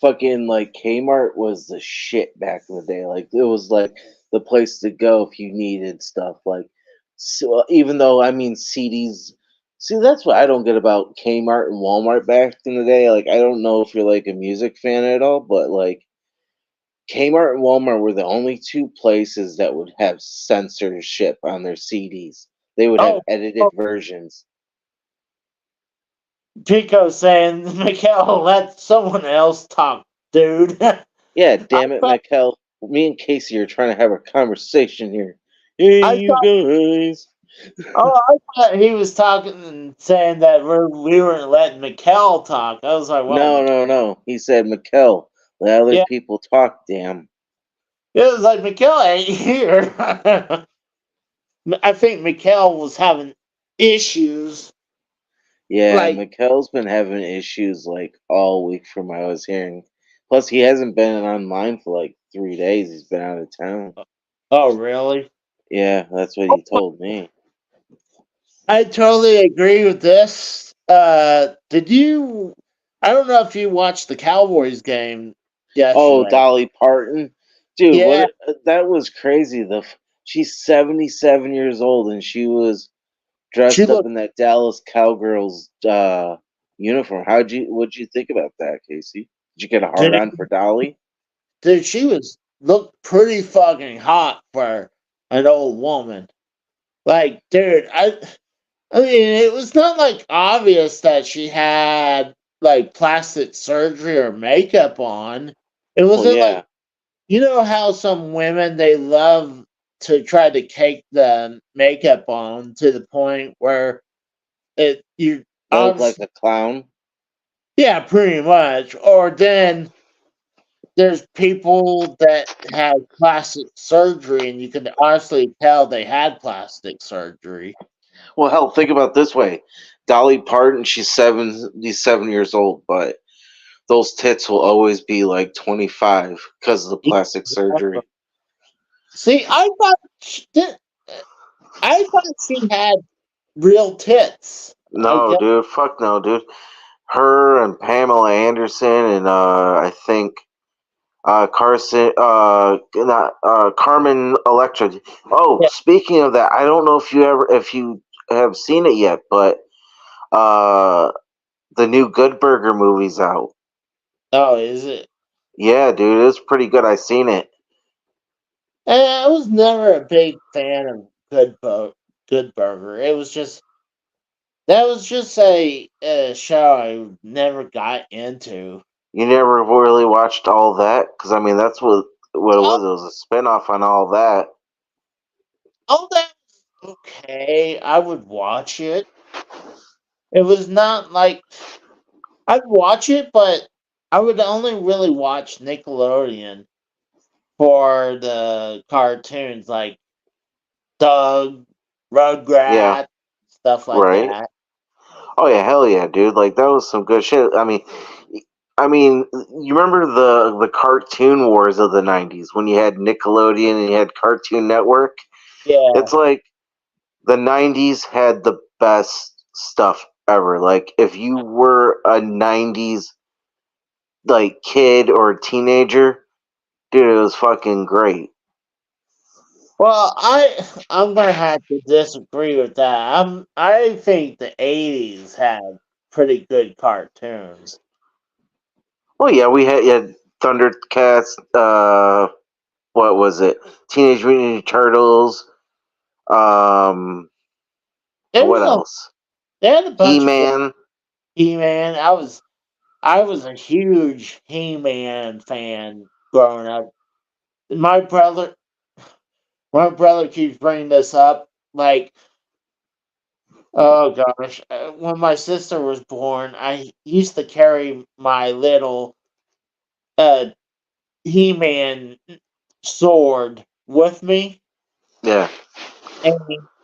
Fucking like Kmart was the shit back in the day. Like it was like the place to go if you needed stuff. Like, so even though I mean CDs, See, that's what I don't get about Kmart and Walmart back in the day. Like, I don't know if you're like a music fan at all, but like Kmart and Walmart were the only two places that would have censorship on their CDs. They would have Oh, edited versions. Pico saying, Mikhail, let someone else talk, dude. Yeah, I damn it, thought, Mikel. Me and Casey are trying to have a conversation here. Hey, I you thought, guys. I thought he was talking and saying that we weren't letting Mikhail talk. I was like, well, No, no, no. He said, Mikel, let other yeah, people talk, damn. it was like Mikhail ain't here. I think Mikhail was having issues. Yeah, Like, Mikel's been having issues like all week from what I was hearing. Plus, he hasn't been online for like 3 days. He's been out of town. oh, really? Yeah, that's what he told me. I totally agree with this. Did you? I don't know if you watched the Cowboys game Oh, yesterday. Dolly Parton, dude, Yeah, that was crazy. She's 77 years old and she was she dressed up looked, in that Dallas Cowgirls uniform. What'd you think about that, Casey? Did you get a hard dude, on for Dolly? dude, she was looked pretty fucking hot for an old woman. Like, dude, I mean, it was not like obvious that she had like plastic surgery or makeup on. It Well, wasn't like yeah, you know how some women they love to try to cake the makeup on to the point where it you they look like obviously a clown. yeah pretty much or then there's people that have plastic surgery and you can honestly tell they had plastic surgery. Well, hell, think about it this way: Dolly Parton, she's 77 years old, but those tits will always be like 25 because of the plastic surgery. See, I thought she had real tits. I No, guess dude, fuck no, dude. Her and Pamela Anderson and I think Carson, not Carmen Electra. Oh, yeah. speaking of that, I don't know if you have seen it yet, but uh, the new Good Burger movie's out. Oh, is it? Yeah, dude, it's pretty good. I seen it. I was never a big fan of Good Burger. It was just that was just a show I never got into. You never really watched all that because I mean that's what it All, was. It was a spinoff on all that. all that was okay. I would watch it. It was not like I'd watch it, but I would only really watch Nickelodeon for the cartoons like Doug, Yeah, Rugrat, stuff like right. that. Oh yeah, hell yeah, dude! Like that was some good shit. I mean, you remember the Cartoon Wars of the '90s when you had Nickelodeon and you had Cartoon Network? Yeah. It's like the '90s had the best stuff ever. Like if you were a '90s like kid or teenager, dude, it was fucking great. Well, I'm gonna have to disagree with that. I think the '80s had pretty good cartoons. Well, yeah, we had Thundercats. What was it? Teenage Mutant Ninja Turtles. Um, There was what a else? they had a He bunch of good Man. He-Man. I was a huge He-Man fan growing up. My brother my brother keeps bringing this up. Like, oh gosh, when my sister was born, I used to carry my little uh He-Man sword with me. Yeah.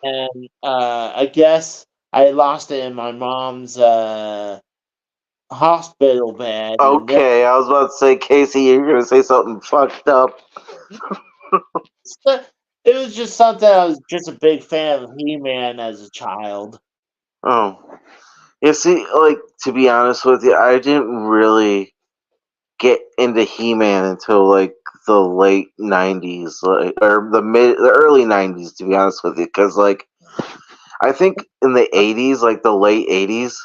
And I guess I lost it in my mom's hospital bed, and Okay, I was about to say, Casey, you're gonna say something fucked up. it was just something I was just a big fan of He-Man as a child. Oh, you see, like to be honest with you, I didn't really get into He-Man until like the late '90s, like or the early '90s, to be honest with you, because like I think in the 80s, like the late 80s,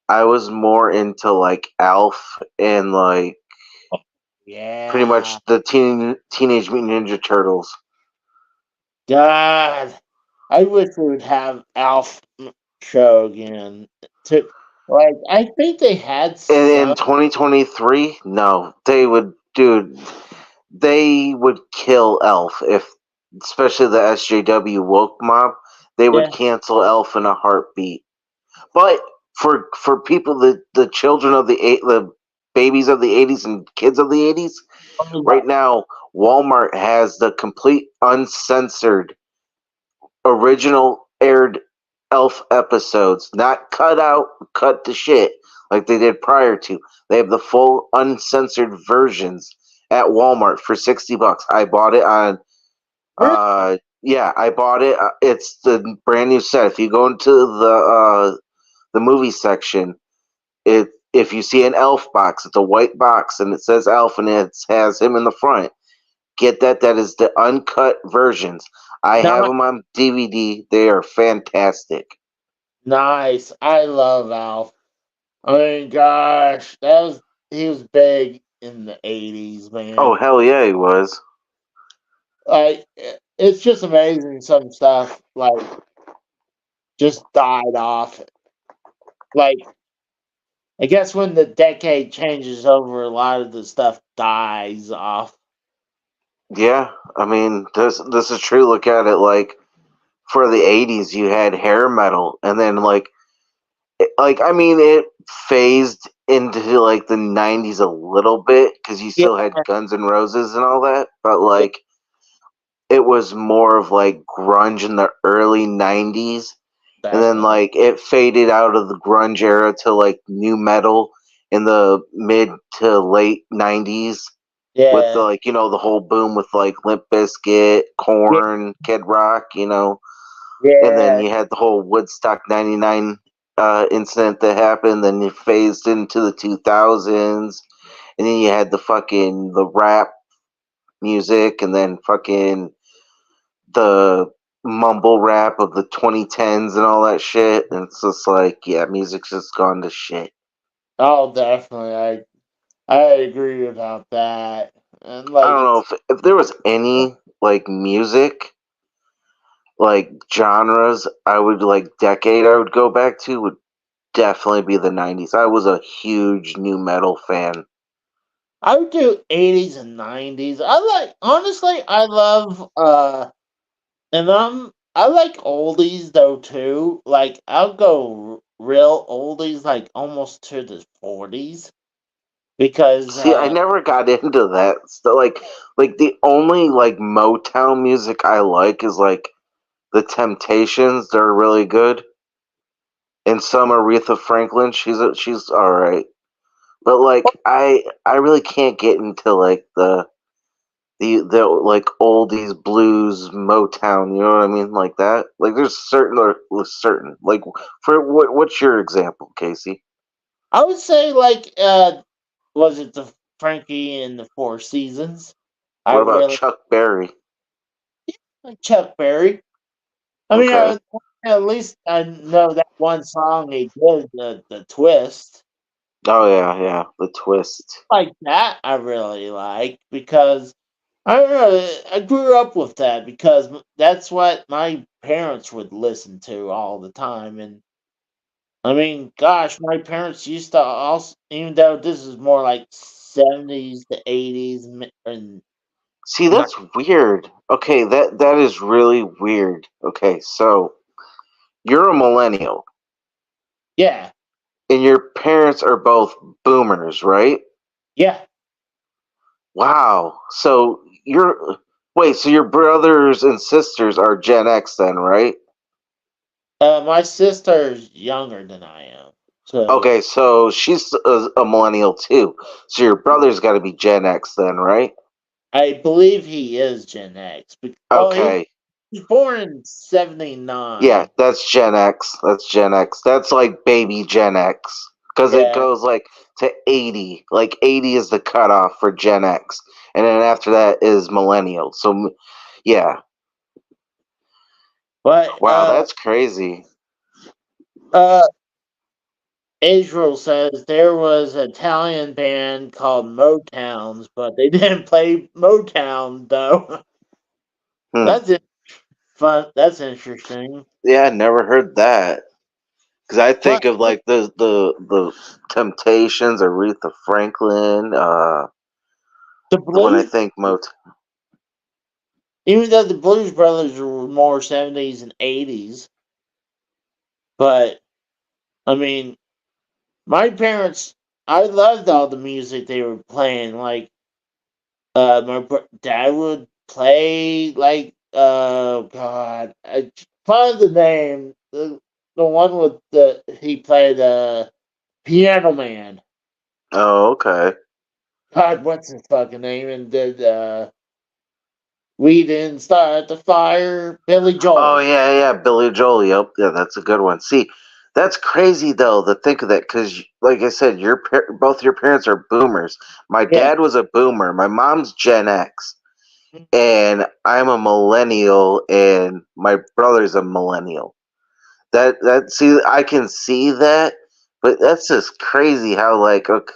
I was more into like Alf and like pretty Yeah. much the Teenage Mutant Ninja Turtles. God, I wish we would have Alf show again. To like, I think they had And in some. 2023, no, they would kill Elf if, especially the SJW woke mob, they would Yeah, cancel Elf in a heartbeat. But for people, the children of the babies of the 80s and kids of the 80s, right now Walmart has the complete uncensored original aired Elf episodes, not cut out, cut to shit like they did prior to. They have the full uncensored versions at Walmart for $60. I bought it on. Yeah, I bought it. It's the brand new set. If you go into the movie section, it if you see an Elf box, it's a white box and it says Elf and it has him in the front. Get that. That is the uncut versions. I have not them on DVD. They are fantastic. nice. I love Alf. I mean, gosh, he was big in the '80s, Oh man. hell yeah, he was. Like, it's just amazing. Some stuff like just died off. Like, I guess when the decade changes over, a lot of the stuff dies off. Yeah, I mean this is true. Look at it. Like for the '80s, you had hair metal, and then I mean it phased into like the '90s a little bit because you Yeah, still had Guns N' Roses and all that, but yeah, like it was more of like grunge in the early '90s, and then definitely. like it faded out of the grunge era to like new metal in the mid to late '90s with the Yeah, like the whole boom with like Limp Bizkit, yeah, Korn, Kid Rock, and then yeah, you had the whole Woodstock '99 incident that happened. Then you phased into the 2000s, and then you had the rap music, and then fucking the mumble rap of the 2010s and all that shit. And it's just like, yeah, music's just gone to shit. oh, definitely. I agree about that. And I like, don't know if there was any like music like genres I would like decade I would go back to would definitely be the 90s. I was a huge new metal fan. I would do '80s and '90s. Honestly, I love and I like oldies though too. Like I'll go real oldies, like almost to the '40s, because See, I never got into that. So, like the only like Motown music I like is like the Temptations. They're really good. And some Aretha Franklin. She's all right. But like I really can't get into like the like oldies blues Motown. You know what I mean? Like that. Like there's certain like for what's your example, Casey? I would say like was it the Frankie and the Four Seasons? I What about really Chuck Berry? like Chuck Berry. I mean, Okay. at least I know that one song they did, the twist. Oh yeah, yeah. The twist. Like that, I really like because I don't know. I grew up with that because that's what my parents would listen to all the time, and I mean, gosh, my parents used to also, even though this is more like '70s to '80s, and See, not, that's weird. Okay, that is really weird. Okay, so you're a millennial, yeah, and your parents are both boomers, right? yeah. Wow. So you're wait, so your brothers and sisters are Gen X then, right? My sister's younger than I am, so Okay, so she's a millennial too. So your brother's got to be Gen X then, right? I believe he is Gen X. Oh, he Okay. was born in Yeah, '79. that's Gen X. That's Gen X. That's like baby Gen X because it Yeah, goes like to 80. Like 80 is the cutoff for Gen X, and then after that is millennial. So yeah, But Wow, that's crazy. uh, Israel says there was an Italian band called Motowns, but they didn't play Motown though. Hmm. That's fun. That's interesting. Yeah, I never heard that. Because I But think of like the Temptations, Aretha Franklin. the When I Blues, think even though the Blues Brothers were more 70s and 80s, but I mean, my parents, I loved all the music they were playing. Like, dad would play like, God, I find the name, the one with he played Piano Man. oh, okay. God, what's his fucking name? And did We Didn't Start the Fire? Billy Oh Joel. yeah, Billy Joel. Yep, yeah, that's a good one. See, that's crazy though to think of that because, like I said, both your parents are boomers. My Yeah. dad was a boomer. My mom's Gen X, and I'm a millennial, and my brother's a millennial. That see, I can see that, but that's just crazy how like okay,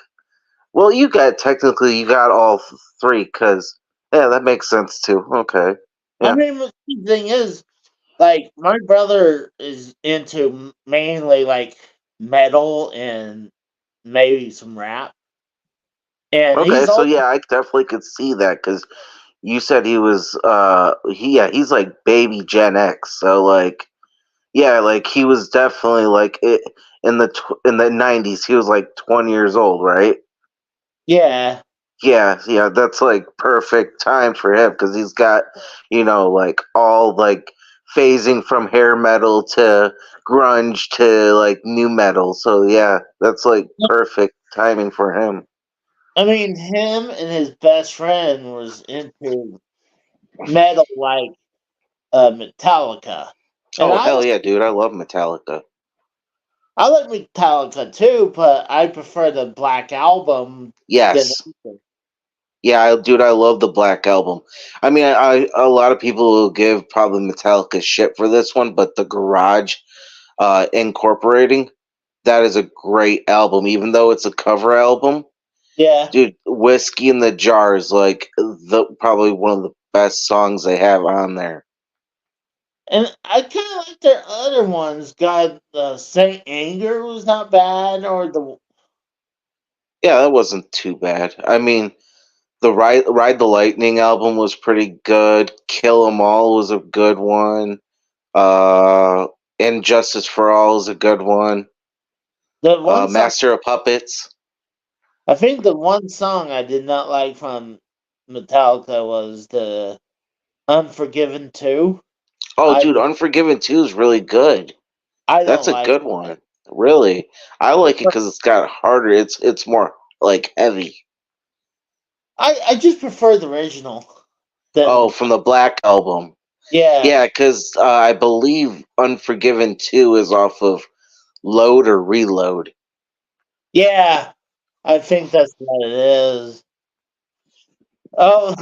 well, you got all three because yeah, that makes sense too. Okay, I yeah, mean, the thing is, like, my brother is into mainly like metal and maybe some rap. And okay. he's So old. yeah, I definitely could see that because you said he was he's like baby Gen X. So like yeah, like he was definitely like it in the 90s. He was like 20 years old, right? Yeah. Yeah, that's like perfect time for him because he's got, like all like phasing from hair metal to grunge to like new metal. So yeah, that's like perfect timing for him. I mean, him and his best friend was into metal like Metallica. And Oh hell yeah, dude! I love Metallica. I like Metallica too, but I prefer the Black Album than Yes, anything. yeah, dude, I love the Black Album. I mean, a lot of people will give probably Metallica shit for this one, but the Garage, incorporating, that is a great album, even though it's a cover album. Yeah. Dude, Whiskey in the Jar is like the probably one of the best songs they have on there. And I kind of like their other ones. God, Saint Anger was not bad, or the Yeah, that wasn't too bad. I mean, the Ride the Lightning album was pretty good. Kill 'Em All was a good one. Uh, Injustice for All is a good one. one song. Master of Puppets. I think the one song I did not like from Metallica was the Unforgiven 2. Oh, I dude, Unforgiven 2 is really good. I That's don't a like good it. one. Really, I like it because it's got harder. It's more like heavy. I just prefer the original Oh, than from the Black Album. yeah. Yeah, because I believe Unforgiven 2 is off of Load or Reload. Yeah. I think that's what it is. Oh,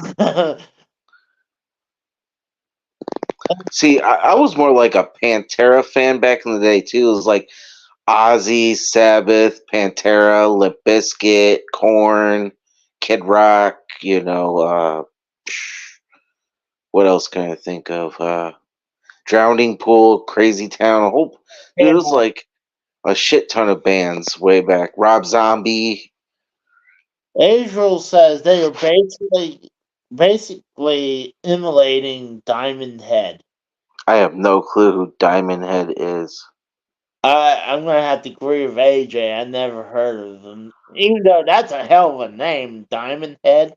See, I was more like a Pantera fan back in the day, too. It was like Ozzy, Sabbath, Pantera, Limp Bizkit, Korn, Kid Rock, what else can I think of? Drowning Pool, Crazy Town, a whole. Dude, it was yeah. like a shit ton of bands way back. Rob Zombie. Israel says they are basically emulating Diamond Head. I have no clue who Diamond Head is. I'm gonna have to agree with AJ. I never heard of them, even though that's a hell of a name, Diamond Head.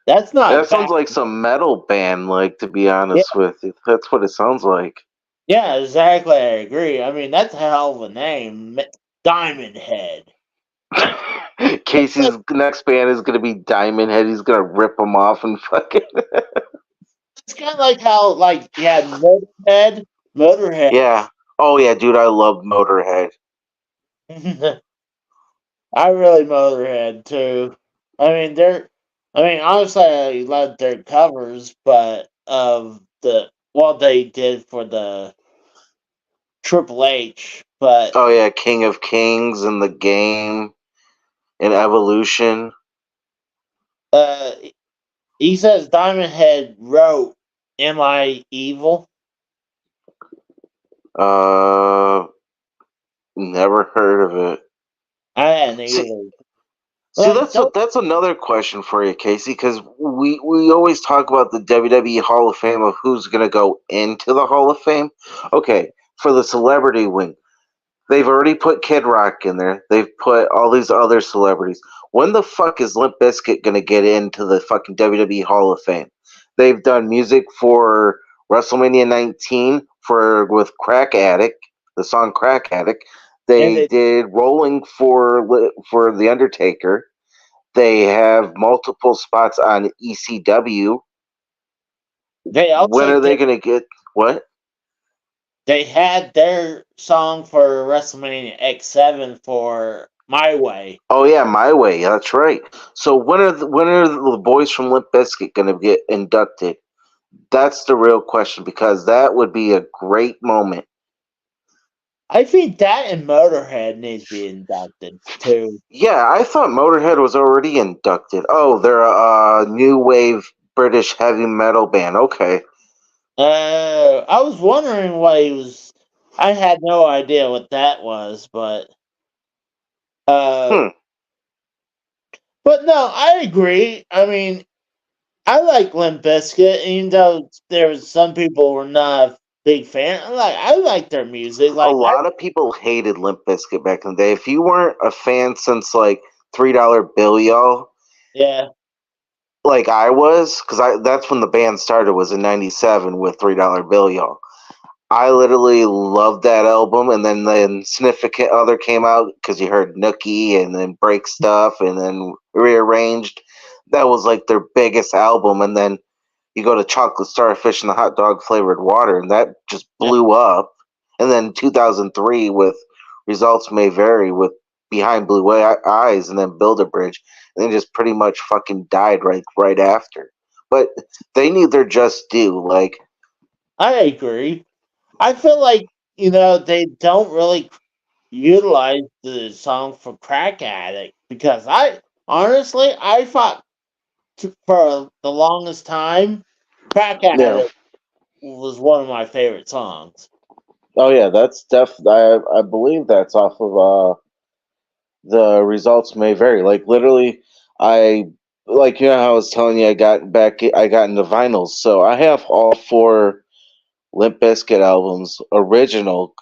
That's That not bad. sounds like some metal band, like, to be Yeah, honest with you. That's what it sounds like. yeah, exactly. I agree. I mean, that's a hell of a name, Diamond Head. Casey's next band is gonna be Diamond Head. He's gonna rip them off and fucking It's kind of like how, like, you had Motorhead. yeah. Oh yeah, dude, I love Motorhead. I really Motorhead too. I mean, honestly, I love their covers, but of the what they did for the Triple H, but Oh yeah, King of Kings and the game and Evolution. uh, he says Diamond Head wrote "Am I Evil?" Uh, never heard of it. I hadn't See, either. See, Like, don't that's another question for you, Casey, because we always talk about the WWE Hall of Fame of who's going to go into the Hall of Fame. Okay, for the celebrity wing, they've already put Kid Rock in there. They've put all these other celebrities. When the fuck is Limp Bizkit going to get into the fucking WWE Hall of Fame? They've done music for WrestleMania 19 for with Crack Addict, the song Crack Addict. and They did Rolling for The Undertaker. They have multiple spots on ECW. they When also are they did. going to get what? They had their song for WrestleMania X7 for My Way. Oh yeah, My Way. That's right. So when are the boys from Limp Bizkit going to get inducted? That's the real question because that would be a great moment. I think that and Motorhead needs to be inducted too. Yeah, I thought Motorhead was already inducted. Oh, they're a new wave British heavy metal band. Okay. I was wondering what he was. I had no idea what that was, uh, Hmm. but no, I agree. I mean, I like Limp Bizkit, even though there was some people were not a big fan. I like their music. A Like I lot of people hated Limp Bizkit back in the day. If you weren't a fan since like $3 Bill Y'all, yeah like I was, because that's when the band started was in '97 with $3 Bill Y'all. I literally loved that album, and then Significant Other came out because you heard Nookie and then Break Stuff and then Rearranged. That was like their biggest album, and then you go to Chocolate Starfish and the Hot Dog Flavored Water, and that just yeah. blew up. And then 2003 with Results May Vary with Behind Blue Eyes, and then Build a Bridge, and then just pretty much fucking died right after. But they need their just due. Like, I agree. I feel like they don't really utilize the song for Crack Addict because I thought for the longest time Crack yeah. Addict was one of my favorite songs. Oh yeah, that's I believe that's off of the Results May Vary. Like literally, I like how I was telling you I got into vinyls, so I have all four Limp Bizkit albums, original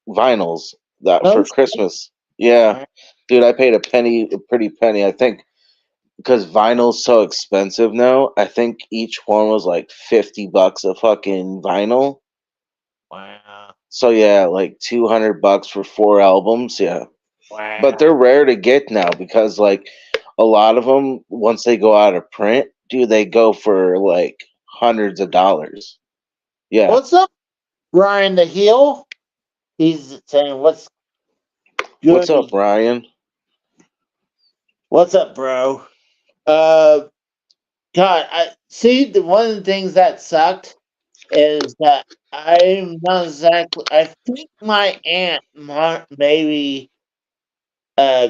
vinyls that No for shit. Christmas. Yeah, dude, I paid a pretty penny. I think because vinyl's so expensive now. I think each one was like $50 a fucking vinyl. Wow. So yeah, like $200 for four albums. Yeah, but Wow. they're rare to get now because like a lot of them once they go out of print, dude, they go for like hundreds of dollars. Yeah. What's up, Ryan the Heel? He's saying what's What's good up, is Ryan? what's up, bro? Uh God, I see one of the things that sucked is that I'm not exactly. I think my aunt maybe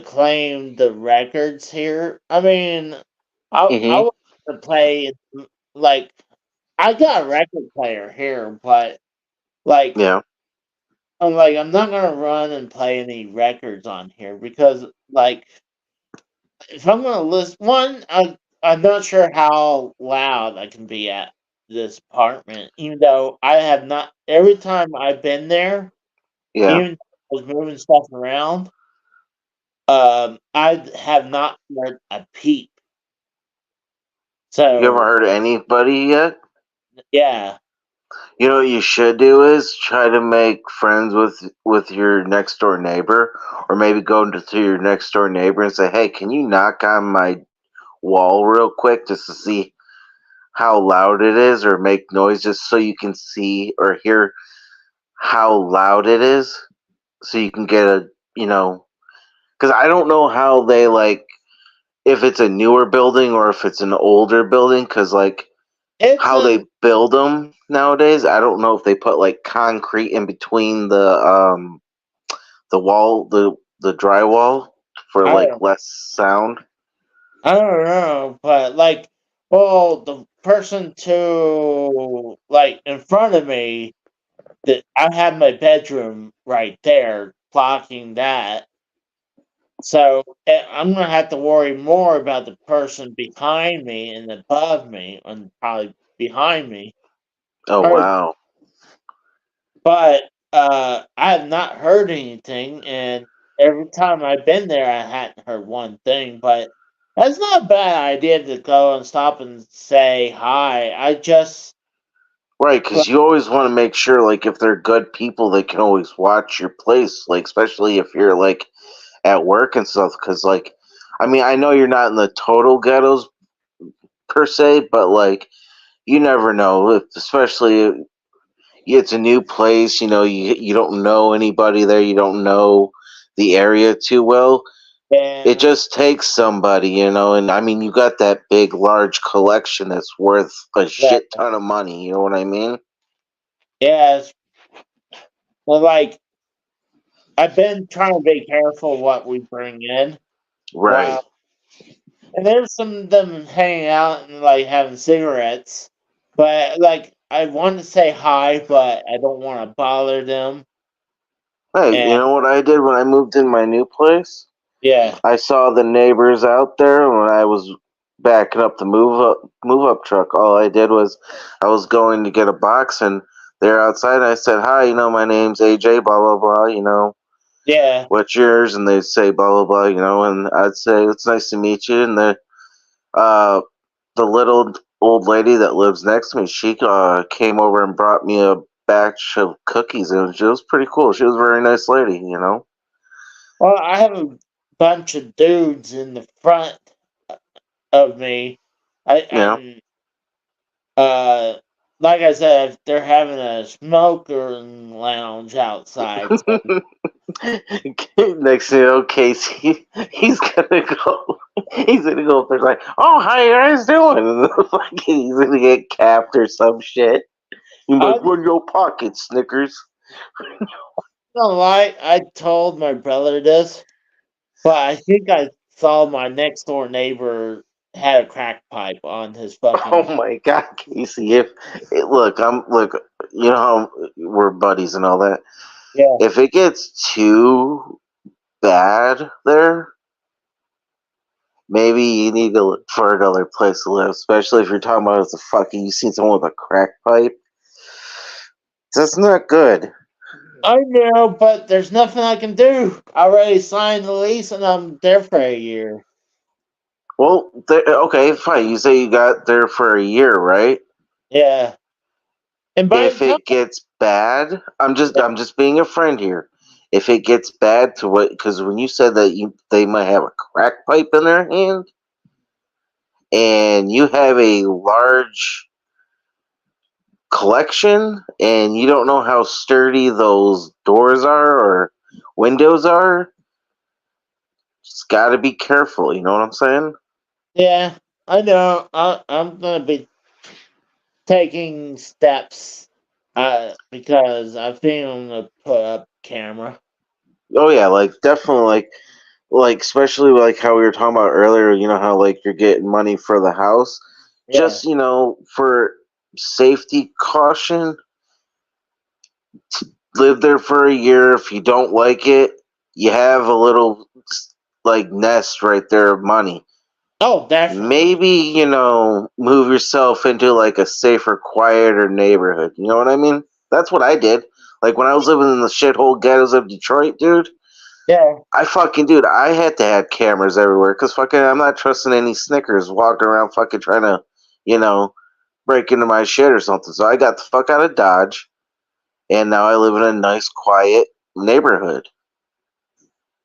claimed the records here. I mean, I Mm-hmm. want to play like I got a record player here, but like Yeah. I'm not gonna run and play any records on here because like if I'm gonna list one, I'm not sure how loud I can be at this apartment, even though I have not. Every time I've been there, Yeah. even though I was moving stuff around, I have not heard a peep. You ever So heard of anybody yet? yeah, You know what you should do is try to make friends with your next door neighbor, or maybe go to your next door neighbor and say, "Hey, can you knock on my wall real quick just to see how loud it is, or make noise just so you can see or hear how loud it is, so you can get a because I don't know how they like if it's a newer building or if it's an older building, because like." It's how they build them nowadays. I don't know if they put like concrete in between the wall, the drywall for I like don't less sound. I don't know, but like, well, the person to like in front of me, that I have my bedroom right there blocking that. So I'm gonna have to worry more about the person behind me and above me, and probably behind me. Oh Or, wow. but I have not heard anything, and every time I've been there, I hadn't heard one thing. But that's not a bad idea to go and stop and say hi. I just Right, because you always want to make sure, like, if they're good people, they can always watch your place, like, especially if you're, like, at work and stuff. Because, like, I mean, I know you're not in the total ghettos per se, but, like, you never know. If, especially, it's a new place, you don't know anybody there, you don't know the area too well. It yeah, just takes somebody, and I mean, you got that big, large collection that's worth a that shit ton of money, you know what I mean? yes. Well, like I've been trying to be careful what we bring in. Right. Wow. And there's some of them hanging out and like having cigarettes. But like I want to say hi, but I don't want to bother them. Hey, you And know what I did when I moved in my new place? yeah, I saw the neighbors out there when I was backing up the move up truck. All I did was I was going to get a box and they're outside. I said, "Hi, my name's AJ, blah blah blah, yeah, what's yours?" And they'd say blah blah blah, and I'd say, "It's nice to meet you." And uh the little old lady that lives next to me, she came over and brought me a batch of cookies, and it was pretty cool. She was a very nice lady. well, I have a bunch of dudes in the front of me. Yeah. And uh, like I said, they're having a smoker lounge outside. So Next thing you know, Casey, he's gonna go. He's gonna go up there like, "Oh, how you guys doing?" And he's gonna get capped or some shit. He's like, I'm "Run your pocket, Snickers." not gonna lie, I told my brother this, but I think I saw my next door neighbor had a crack pipe on his fucking. Oh my God, Casey! Look. You know how we're buddies and all that. Yeah. If it gets too bad there, maybe you need to look for another place to live. Especially if you're talking about as a fucking you seen someone with a crack pipe. That's not good. I know, but there's nothing I can do. I already signed the lease and I'm there for a year. Well, okay, fine. You say you got there for a year, right? Yeah. And by the If time it gets bad, I'm just yeah. I'm just being a friend here. If it gets bad to what? Because when you said that they might have a crack pipe in their hand, and you have a large collection, and you don't know how sturdy those doors are or windows are, just got to be careful. You know what I'm saying? Yeah, I know. I'm gonna be taking steps because I think I'm gonna put up camera. Oh yeah, like definitely, like especially like how we were talking about earlier, how like you're getting money for the house, Yeah. just for safety caution, live there for a year. If you don't like it, you have a little like nest right there of money. Oh, definitely. Maybe move yourself into like a safer, quieter neighborhood. You know what I mean? That's what I did. Like when I was living in the shithole ghettos of Detroit, dude. Yeah. Dude, I had to have cameras everywhere because fucking I'm not trusting any Snickers walking around fucking trying to, you know, break into my shit or something. So I got the fuck out of Dodge and now I live in a nice, quiet neighborhood.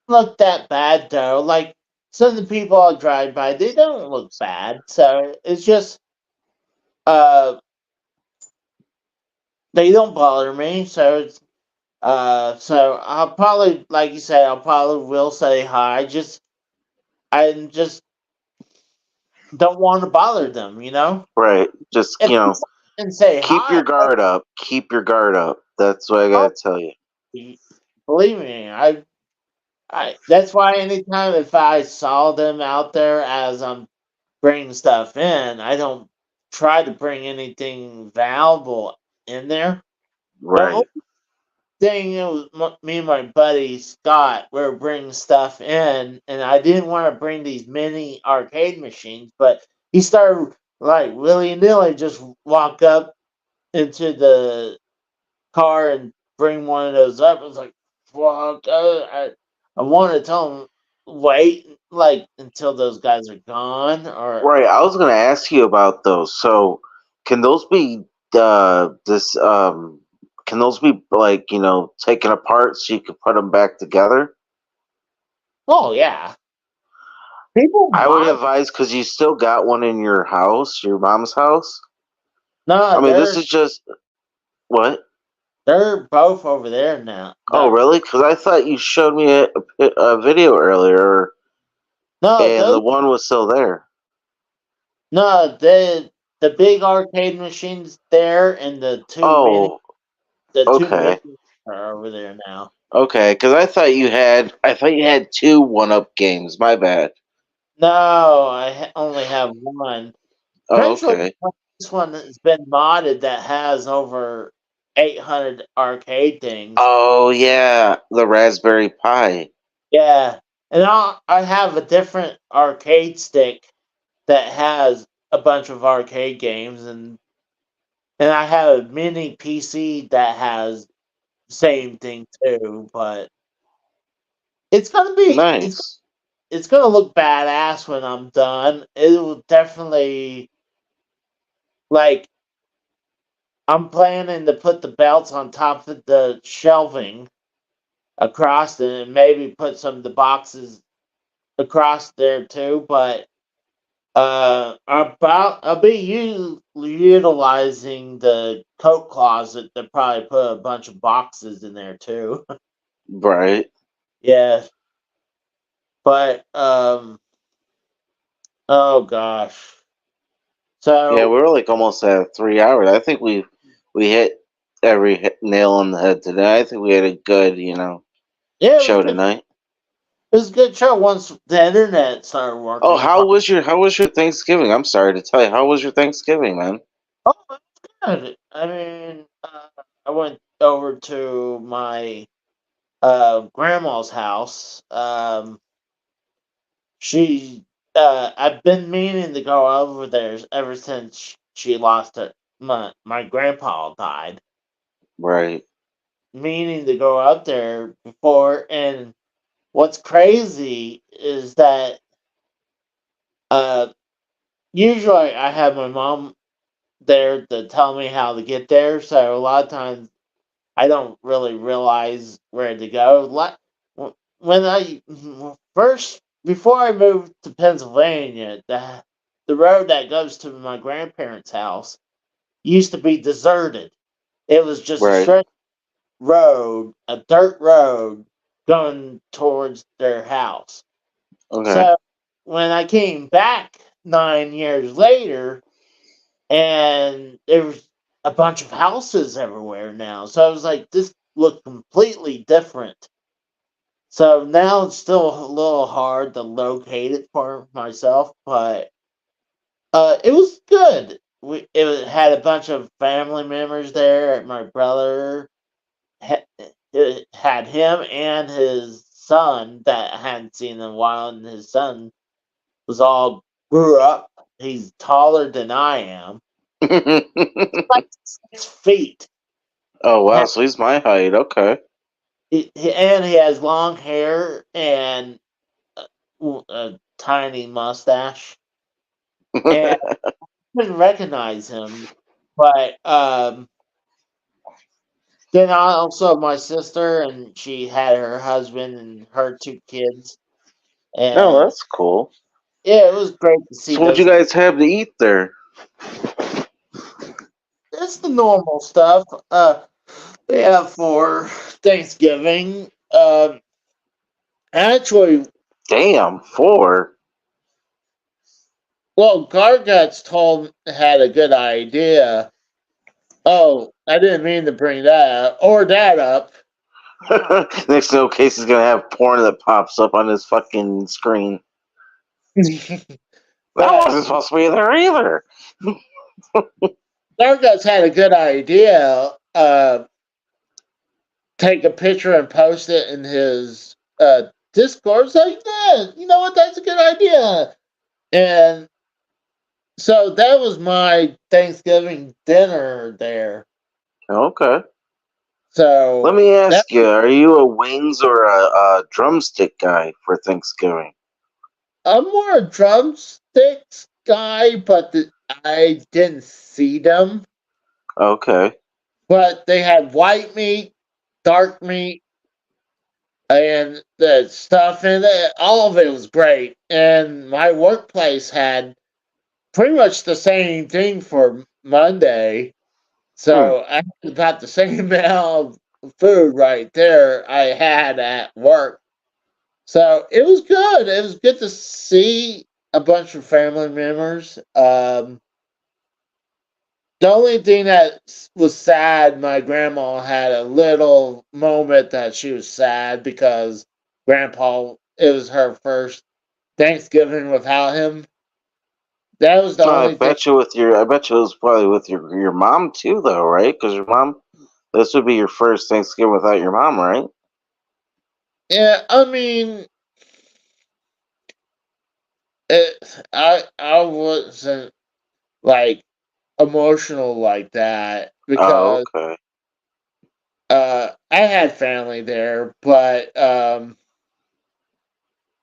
Look that bad though. Like some of the people I drive by, they don't look bad. So it's just uh they don't bother me. So it's so I'll probably like you say, I'll probably will say hi. I'm just don't want to bother them, you know? Right. Just, If you and say keep hi, your guard up. Keep your guard up. That's what I gotta tell you. believe me, I that's why anytime if I saw them out there as I'm bringing stuff in, I don't try to bring anything valuable in there. The Right. only thing it was me and my buddy Scott were bringing stuff in, and I didn't want to bring these mini arcade machines, but he started like willy nilly just walk up into the car and bring one of those up. I was like, fuck, I want to tell him wait like until those guys are gone, or Right. I was gonna ask you about those. So, can those be this can those be like taken apart so you can put them back together? oh yeah, people I would buy. advise because you still got one in your house, your mom's house. I No, mean, this is just what? they're both over there now. Oh, No, really? Because I thought you showed me a video earlier, no, and the those one was still there. no, the big arcade machines there, and Oh, the two okay, mini are over there now. okay. Because I thought you had two one-up games. My bad. No, I only have one. Oh, Eventually, okay. this one has been modded that has over 800 arcade things. Oh yeah, the Raspberry Pi. Yeah, and I have a different arcade stick that has a bunch of arcade games, and I have a mini PC that has the same thing too. But it's gonna be Nice. it's gonna look badass when I'm done. It will definitely like I'm planning to put the belts on top of the shelving across it and maybe put some of the boxes across there too. But I'll be utilizing the coat closet to probably put a bunch of boxes in there too. Right. Yeah, but oh gosh, Yeah, so we were like almost at 3 hours. I think we hit every nail on the head today. I think we had a good yeah, show tonight. it was a good show once the internet started Oh, working. how was your Thanksgiving? I'm sorry to tell you, how was your Thanksgiving, man? Oh, that's good. I mean, I went over to my grandma's house. She, I've been meaning to go over there ever since she lost it. My grandpa died. Right. Meaning to go up there before, and what's crazy is that uh, usually I have my mom there to tell me how to get there. So a lot of times I don't really realize where to go. When I first, before I moved to Pennsylvania, the road that goes to my grandparents' house used to be deserted. It was just a Right. straight road, a dirt road going towards their house. Okay. So when I came back 9 years later, and there was a bunch of houses everywhere now. So I was like, this looked completely different. So now it's still a little hard to locate it for myself, but it was good. It had a bunch of family members there. My brother it had him and his son that I hadn't seen in a while, and his son was all grew up. He's taller than I am, like 6 feet. Oh wow, so he's my height. Okay. And he has long hair and a tiny mustache, and I couldn't recognize him. But then I also my sister, and she had her husband and her 2 kids, Oh, and that's cool. yeah, it was great to see So what'd you those. guys have to eat there? It's the normal stuff. They have for Thanksgiving. Actually, Damn, four. Well, Garguts had a good idea. Oh, I didn't mean to bring that up. Next thing you know, Casey's gonna have porn that pops up on his fucking screen. That But wasn't supposed to be there either. Garguts had a good idea. Take a picture and post it in his Discord. It's like, yeah, you know what? That's a good idea. And so that was my Thanksgiving dinner there. Okay. So Let me ask you: are you a wings or a drumstick guy for Thanksgiving? I'm more a drumsticks guy, but I didn't see them. Okay. But they had white meat, dark meat, and the stuff in it. All of it was great. And my workplace had pretty much the same thing for Monday. So I had about the same amount of food right there I had at work. So it was good. It was good to see a bunch of family members. The only thing that was sad, my grandma had a little moment that she was sad because grandpa, it was her first Thanksgiving without him. That was the No, only thing. I bet you it was probably with your mom too, though, right? Because your mom, this would be your first Thanksgiving without your mom, right? Yeah, I mean, I wasn't like emotional like that Oh, because okay. I had family there, but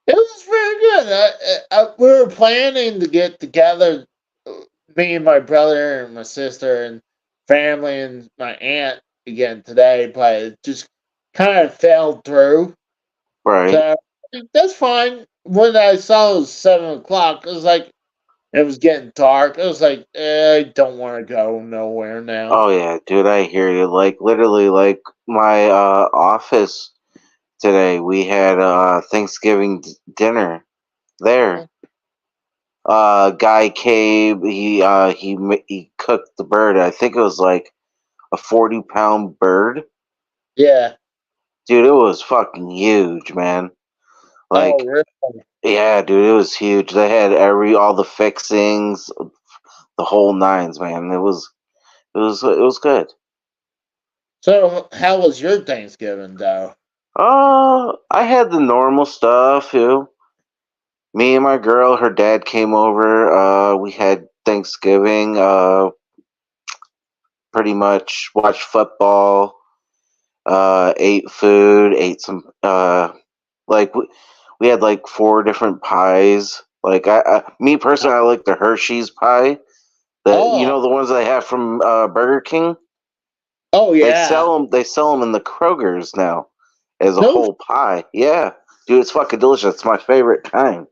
it was very good. We were planning to get together, me and my brother and my sister and family and my aunt again today, but it just kind of fell through. Right. So that's fine. When I saw it was 7 o'clock, it was like it was getting dark. I was like, I don't want to go nowhere now. Oh yeah, dude, I hear you. Like literally, like my office today, we had Thanksgiving dinner there. Guy came. He cooked the bird. I think it was like a 40-pound bird. Yeah. Dude, it was fucking huge, man. Oh, Like, really? yeah, dude, it was huge. They had all the fixings, the whole nines, man. It was good. So, how was your Thanksgiving, though? I had the normal stuff, Me and my girl, her dad came over. We had Thanksgiving. Pretty much watched football. Ate food. Ate some. Like we had like 4 different pies. Like me personally, I like the Hershey's pie. Oh, The ones they have from Burger King. oh They yeah. sell them. They sell them in the Kroger's now as a No. whole pie. Yeah, dude, it's fucking delicious. It's my favorite kind.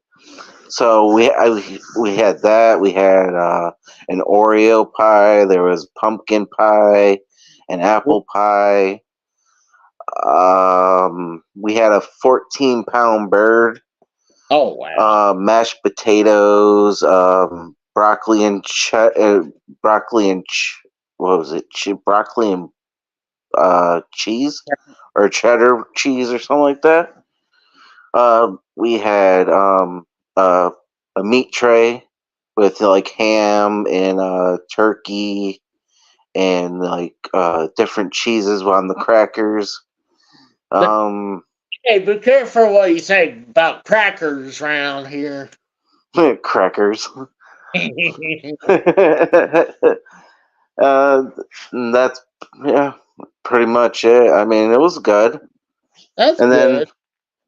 So we had that. We had an Oreo pie. There was pumpkin pie, an apple pie. We had a 14-pound bird. Oh wow. Mashed potatoes. Broccoli and what was it? Broccoli and cheese or cheddar cheese or something like that. We had a meat tray with like ham and turkey and like different cheeses on the crackers. Um, Hey, be careful what you say about crackers around here. crackers. That's yeah, pretty much it. I mean, it was good. That's And then good.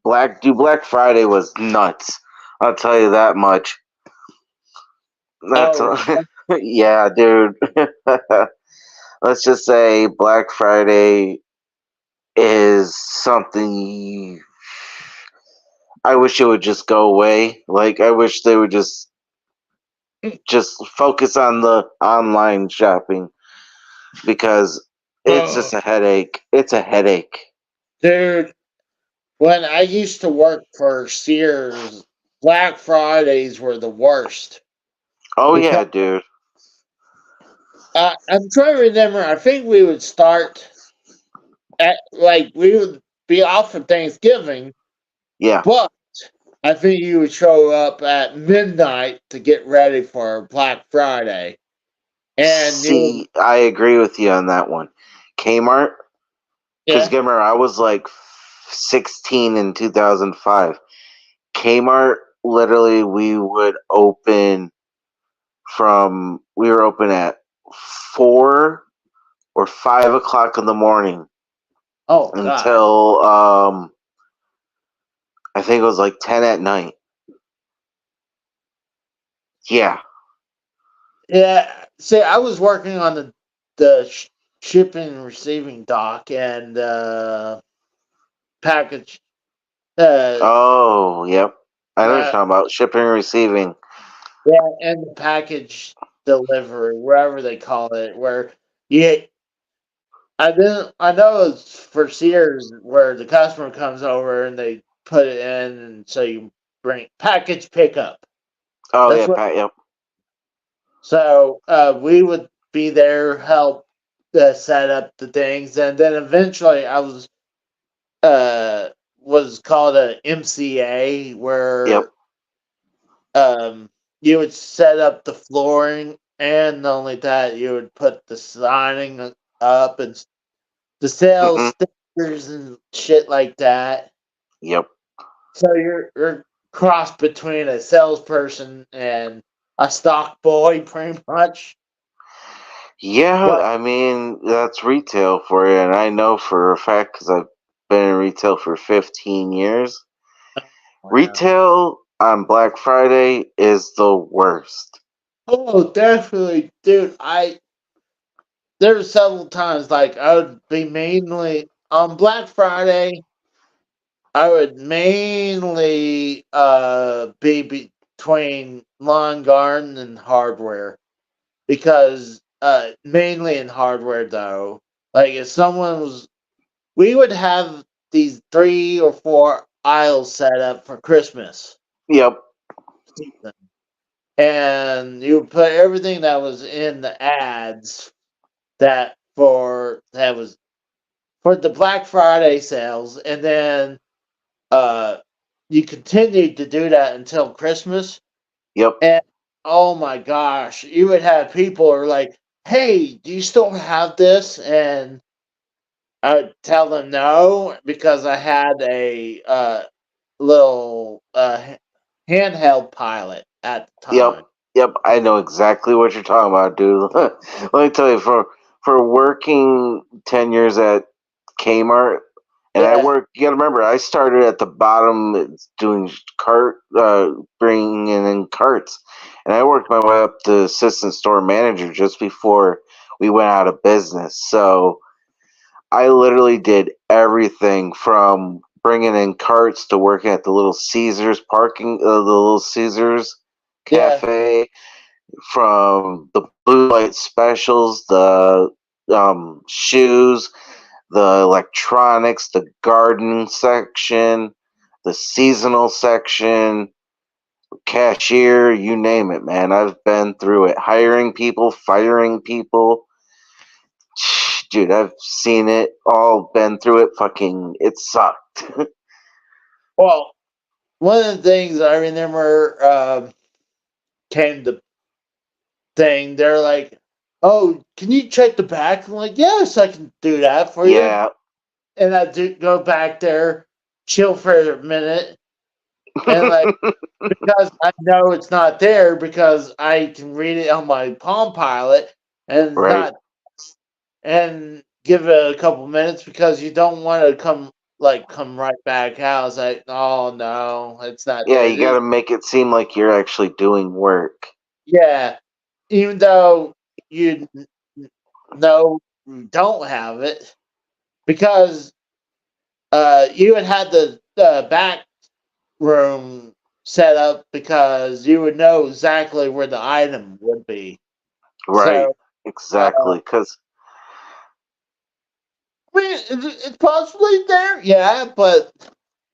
Black Friday was nuts. I'll tell you that much. That's Oh, yeah, dude. Let's just say Black Friday is something I wish it would just go away. Like I wish they would just focus on the online shopping because it's oh, just a headache. It's a headache. dude. When I used to work for Sears, Black Fridays were the worst. Oh Because yeah, dude. I'm trying to remember. I think we would start at we would be off for Thanksgiving, Yeah. but I think you would show up at midnight to get ready for Black Friday, and you would, See, I agree with you on that one. Kmart, because yeah. remember, I was like 16 in 2005. Kmart, literally, we were open at 4 or 5 o'clock in the morning Oh God, until I think it was like 10 at night. Yeah. yeah. See, I was working on the shipping and receiving dock and package. Uh, Oh, yep. I know what you're uh, talking about. Shipping and receiving. yeah, and the package delivery, wherever they call it, where you I know it's for Sears where the customer comes over and they put it in, and so you bring package pickup. Oh, That's yeah, what. Pat, yep. So we would be there, help set up the things, and then eventually I was called a MCA Yep. where you would set up the flooring, and not only that, you would put the signing up and the sales Hmm. stickers and shit like that. Yep. So you're cross between a salesperson and a stock boy, pretty much. Yeah, But I mean, that's retail for you, and I know for a fact because I've been in retail for 15 years. wow. Retail on Black Friday is the worst. Oh, definitely, dude. There were several times I would be mainly on Black Friday. I would mainly be between lawn garden and hardware because mainly in hardware though. Like if someone was we would have these 3 or 4 aisles set up for Christmas Yep. season. And you would put everything that was in the ads that was for the Black Friday sales, and then uh you continued to do that until Christmas. Yep. And oh my gosh, you would have people who are like, "Hey, do you still have this?" And I would tell them no because I had a little handheld pilot at the Yep. time. Yep. I know exactly what you're talking about, dude. Let me tell you, for working 10 years at Kmart, and I Yeah, worked. You got to remember, I started at the bottom doing bringing in carts, and I worked my way up to assistant store manager just before we went out of business. So I literally did everything from bringing in carts to working at the Little Caesars the Little Caesars yeah, cafe, from the blue light specials, the shoes, the electronics, the garden section, the seasonal section, cashier, you name it, man. I've been through it. Hiring people, firing people. Dude, I've seen it all, been through it. Fucking, it sucked. well, one of the things I remember came to thing. They're like, "Oh, can you check the back?" I'm like, "Yes, I can do that for you." Yeah. And I do go back there, chill for a minute, and because I know it's not there because I can read it on my Palm Pilot, and it's Right. not, and give it a couple minutes because you don't want to come right back out. It's like, oh no, it's not Yeah, there. you gotta make it seem like you're actually doing work. Yeah, even though you know you don't have it because you would have the back room set up because you would know exactly where the item would be. Right. So, Exactly. Because, I mean, it's possibly there, yeah, but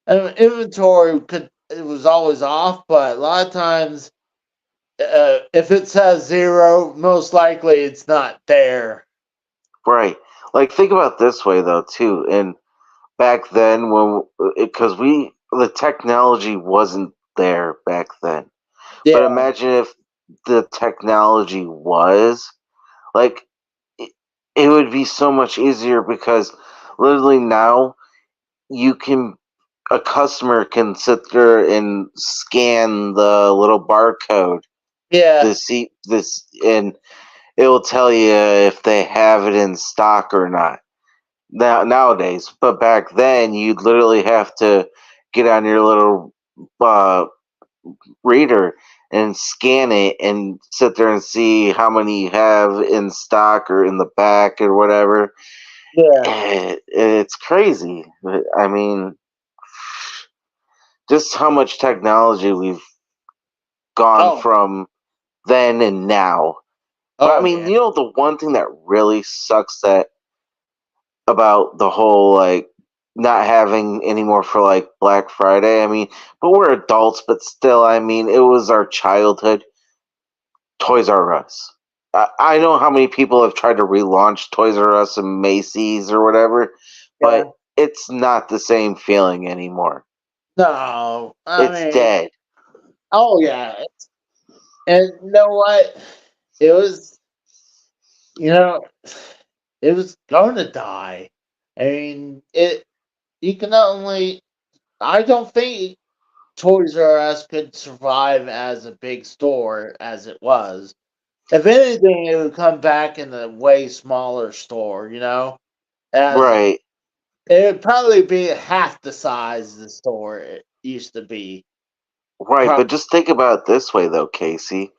inventory it was always off. But a lot of times, if it says 0, most likely it's not there. Right. Like, think about it this way though too. And back then, when because the technology wasn't there back then. But Yeah, imagine if the technology was like it, it would be so much easier because literally now you can a customer can sit there and scan the little barcode yeah, to see this, and it will tell you if they have it in stock or not nowadays. But back then you'd literally have to get on your little uh, reader and scan it and sit there and see how many you have in stock or in the back or whatever. yeah. It's crazy. I mean, just how much technology we've gone Oh, from then and now. But I oh mean, yeah, the one thing that really sucks that about the whole like not having anymore for like Black Friday. I mean, but we're adults, but still, I mean, it was our childhood. Toys R Us. I know how many people have tried to relaunch Toys R Us and Macy's or whatever, yeah. but it's not the same feeling anymore. No, I It's mean, dead. oh yeah. And you know what? It was, you know, it was going to die. I mean, it. You can only. I don't think Toys R Us could survive as a big store as it was. If anything, it would come back in a way smaller store. As Right. it would probably be half the size the store it used to be. Right, Pro- but just think about it this way though, Casey.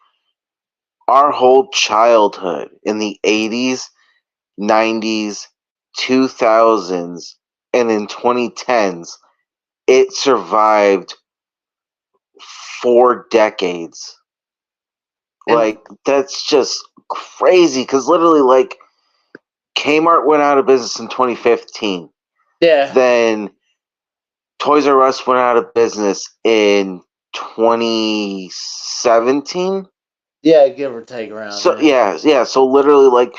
Our whole childhood in the 80s, 90s, 2000s, and in 2010s, it survived 4 decades. and Like, that's just crazy because literally, like, Kmart went out of business in 2015. yeah, Then Toys R Us went out of business in 2017. yeah, give or take around So, there. yeah, yeah. So, literally, like,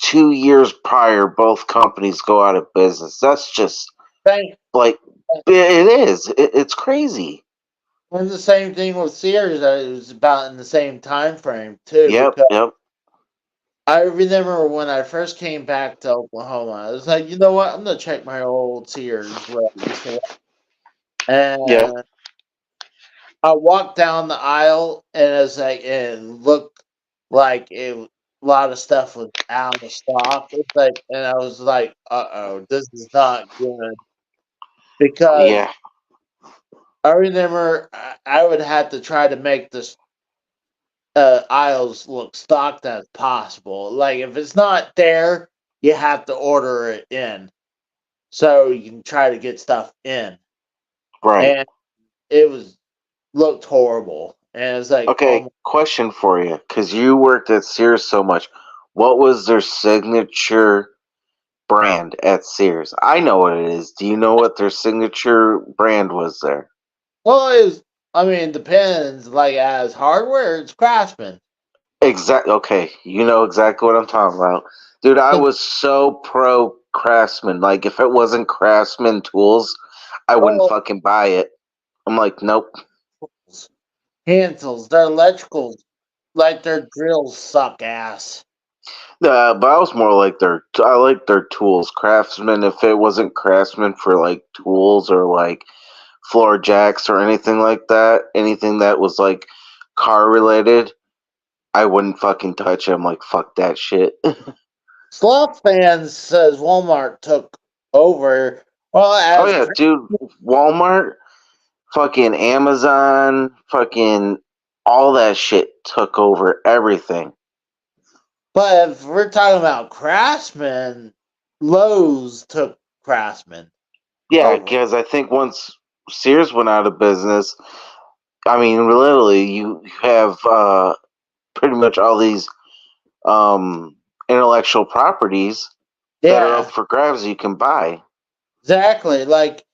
2 years prior, both companies go out of business. That's just, Thank. like, it is. It's crazy. And the same thing with Sears. It was about in the same time frame too. Yep, Because yep, I remember when I first came back to Oklahoma, I was like, you know what? I'm gonna check my old Sears where I used to work. yep. And I walked down the aisle, and it looked like a lot of stuff was out of stock. And I was like, oh, this is not good because Yeah, I remember I would have to try to make this aisles look stocked as possible. Like if it's not there, you have to order it in so you can try to get stuff in. right. And it was looked horrible. And it's like, oh, Okay, question for you, because you worked at Sears so much. What was their signature brand at Sears? I know what it is. Do you know what their signature brand was there? well, it's. I mean, depends. Like as hardware, it's Craftsman. Exact. Okay, you know exactly what I'm talking about, dude. I was so pro Craftsman. Like, if it wasn't Craftsman tools, I wouldn't Oh, fucking buy it. I'm like, nope. Hansels, their electricals, like their drills suck ass. But I was more like I like their tools. Craftsman. If it wasn't Craftsman for like tools or like floor jacks or anything like that, anything that was like car related, I wouldn't fucking touch it. I'm like, fuck that shit. Sloth fans says Walmart took over. Well, Oh as yeah, dude, Walmart, fucking Amazon, fucking all that shit took over everything. but if we're talking about Craftsman, Lowe's took Craftsman Yeah, over. because I think once Sears went out of business, I mean, literally, you have pretty much all these um, intellectual properties that are up Yeah, for grabs you can buy. exactly. Like,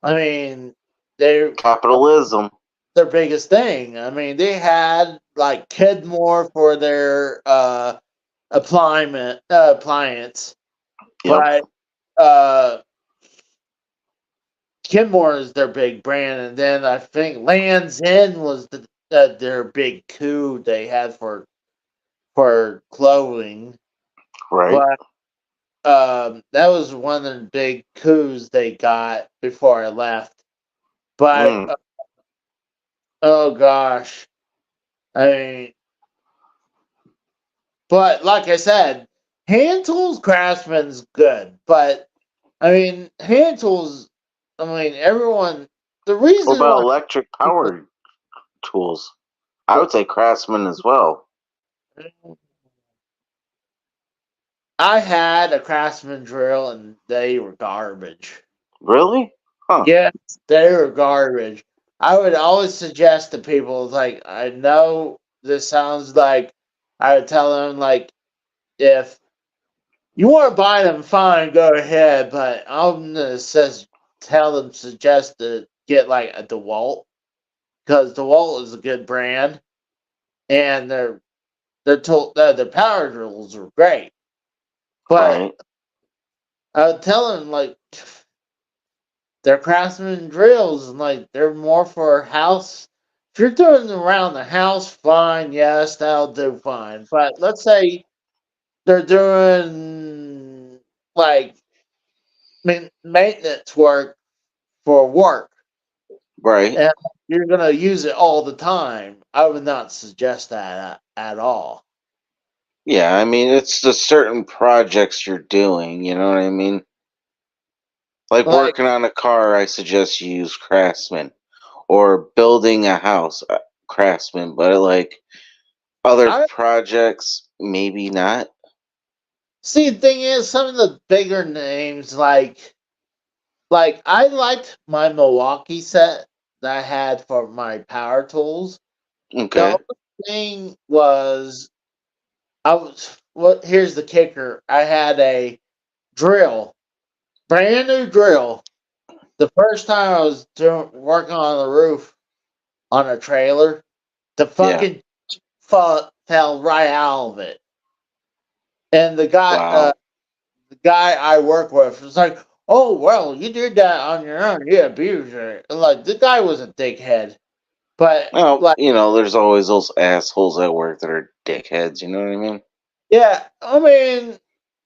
I mean, they Capitalism. their biggest thing. I mean, they had like Kidmore for their appliance, Yep. but uh, Kenmore is their big brand, and then I think Lands End was their big coup they had for clothing. Right. But that was one of the big coups they got before I left. But Mm. oh gosh, I mean, but like I said, hand tools craftsman's good, but I mean, hand tools. I mean, everyone. The What reason about why electric people, powered tools? I would say Craftsman as well. I had a craftsman drill and they were garbage. Really? Huh. Yes, they were garbage. I would always suggest to people, like, I know this sounds like I would tell them, like, if you want to buy them, fine, go ahead. But I'm gonna tell them suggest to get like a DeWalt because DeWalt is a good brand and their power drills are great. But Right. I would tell them like they're craftsman drills and like they're more for house. If you're doing them around the house, fine, yes, that'll do fine. But let's say they're doing like maintenance work for work Right. and you're gonna use it all the time. I would not suggest that at all. Yeah, I mean, it's the certain projects you're doing, you know what I mean? Like Like working on a car, I suggest you use Craftsman. Or building a house, Craftsman. But like other I projects, maybe not. see, the thing is, some of the bigger names like I liked my Milwaukee set that I had for my power tools. The Okay. only thing was I was what here's the kicker. I had a drill, brand new drill. The first time I was working on the roof on a trailer, the Yeah. fucking fell right out of it. And Wow. the guy I work with was like, "Oh well, you did that on your own. You abused it." And, like the guy was a dickhead, but Well, like there's always those assholes at work that are dickheads, you know what I mean? yeah, I mean,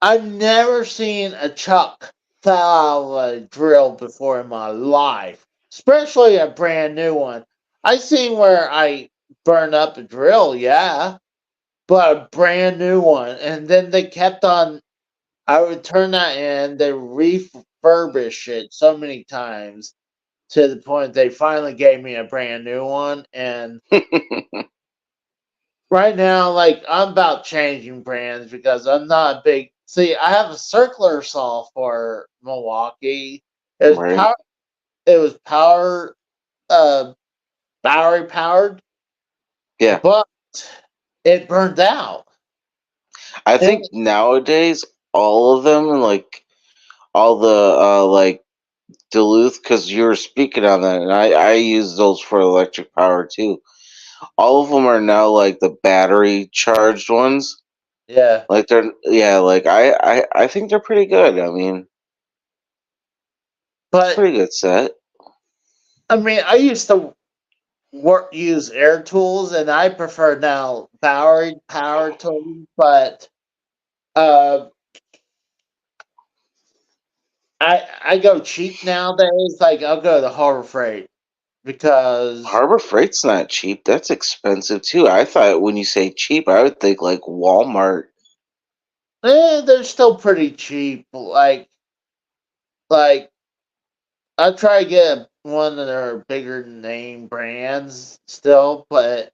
I've never seen a chuck fall out of a drill before in my life, especially a brand new one. I seen where I burned up a drill, yeah, but a brand new one, and then they kept on. I would turn that in. They refurbish it so many times to the point they finally gave me a brand new one. And right now, like I'm about changing brands because I'm not a big. See, I have a circular saw for Milwaukee. It was Right? power. It was power, uh, battery powered, Yeah. but it burned out. I And think nowadays all of them, like all the like Duluth, because you were speaking on that, and I use those for electric power too. All of them are now like the battery charged ones. yeah, Like they're yeah, like I think they're pretty good. I mean, it's a but pretty good set. I mean, I used to use air tools, and I prefer now battery power tools. But uh, I go cheap nowadays. Like I'll go to Harbor Freight because Harbor Freight's not cheap. That's expensive too. I thought when you say cheap, I would think like Walmart. they're still pretty cheap. Like I try to get one of their bigger name brands still, but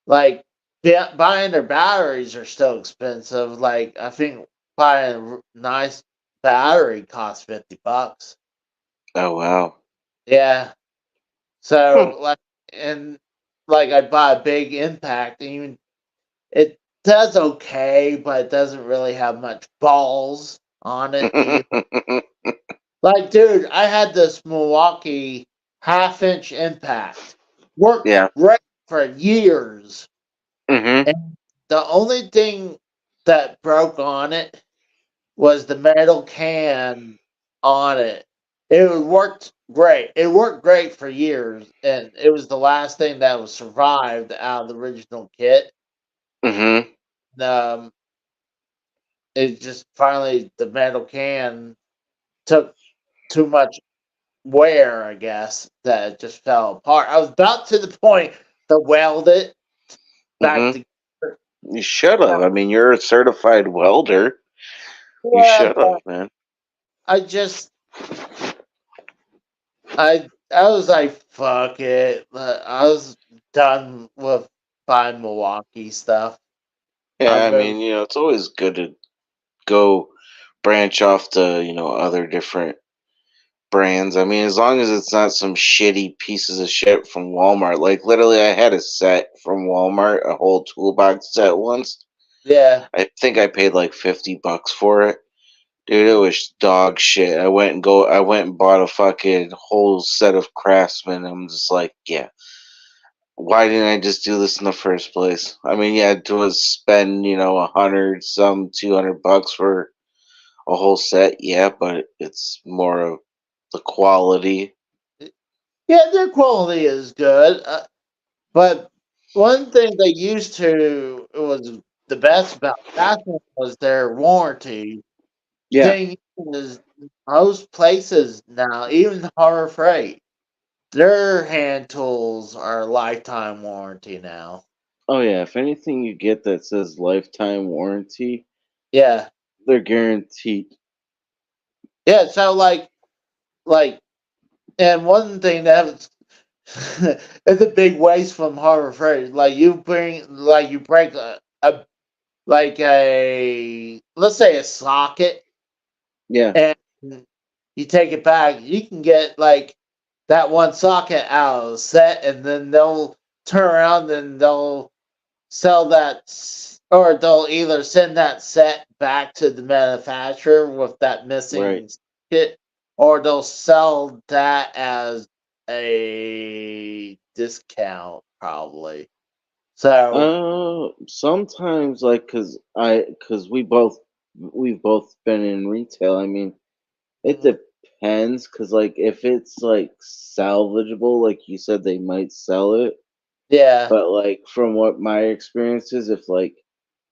like buying their batteries are still expensive. Like I think buying a nice battery costs $50. Oh wow. Yeah. Hmm. So and like I buy a big impact, even it does okay, but it doesn't really have much balls on it either. Like, dude, I had this Milwaukee half-inch impact. Worked Yeah. great for years. Mm-hmm. And the only thing that broke on it was the metal can on it. It worked great. It worked great for years, and it was the last thing that was survived out of the original kit. Mm-hmm. Um, it just finally the metal can took too much wear, I guess, that it just fell apart. I was about to the point to weld it back Mm-hmm. together. You should have. I mean, you're a certified welder. You Yeah, should have, man. I just I was like, fuck it. I was done with buying Milwaukee stuff. Yeah, I'll I go. mean, it's always good to go branch off to, other different brands. I mean, as long as it's not some shitty pieces of shit from Walmart. Like, literally, I had a set from Walmart, a whole toolbox set once. Yeah. I think I paid like $50 for it. Dude, it was dog shit. I went and bought a fucking whole set of Craftsman. I'm just like, yeah. Why didn't I just do this in the first place? I mean, yeah, to spend, 200 bucks for a whole set, yeah, but it's more of the quality. Yeah, their quality is good. But one thing they used to was the best about Craftsman was their warranty. Yeah. Thing is, most places now, even Harbor Freight, their hand tools are lifetime warranty now. Oh yeah, if anything you get that says lifetime warranty, Yeah. they're guaranteed. Yeah, so like and one thing that was it's a big waste from Harbor Freight. You break a like a let's say a socket Yeah, and you take it back, you can get like that one socket out of the set and then they'll turn around and they'll sell or they'll either send that set back to the manufacturer with that right. missing kit, or they'll sell that as a discount probably. So Sometimes like cuz we've both been in retail. I mean, it mm, depends cuz like if it's like salvageable, like you said they might sell it, yeah, but like from what my experience is, if like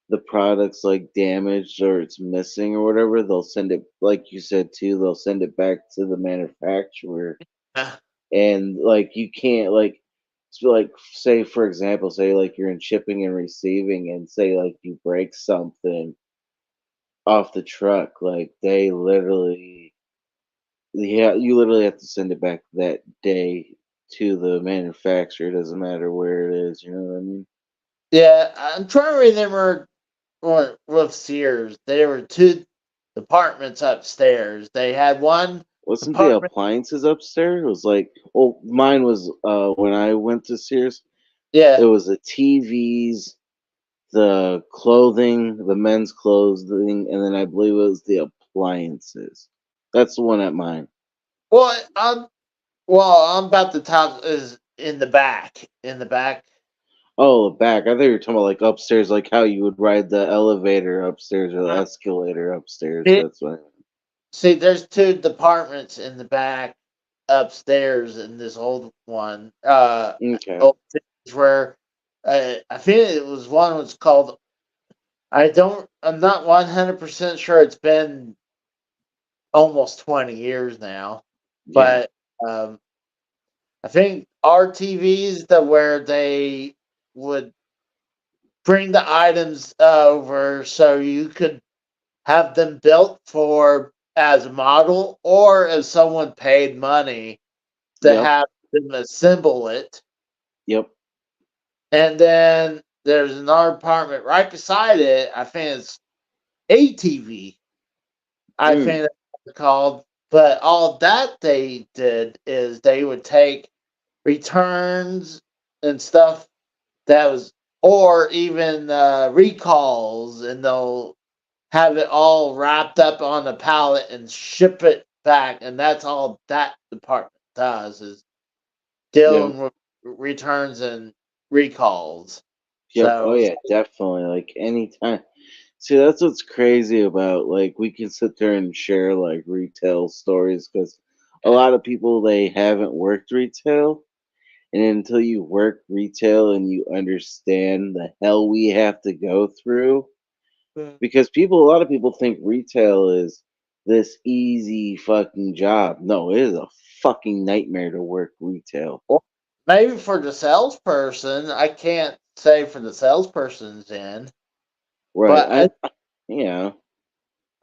the product's like damaged or it's missing or whatever, they'll send it, like you said too, they'll send it back to the manufacturer. uh, And like you can't like, so like say for example, say like you're in shipping and receiving and say like you break something off the truck, like they literally, yeah, you literally have to send it back that day to the manufacturer. It doesn't matter where it is, you know what I mean? yeah. I'm trying to remember with Sears. There were two departments upstairs. They had one Wasn't the department. appliances upstairs? It was like, well, mine was when I went to Sears, it Yeah. was the TVs, the clothing, the men's clothing, and then I believe it was the appliances. That's the one at mine. Well, I'm about to talk is in the back. In the back. Oh, the back. I thought you were talking about like upstairs, like how you would ride the elevator upstairs or the Uh, escalator upstairs. it- That's what. See, there's two departments in the back upstairs in this old one. Okay. Old things where I think it was one was called. I'm not 100% sure. It's been almost 20 years now, Yeah. but um, I think RTVs that where they would bring the items over so you could have them built for as a model, or if someone paid money to Yep. have them assemble it. Yep. And then there's another apartment right beside it. I think it's ATV. I Mm. think that's what it's called. But all that they did is they would take returns and stuff that was, or even recalls, and they'll have it all wrapped up on a pallet and ship it back. And that's all that department does is Yep. dealing with. returns and recalls. Yep. Oh So yeah, definitely. Like anytime. See, that's what's crazy about like we can sit there and share like retail stories because a yeah. lot of people they haven't worked retail, and until you work retail and you understand the hell we have to go through, because a lot of people think retail is this easy fucking job. No, it is a fucking nightmare to work retail. Well, maybe for the salesperson, I can't say for the salesperson's end, Right. but Yeah.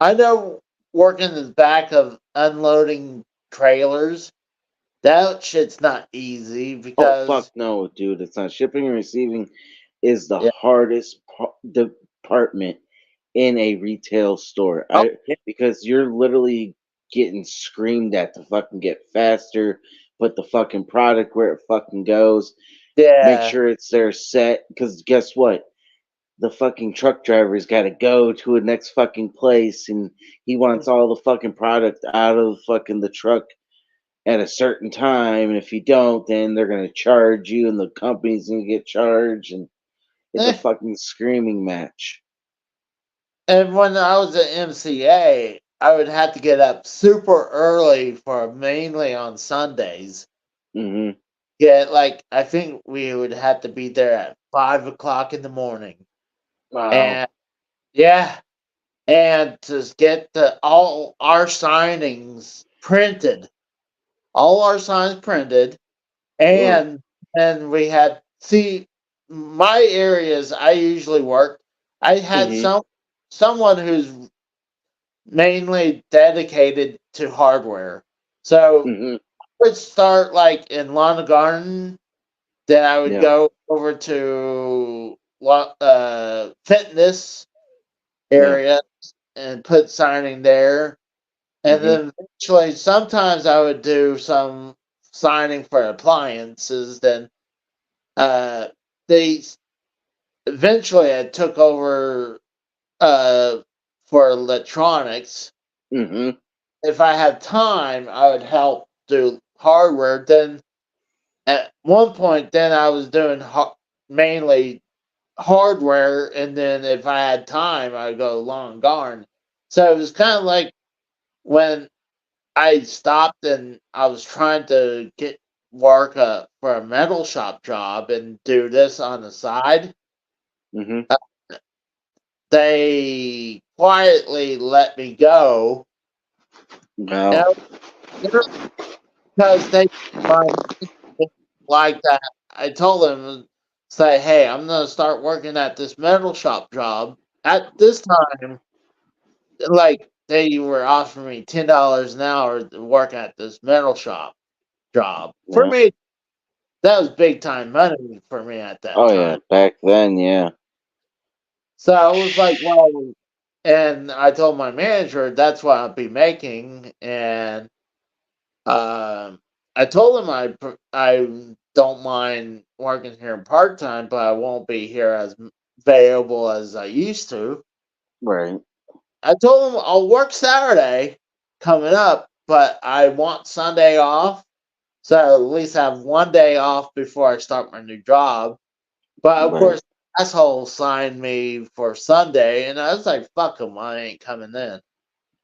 I know working in the back of unloading trailers, that shit's not easy Oh fuck because no, dude! It's not shipping and receiving is the yeah, hardest department in a retail store. oh, I Because you're literally getting screamed at to fucking get faster, put the fucking product where it fucking goes, make yeah, sure it's there set. Because guess what? The fucking truck driver's got to go to a next fucking place, and he wants all the fucking product out of fucking the truck at a certain time. And if you don't, then they're gonna charge you, and the company's gonna get charged, and it's a eh. fucking screaming match. And when I was at MCA, I would have to get up super early for mainly on Sundays. Hmm. Yeah, like I think we would have to be there at 5 o'clock in the morning, Wow. and yeah, and to get all our signings printed, all our signs printed, Ugh. and we had see my areas I usually work. I had Hmm. someone who's mainly dedicated to hardware. So Hmm. I would start like in Lawn and Garden, then I would Yep. go over to fitness Yep. area and put signing there. And Hmm. then eventually, sometimes I would do some signing for appliances. Then uh, they eventually I took over uh, for electronics. Hmm. If I had time, I would help do hardware. Then at one point, then I was doing mainly hardware, and then if I had time, I'd go lawn and garden. So it was kind of like when I stopped and I was trying to get work for a metal shop job and do this on the side. Hmm. Uh, they quietly let me go, Wow. and because they my like that. I told them, say, hey, I'm gonna start working at this metal shop job. At this time, like they were offering me $10 an hour to work at this metal shop job. For Yeah. me, that was big time money for me at that Oh yeah. time. Back then, yeah. So I was like, well, and I told my manager that's what I'll be making, and um, I told him I don't mind working here part time, but I won't be here as available as I used to. Right. I told him I'll work Saturday coming up, but I want Sunday off, so at least have one day off before I start my new job. But of Right. course, asshole signed me for Sunday, and I was like, "Fuck him, I ain't coming in."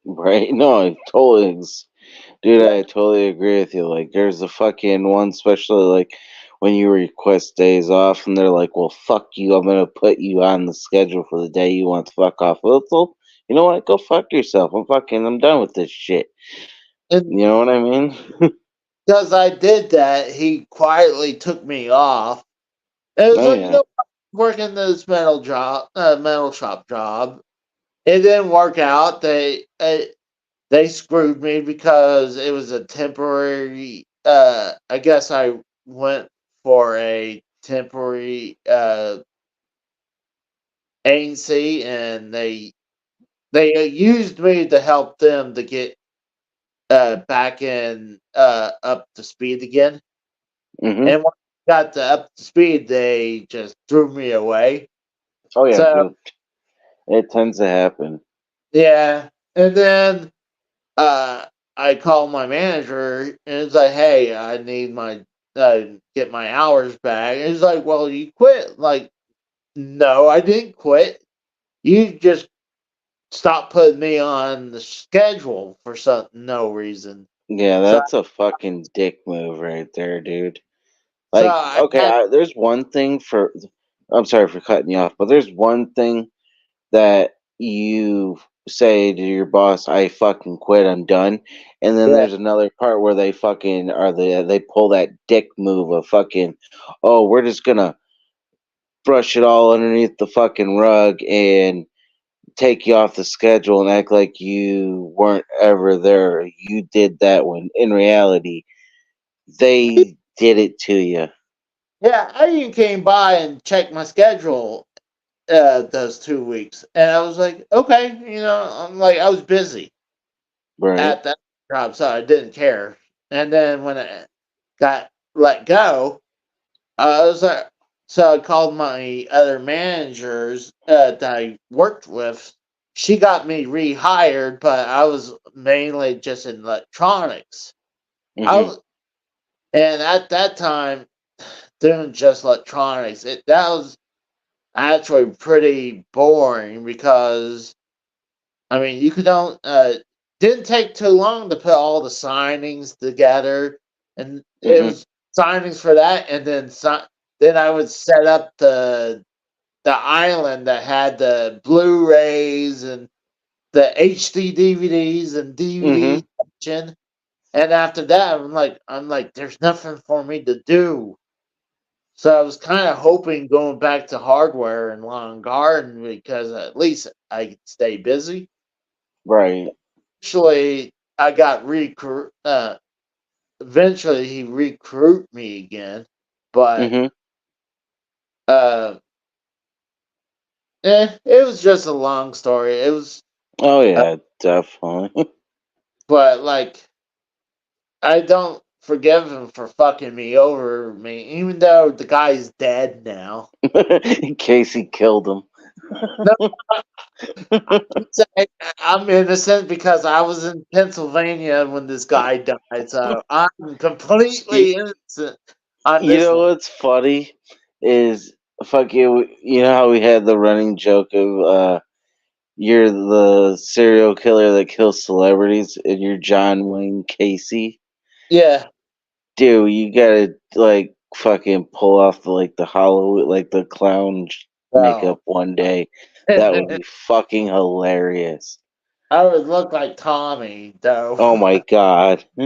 Right. No, I totally. Dude, Yeah, I totally agree with you. Like, there's a fucking one, especially like when you request days off, and they're like, "Well, fuck you. I'm gonna put you on the schedule for the day you want to fuck off." Well, so, you know what? Go fuck yourself. I'm done with this shit. and You know what I mean? because I did that, he quietly took me off. And it was Oh like, you yeah. know, working this metal shop job. It didn't work out. They screwed me because it was a temporary. I guess I went for a temporary agency, and they used me to help them to get back in up to speed again. Mhm. And when I got to up to speed, they just threw me away. Oh yeah, So dude. It tends to happen. yeah, and then uh, I called my manager and it's like, hey, I need my get my hours back. And he's like, well, you quit. Like, no, I didn't quit. You just stopped putting me on the schedule for no reason. Yeah, So, that's a fucking dick move right there, dude. so Like, I okay, had, there's one thing for. I'm sorry for cutting you off, but there's one thing that you say to your boss, "I fucking quit, I'm done," and then yeah, there's another part where they fucking they pull that dick move of fucking, "Oh, we're just gonna brush it all underneath the fucking rug and take you off the schedule and act like you weren't ever there. You did that when in reality they did it to you." yeah. I even came by and checked my schedule those 2 weeks, and I was like, okay, I'm like, I was busy Right. at that job, so I didn't care. And then when I got let go, I was like, so I called my other managers that I worked with. She got me rehired, but I was mainly just in electronics. I Mhm. was, and at that time, doing just electronics, that was actually pretty boring because I mean you could don't didn't take too long to put all the signings together, and it Mhm. was signings for that, and then then I would set up the island that had the Blu-rays and the HD DVDs and DVD Mhm. section. And after that, I'm like, there's nothing for me to do. So I was kind of hoping going back to hardware and lawn and garden because at least I could stay busy. Right. Actually, I got eventually he recruit me again, but Mhm. uh, it was just a long story. It was, Oh uh, yeah, definitely. but like I don't forgive him for fucking me over me, even though the guy's dead now. In case he killed him. No, say I'm innocent because I was in Pennsylvania when this guy died, so I'm you, completely innocent on you this know one. what's funny is fucking. You know how we had the running joke of you're the serial killer that kills celebrities, and you're John Wayne Casey. Yeah, Dude, you gotta like fucking pull off the Halloween the clown no. makeup one day. That would be fucking hilarious. I would look like Tommy, though. Oh my god. I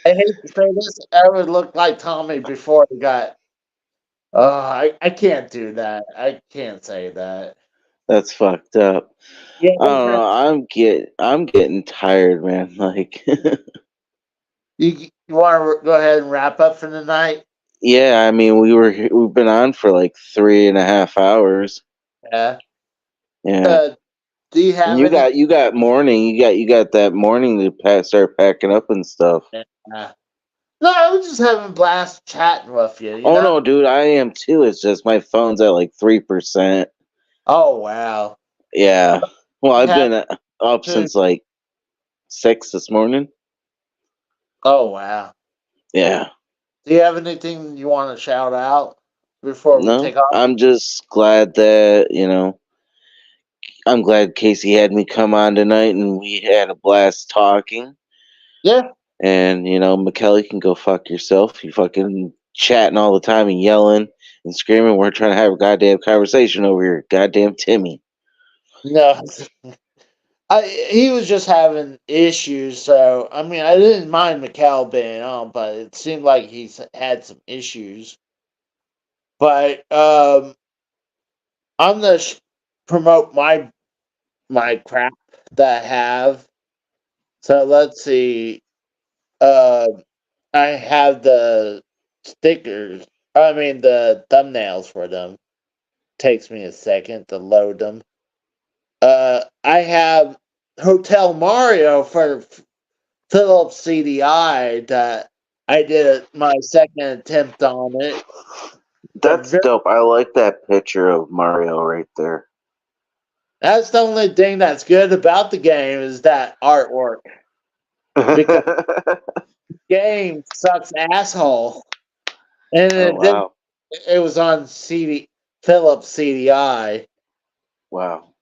hate to say this, I would look like Tommy before he got. Oh, I can't do that. I can't say that. That's fucked up. Yeah, I don't know. I'm getting tired, man. Like, you want to go ahead and wrap up for the night? yeah. I mean, we've been on for like 3.5 hours. Yeah. Yeah. Uh, do you And have you any? got morning. You got that morning to start packing up and stuff. Uh, no, I was just having a blast chatting with you. You Oh know. no, dude, I am too. It's just my phone's at like 3%. Oh wow. Yeah. Well, You I've have been up to. since like 6 this morning. Oh wow. Yeah. Do you have anything you want to shout out before we No, take off? I'm just glad that I'm glad Casey had me come on tonight and we had a blast talking. Yeah. And, McKelly can go fuck yourself. You fucking chatting all the time and yelling and screaming. We're trying to have a goddamn conversation over here. Goddamn Timmy. No. He was just having issues, so I mean, I didn't mind Mikal being on, but it seemed like he's had some issues. But I'm gonna promote my crap that I have. So let's see. Uh, I have the stickers. I mean the thumbnails for them. Takes me a second to load them. I have Hotel Mario for Philips CDI that I did my second attempt on it. That's dope. I like that picture of Mario right there. That's the only thing that's good about the game is that artwork because game sucks asshole, and Oh wow, it was on Philips CDI. wow.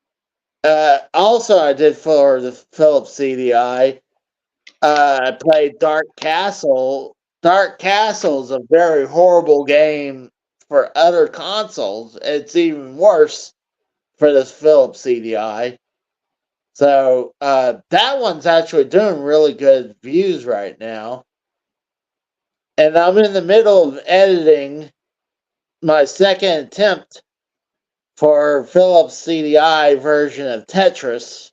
Also, I did for the Philips CDI. I played Dark Castle. Dark Castle is a very horrible game for other consoles. It's even worse for this Philips CDI. So that one's actually doing really good views right now. And I'm in the middle of editing my second attempt for Philips CDI version of Tetris.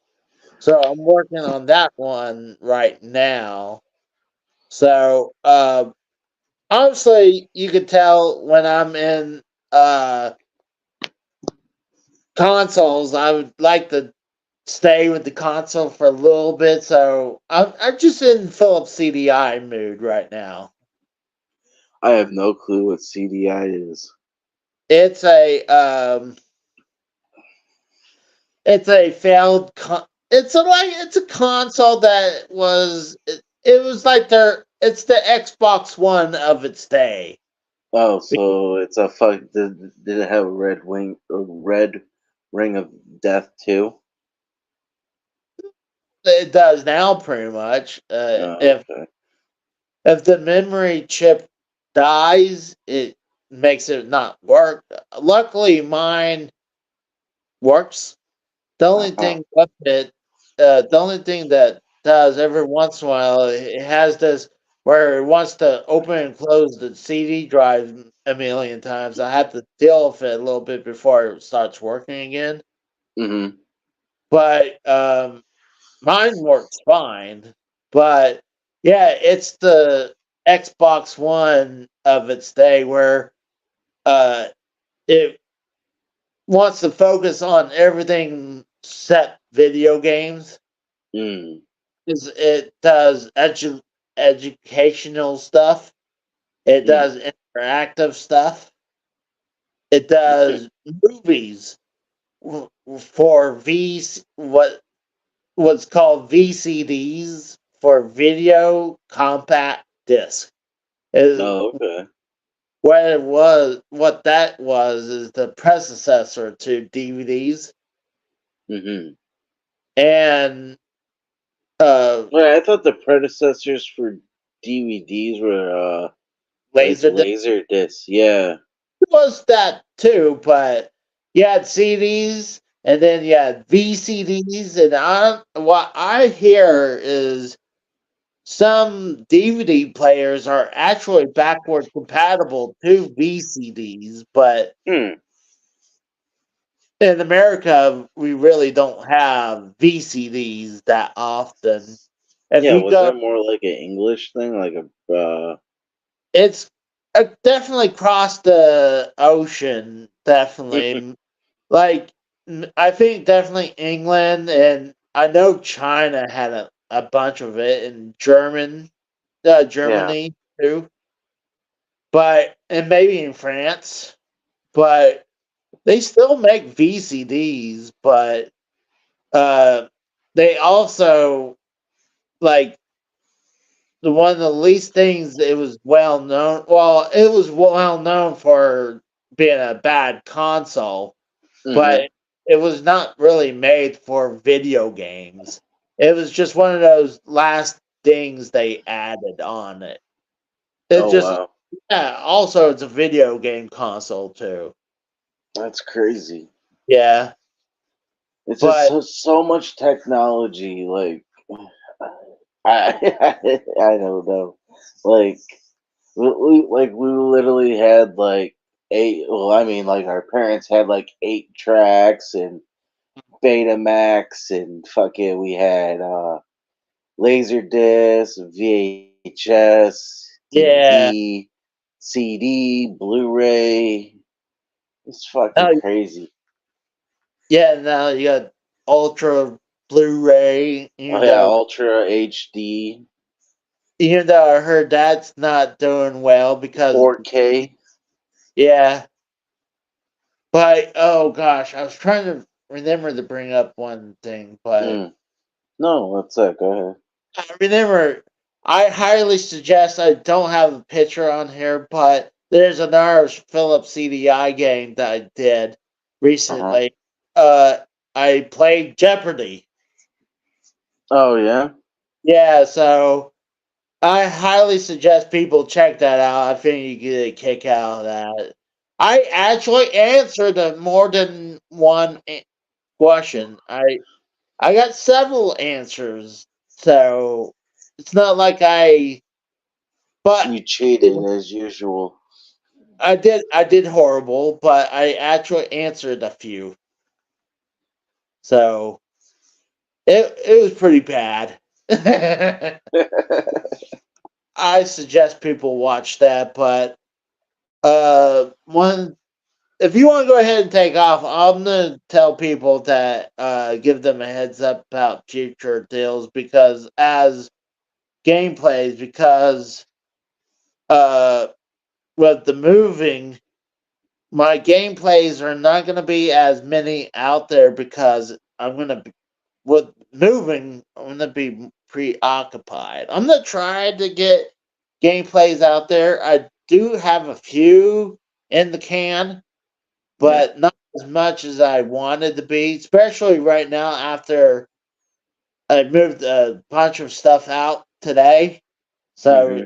So I'm working on that one right now. So honestly, you could tell when I'm in uh, consoles, I would like to stay with the console for a little bit. So I'm just in Philips CDI mood right now. I have no clue what CDI is. It's a um, it's a failed. It's a console that was it was like it's the Xbox One of its day. Oh, so it's a fuck. Did it have a red ring of death too? It does now, pretty much. Oh, okay. If the memory chip dies, it makes it not work. Luckily, mine works. The only Uh-huh. thing with it, the only thing that does every once in a while, it has this where it wants to open and close the CD drive a million times. I have to deal with it a little bit before it starts working again. Mm-hmm. But mine works fine. But yeah, it's the Xbox One of its day where uh, it wants to focus on everything set video games. Mm. It does educational stuff. It Mm. does interactive stuff. It Okay. does movies for what's called VCDs for video compact disc. Is Oh, okay. what that was is the predecessor to DVDs Mm-hmm. and uh Well, I thought the predecessors for DVDs were like Laserdisc laser discs. Yeah. was that too, but you had CDs and then you had VCDs, and what I hear is some DVD players are actually backward compatible to VCDs, but Hmm. in America we really don't have VCDs that often. If Yeah. you Was go, that more like an English thing, like a it's definitely crossed the ocean, definitely. Like, I think definitely England, and I know China had a bunch of it, and yeah. Germany too, but and maybe in France, but they still make VCDs, but uh, they also like the one of the least things it was well known. Well, it was well known for being a bad console, Mm-hmm. but it was not really made for video games. It was just one of those last things they added on it. It Oh just wow, yeah. Also, it's a video game console too. that's crazy. Yeah, It's just but so much technology. Like I I don't know. Like we literally had like eight. Well, I mean, like our parents had like 8 tracks and Betamax and fucking we had Laserdisc, VHS, yeah, DVD, CD, Blu-ray. It's fucking now crazy. yeah now you got Ultra Blu-ray. Oh yeah, Ultra HD, Even though I heard that's not doing well because 4K. yeah, but oh gosh, I was trying to remember to bring up one thing, but Mm. No, what's that? Go ahead. I remember I highly suggest. I don't have a picture on here, but there's another Philips CDI game that I did Uh-huh. recently. I played Jeopardy. Oh yeah. Yeah, so I highly suggest people check that out. I think you get a kick out of that. I actually answered more than one question. I got several answers, so it's not like But You cheated as usual. I did horrible, but I actually answered a few, so it was pretty bad. I suggest people watch that, but one if you want to go ahead and take off, I'm gonna tell people that give them a heads up about future deals because as gameplays because uh with the moving, my gameplays are not gonna be as many out there because I'm gonna be with moving. I'm gonna be preoccupied. I'm gonna try to get gameplays out there. I do have a few in the can, Yeah. but not as much as I wanted to be, especially right now after I moved a bunch of stuff out today. So Hmm.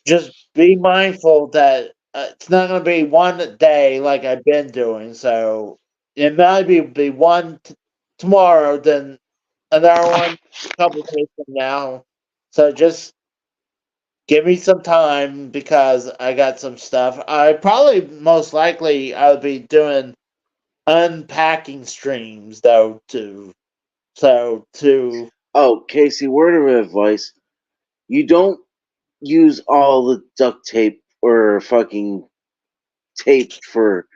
just be mindful that it's not going to be one day like I've been doing. So it might be one tomorrow, then another one a couple of days from now. So just give me some time because I got some stuff. I probably most likely I'll be doing unpacking streams though too. So to Oh, Casey, word of advice: you don't use all the duct tape or fucking tape for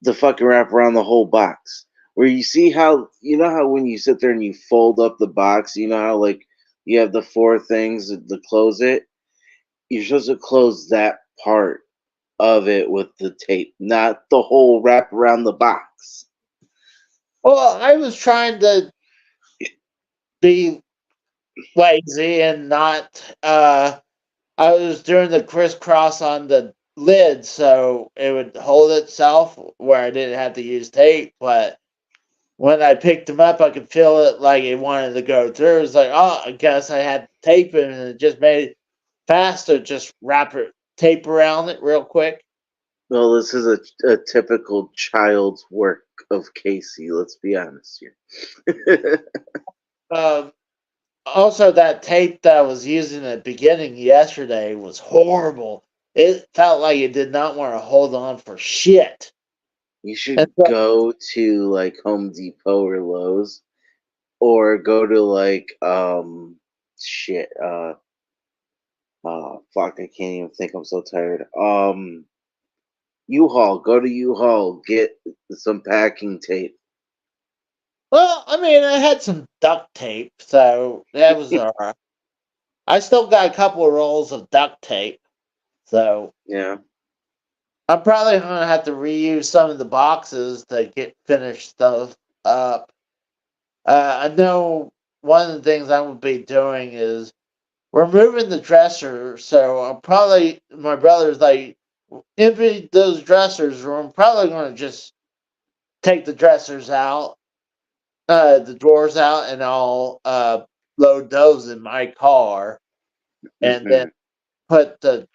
the fucking wrap around the whole box. Where you see how you know how when you sit there and you fold up the box, you know how like you have the four things to close it. You're supposed to close that part of it with the tape, not the whole wrap around the box. well, I was trying to be lazy and not I was doing the crisscross on the lid so it would hold itself where I didn't have to use tape, but when I picked them up I could feel it like it wanted to go through. It was like, oh, I guess I had tape in it and it just made it faster, just wrap it tape around it real quick. Well, this is a typical child's work of Casey. Let's be honest here. Um Also, that tape that I was using at the beginning yesterday was horrible. It felt like it did not want to hold on for shit. You And should so, go to like Home Depot or Lowe's, or go to like shit fuck, I can't even think. I'm so tired. U-Haul. Go to U-Haul. Get some packing tape. well, I mean, I had some duct tape, so that was alright. I still got a couple of rolls of duct tape, so Yeah. I'm probably gonna have to reuse some of the boxes to get finished stuff up. I know one of the things I will be doing is we're moving the dresser, so I'm probably my brother's like empty those dressers. I'm probably going to just take the dressers out, the drawers out, and I'll load those in my car, and then Hmm. put the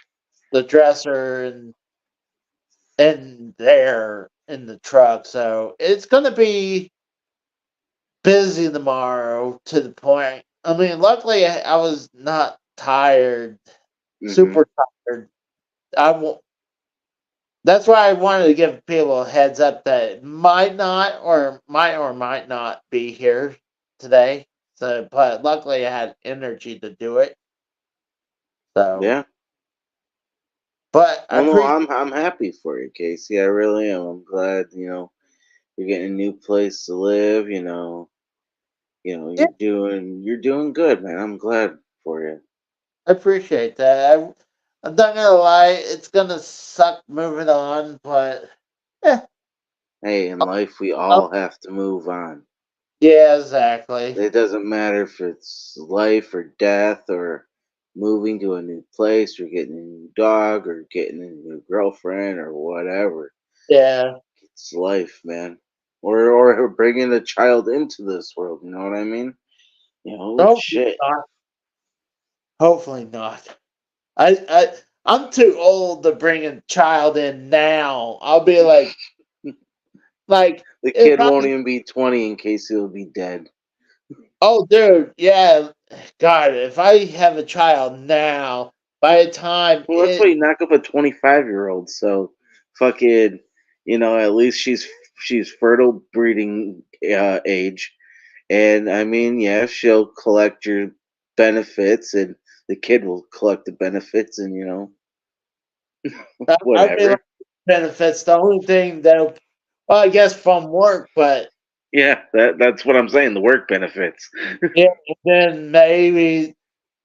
dresser in there in the truck. So it's going to be busy tomorrow to the point. I mean, luckily I was not tired, Hmm. super tired. I won't. That's why I wanted to give people a heads up that it might not be here today. So, but luckily I had energy to do it. So, Yeah. but I Well, no, appreciate. I'm happy for you, Casey. I really am. I'm glad you're getting a new place to live. Yeah, You're doing good, man. I'm glad for you. I appreciate that. I'm not gonna lie, it's gonna suck moving on, but yeah, Hey, in life we I'll, all have to move on. Yeah, exactly. It doesn't matter if it's life or death or moving to a new place or getting a new dog or getting a new girlfriend or whatever. Yeah. It's life, man. Or bringing a child into this world. You know what I mean? Hopefully Shit. not. Hopefully not. I'm too old to bring a child in now. I'll be like The if kid I won't even be 20 in case he'll be dead. oh dude, yeah. God, if I have a child now, by the time Well, that's why you knock up a 25-year-old. So, fucking, at least she's fertile breeding age, and I mean, yeah, she'll collect your benefits, and the kid will collect the benefits, and I realize whatever. benefits the only thing that well, I guess from work, but Yeah, that's what I'm saying. The work benefits, yeah, then maybe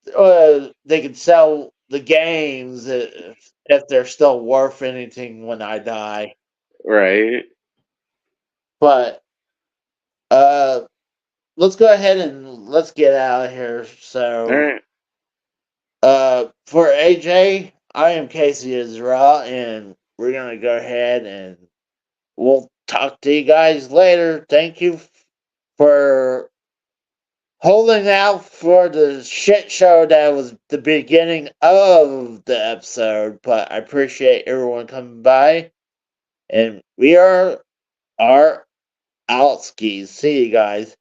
they could sell the games if they're still worth anything when I die. right? But uh, let's go ahead and let's get out of here. All So right. for AJ, I am Casey Israel, and we're gonna go ahead and we'll talk to you guys later. Thank you for holding out for the shit show that was the beginning of the episode, but I appreciate everyone coming by. And we are our outskis. See you guys.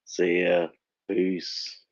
See ya. Peace.